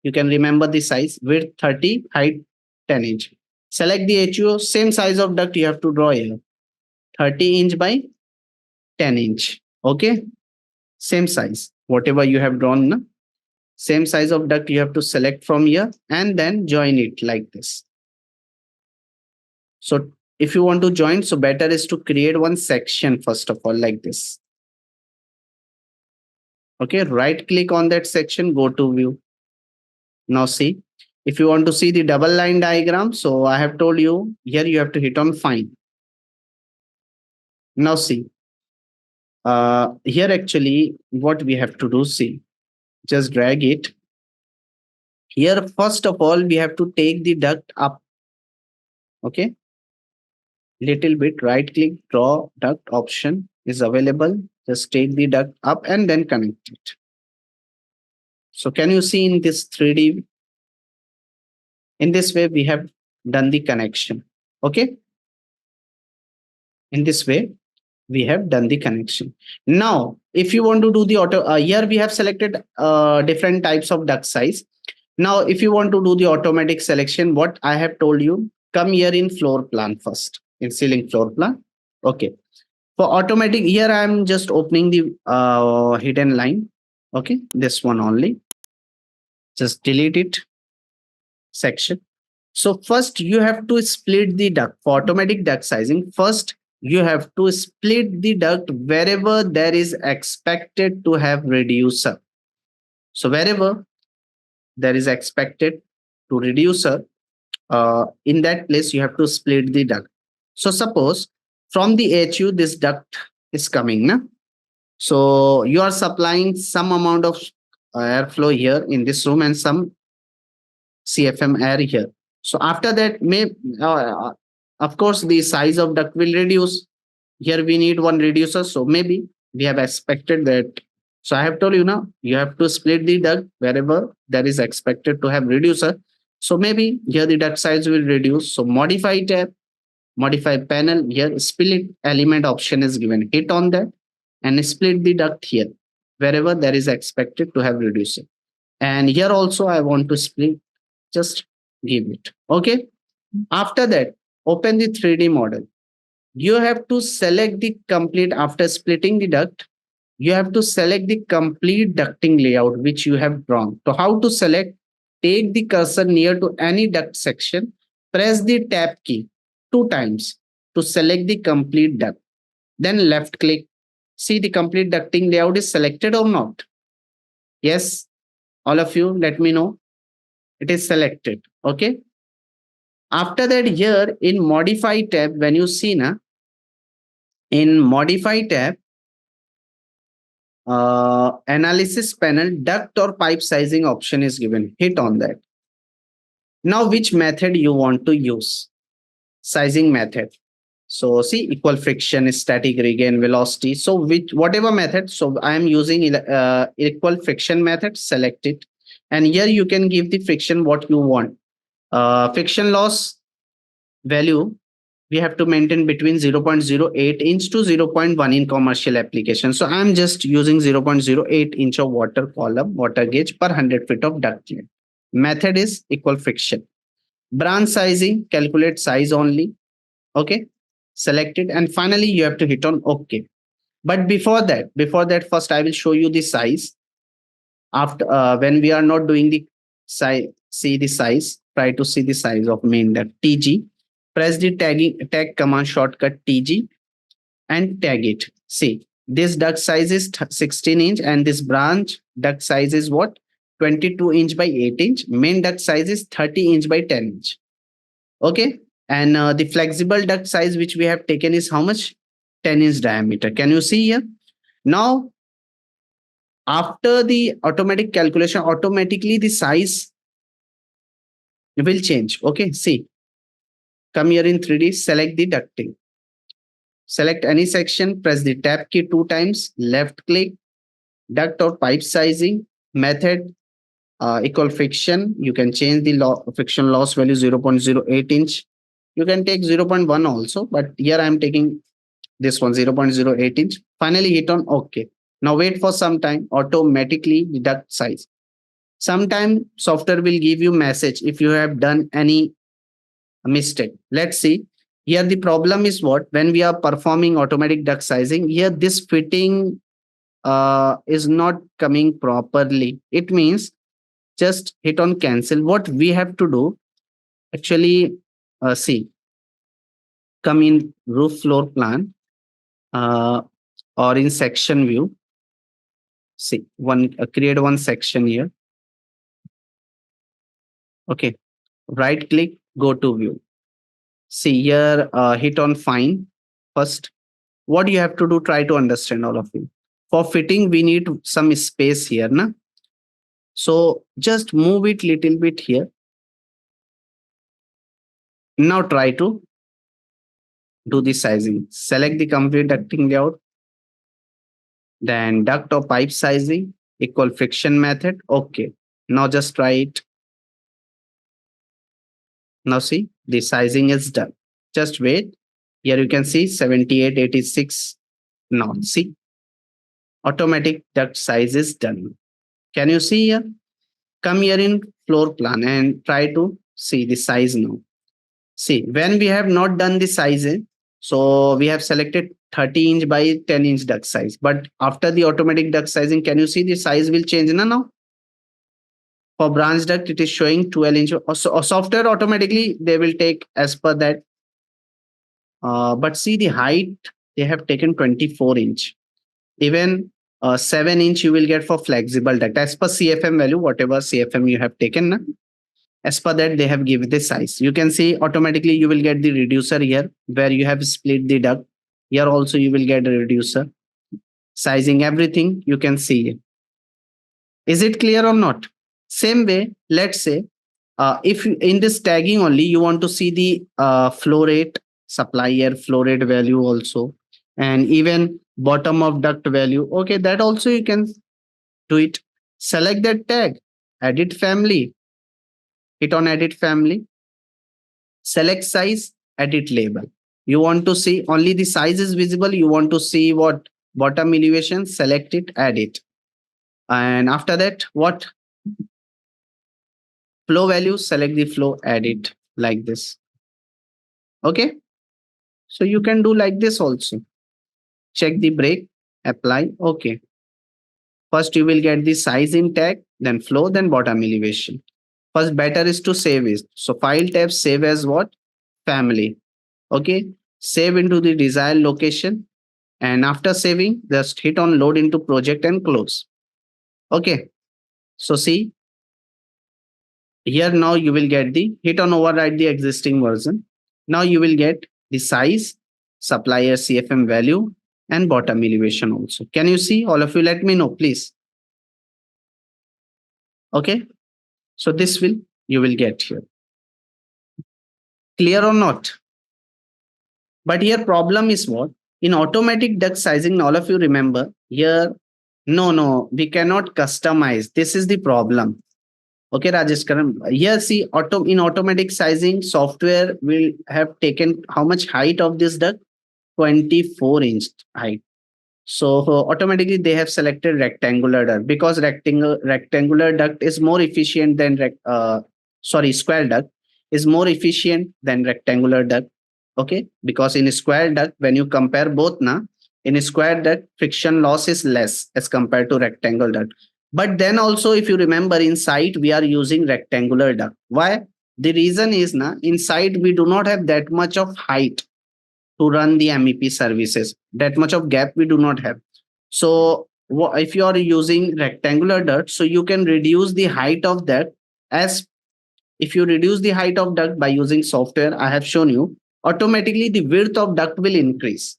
you can remember the size. Width 30. Height 10 inch. Select the HUO. Same size of duct you have to draw here. 30 inch by 10 inch. Okay. Same size. Whatever you have drawn. Na? Same size of duct you have to select from here and then join it like this. So if you want to join, so better is to create one section first of all like this. Okay, right click on that section, go to view. Now see, if you want to see the double line diagram, so I have told you here you have to hit on find. Now see, here actually what we have to do, see, just drag it. Here first of all we have to take the duct up. Okay, little bit, right click, draw duct option is available. Just take the duct up and then connect it. So can you see in this 3D? In this way we have done the connection. Okay. In this way we have done the connection. Now if you want to do the here we have selected different types of duct size. Now if you want to do the automatic selection, what I have told you, come here in floor plan first, in ceiling floor plan. Okay. For automatic, here I am just opening the hidden line. Okay, this one only. Just delete it. Section. So first you have to split the duct. For automatic duct sizing, first you have to split the duct wherever there is expected to have reducer. So wherever there is expected to reducer, in that place you have to split the duct. So suppose from the HU this duct is coming. Na? So you are supplying some amount of airflow here in this room and some CFM air here. So after that, of course, the size of duct will reduce. Here we need one reducer. So maybe we have expected that. So I have told you now, you have to split the duct wherever there is expected to have reducer. So maybe here the duct size will reduce. So modify tab, modify panel, here split element option is given. Hit on that and split the duct here wherever there is expected to have reducer. And here also I want to split, just give it. Okay. After that, open the 3D model. You have to select the complete, after splitting the duct, you have to select the complete ducting layout which you have drawn. So how to select? Take the cursor near to any duct section, press the tab key 2 times to select the complete duct. Then left click. See the complete ducting layout is selected or not? Yes, all of you let me know. It is selected. Okay. After that, here in modify tab, when you see na, in modify tab, analysis panel, duct or pipe sizing option is given. Hit on that. Now which method you want to use? Sizing method. So see, equal friction, static regain, velocity. So with whatever method, so I am using equal friction method, select it. And here you can give the friction what you want. Friction loss value, we have to maintain between 0.08 inch to 0.1 in commercial application. So I'm just using 0.08 inch of water column, water gauge per 100 feet of duct length. Method is equal friction. Branch sizing, calculate size only. Okay. Select it. And finally, you have to hit on OK. But before that, first I will show you the size. After when we are not doing the size, see the size. Try to see the size of main duct. TG. Press the tag command shortcut TG and tag it. See, this duct size is 16 inch and this branch duct size is what? 22 inch by 8 inch. Main duct size is 30 inch by 10 inch. Okay. And the flexible duct size which we have taken is how much? 10 inch diameter. Can you see here? Now, after the automatic calculation, automatically the size will change. Okay. See, come here in 3D, select the ducting. Select any section, press the tab key 2 times, left click, duct or pipe sizing, method, equal friction. You can change the friction loss value 0.08 inch. You can take 0.1 also, but here I am taking this one 0.08 inch. Finally hit on OK. Now wait for some time, automatically the duct size. Sometime software will give you message if you have done any mistake. Let's see. Here the problem is what? When we are performing automatic duct sizing, here this fitting is not coming properly. It means just hit on cancel. What we have to do, actually, see, come in roof floor plan or in section view. See, create one section here. Okay, right click, go to view. See here, hit on find first. What you have to do, try to understand all of you. For fitting, we need some space here, na? So just move it little bit here. Now try to do the sizing. Select the complete ducting layout. Then duct or pipe sizing, equal friction method. Okay. Now just try it. Now see, the sizing is done. Just wait. Here you can see 78, 86. Now see, automatic duct size is done. Can you see here? Come here in floor plan and try to see the size now. See, when we have not done the sizing, so we have selected 30 inch by 10 inch duct size. But after the automatic duct sizing, can you see the size will change now? For branch duct, it is showing 12 inch. So software automatically, they will take as per that. But see the height, they have taken 24 inch. Even 7 inch you will get for flexible duct. As per CFM value, whatever CFM you have taken, na? As per that, they have given the size. You can see automatically you will get the reducer here where you have split the duct. Here also you will get a reducer. Sizing everything you can see. Is it clear or not? Same way, let's say, if in this tagging only you want to see the flow rate, supply air flow rate value also, and even bottom of duct value. Okay, that also you can do it. Select that tag, edit family, hit on edit family, select size, edit label. You want to see only the size is visible. You want to see what bottom elevation, select it, add it. And after that, what flow value, select the flow, add it like this. Okay. So you can do like this also. Check the break, apply. Okay. First you will get the size in tag, then flow, then bottom elevation. First better is to save it. So file tab, save as what? Family. Okay. Save into the desired location. And after saving, just hit on load into project and close. Okay. So see, here now you will get the hit on override the existing version. Now you will get the size, supplier CFM value, and bottom elevation also. Can you see? All of you let me know, please. Okay. So this will you will get here. Clear or not? But here problem is what? In automatic duct sizing, all of you remember here, no, we cannot customize. This is the problem. Okay, Rajesh Karan. Here, see, in automatic sizing, software will have taken how much height of this duct? 24 inch height. So automatically they have selected rectangular duct because rectangular duct is more efficient than square duct is more efficient than rectangular duct. Okay, because in a square duct, when you compare both, na, in a square duct, friction loss is less as compared to rectangle duct. But then also, if you remember, in site we are using rectangular duct. Why? The reason is na, in site we do not have that much of height to run the MEP services. That much of gap we do not have. So if you are using rectangular duct, so you can reduce the height of that. As if you reduce the height of duct by using software, I have shown you, automatically the width of duct will increase.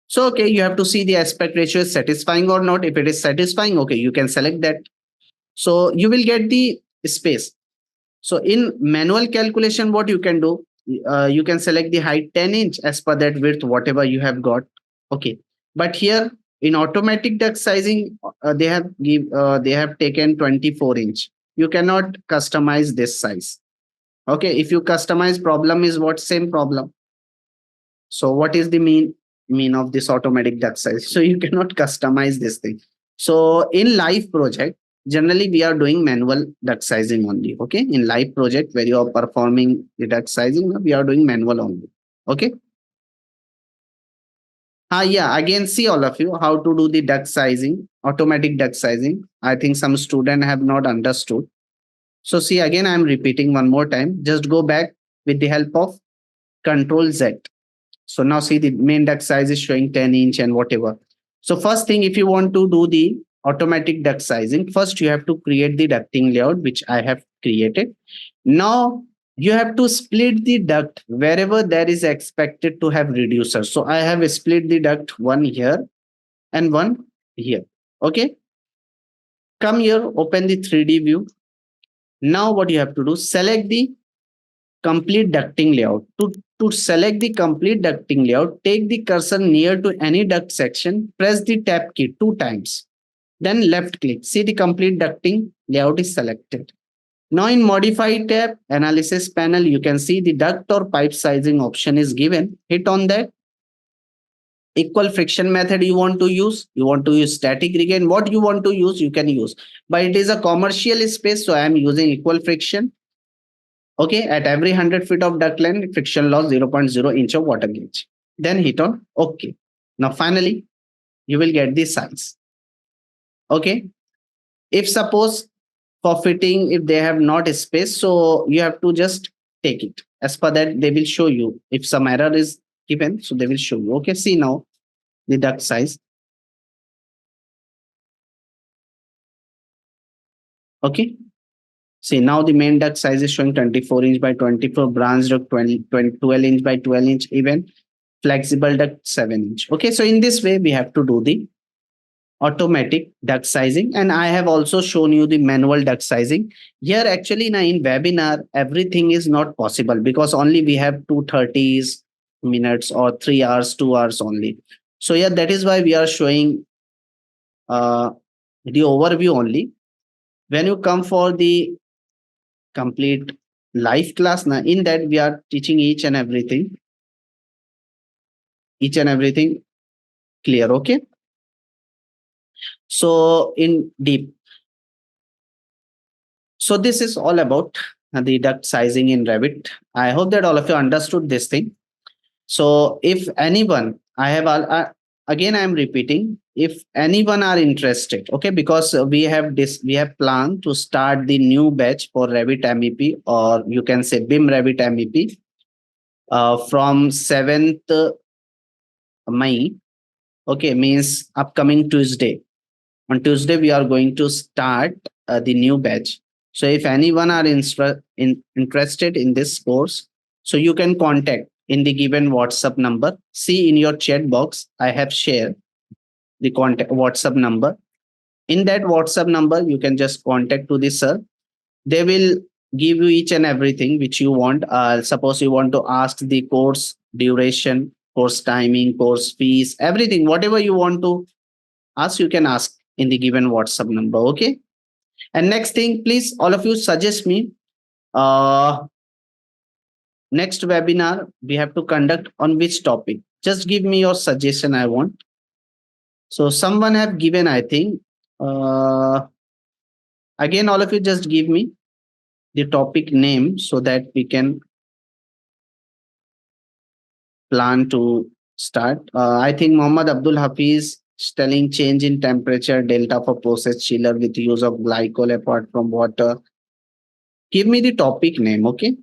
So okay, you have to see the aspect ratio is satisfying or not. If it is satisfying, okay, you can select that. So you will get the space. So in manual calculation, what you can do, you can select the height 10 inch as per that width, whatever you have got. Okay. But here in automatic duct sizing, they have taken 24 inch. You cannot customize this size. Okay. If you customize, problem is what? Same problem. So what is the mean of this automatic duct size? So you cannot customize this thing. So in live project, generally we are doing manual duct sizing only. Okay, in live project where you are performing the duct sizing, we are doing manual only. Okay. Yeah. Again, see all of you how to do the duct sizing, automatic duct sizing. I think some student have not understood. So see again, I am repeating one more time. Just go back with the help of Control Z. So now see the main duct size is showing 10 inch and whatever. So first thing, if you want to do the automatic duct sizing, first you have to create the ducting layout, which I have created. Now you have to split the duct wherever there is expected to have reducer. So I have split the duct one here and one here. Okay. Come here, open the 3D view. Now what you have to do, select the complete ducting layout. To select the complete ducting layout, take the cursor near to any duct section, press the tab key 2 times, then left click. See the complete ducting layout is selected. Now in modify tab, analysis panel, you can see the duct or pipe sizing option is given. Hit on that. Equal friction method you want to use. You want to use static regain. What you want to use, you can use. But it is a commercial space, so I am using equal friction. Okay, at every 100 feet of duct length, friction loss 0.0 inch of water gauge. Then hit on OK. Now finally, you will get the size. Okay. If suppose for fitting, if they have not a space, so you have to just take it. As per that, they will show you. If some error is given, so they will show you. Okay, see now the duct size. Okay. See now the main duct size is showing 24 inch by 24, branch duct 12 inch by 12 inch, even flexible duct 7 inch. Okay, so in this way we have to do the automatic duct sizing, and I have also shown you the manual duct sizing. Here actually now in webinar everything is not possible because only we have 230 minutes or 3 hours, 2 hours only. So yeah, that is why we are showing uh, the overview only. When you come for the complete live class now, in that we are teaching each and everything clear. Okay, so in deep, so this is all about the duct sizing in Revit. I hope that all of you understood this thing. So if anyone, again I am repeating, if anyone are interested, okay, because we have planned to start the new batch for Revit MEP, or you can say BIM Revit MEP, from 7th May. Okay, means upcoming Tuesday. On Tuesday, we are going to start the new batch. So if anyone are interested in this course, so you can contact in the given WhatsApp number. See in your chat box, I have shared the contact WhatsApp number. In that WhatsApp number, you can just contact to the sir. They will give you each and everything which you want. Suppose you want to ask the course duration, course timing, course fees, everything, whatever you want to ask, you can ask in the given WhatsApp number. Okay. And next thing, please, all of you suggest me. Next webinar we have to conduct on which topic? Just give me your suggestion. I want. So someone have given, I think. Again, all of you just give me the topic name so that we can plan to start. I think Muhammad Abdul Hafiz telling change in temperature, delta for process chiller with use of glycol apart from water. Give me the topic name, okay?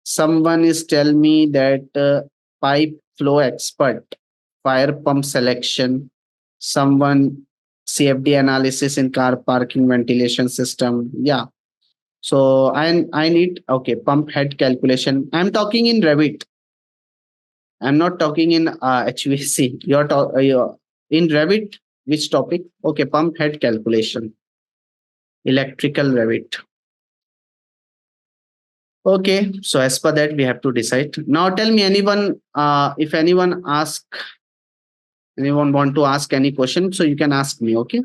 Someone is tell me that pipe flow expert, fire pump selection, someone CFD analysis in car parking ventilation system. Yeah. So I need okay pump head calculation. I'm talking in Revit. I'm not talking in HVAC. You're in Revit. Which topic? Okay, pump head calculation, electrical Revit. Okay, so as per that, we have to decide. Now, tell me, if anyone want to ask any question, so you can ask me. Okay,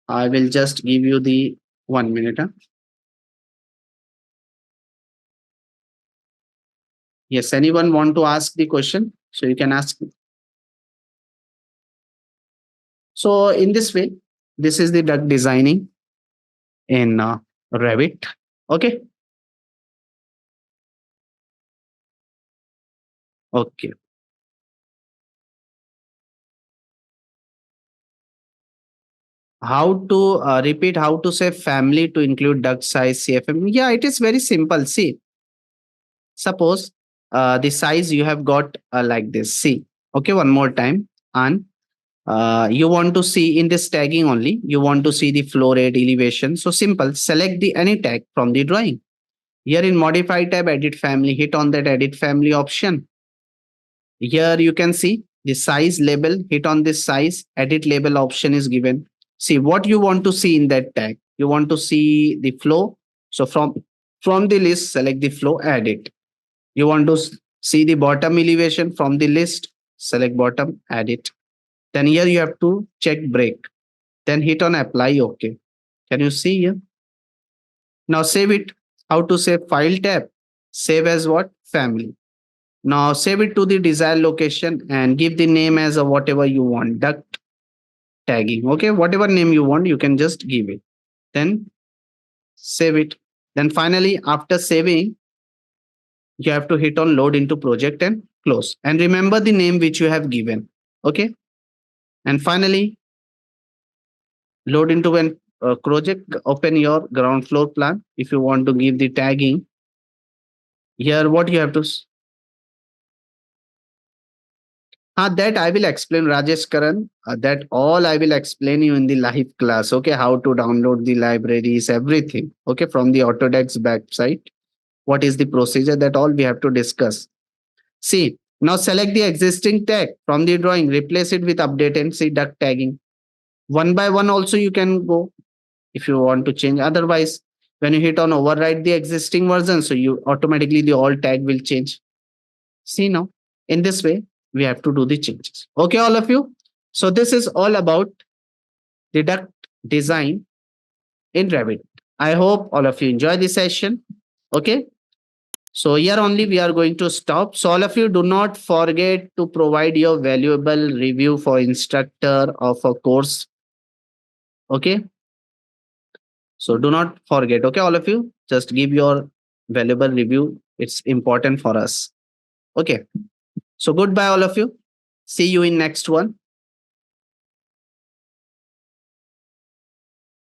I will just give you the 1 minute. Huh? Yes, anyone want to ask the question, so you can ask. So in this way, this is the duct designing in Revit. Okay, okay. How to repeat? How to say family to include duct size CFM? Yeah, it is very simple. See, suppose the size you have got like this. See, okay, one more time. And you want to see in this tagging only, you want to see the flow rate elevation. So simple, select the any tag from the drawing. Here in modify tab, edit family, hit on that edit family option. Here you can see the size label, hit on this size, edit label option is given. See what you want to see in that tag. You want to see the flow. So from the list, select the flow, add it. You want to see the bottom elevation from the list, select bottom, add it. Then here you have to check break. Then hit on apply, okay. Can you see here? Now save it. How to save? File tab. Save as what? Family. Now save it to the desired location and give the name as a whatever you want. Duct tagging. Okay, whatever name you want, you can just give it. Then save it. Then finally, after saving, you have to hit on load into project and close. And remember the name which you have given. Okay. And finally, load into an project, open your ground floor plan. If you want to give the tagging, here what you have to that I will explain, Rajesh Karan. That all I will explain you in the live class. Okay, how to download the libraries, everything. Okay, from the Autodesk website. What is the procedure? That all we have to discuss. See, now select the existing tag from the drawing, replace it with update and see duct tagging. One by one, also you can go if you want to change. Otherwise, when you hit on override the existing version, so you automatically the all tag will change. See now, in this way, we have to do the changes. Okay, all of you. So this is all about the duct design in Revit. I hope all of you enjoy the session. Okay. So here only we are going to stop. So all of you do not forget to provide your valuable review for instructor of a course. Okay. So do not forget. Okay, all of you, just give your valuable review. It's important for us. Okay. So goodbye, all of you. See you in next one.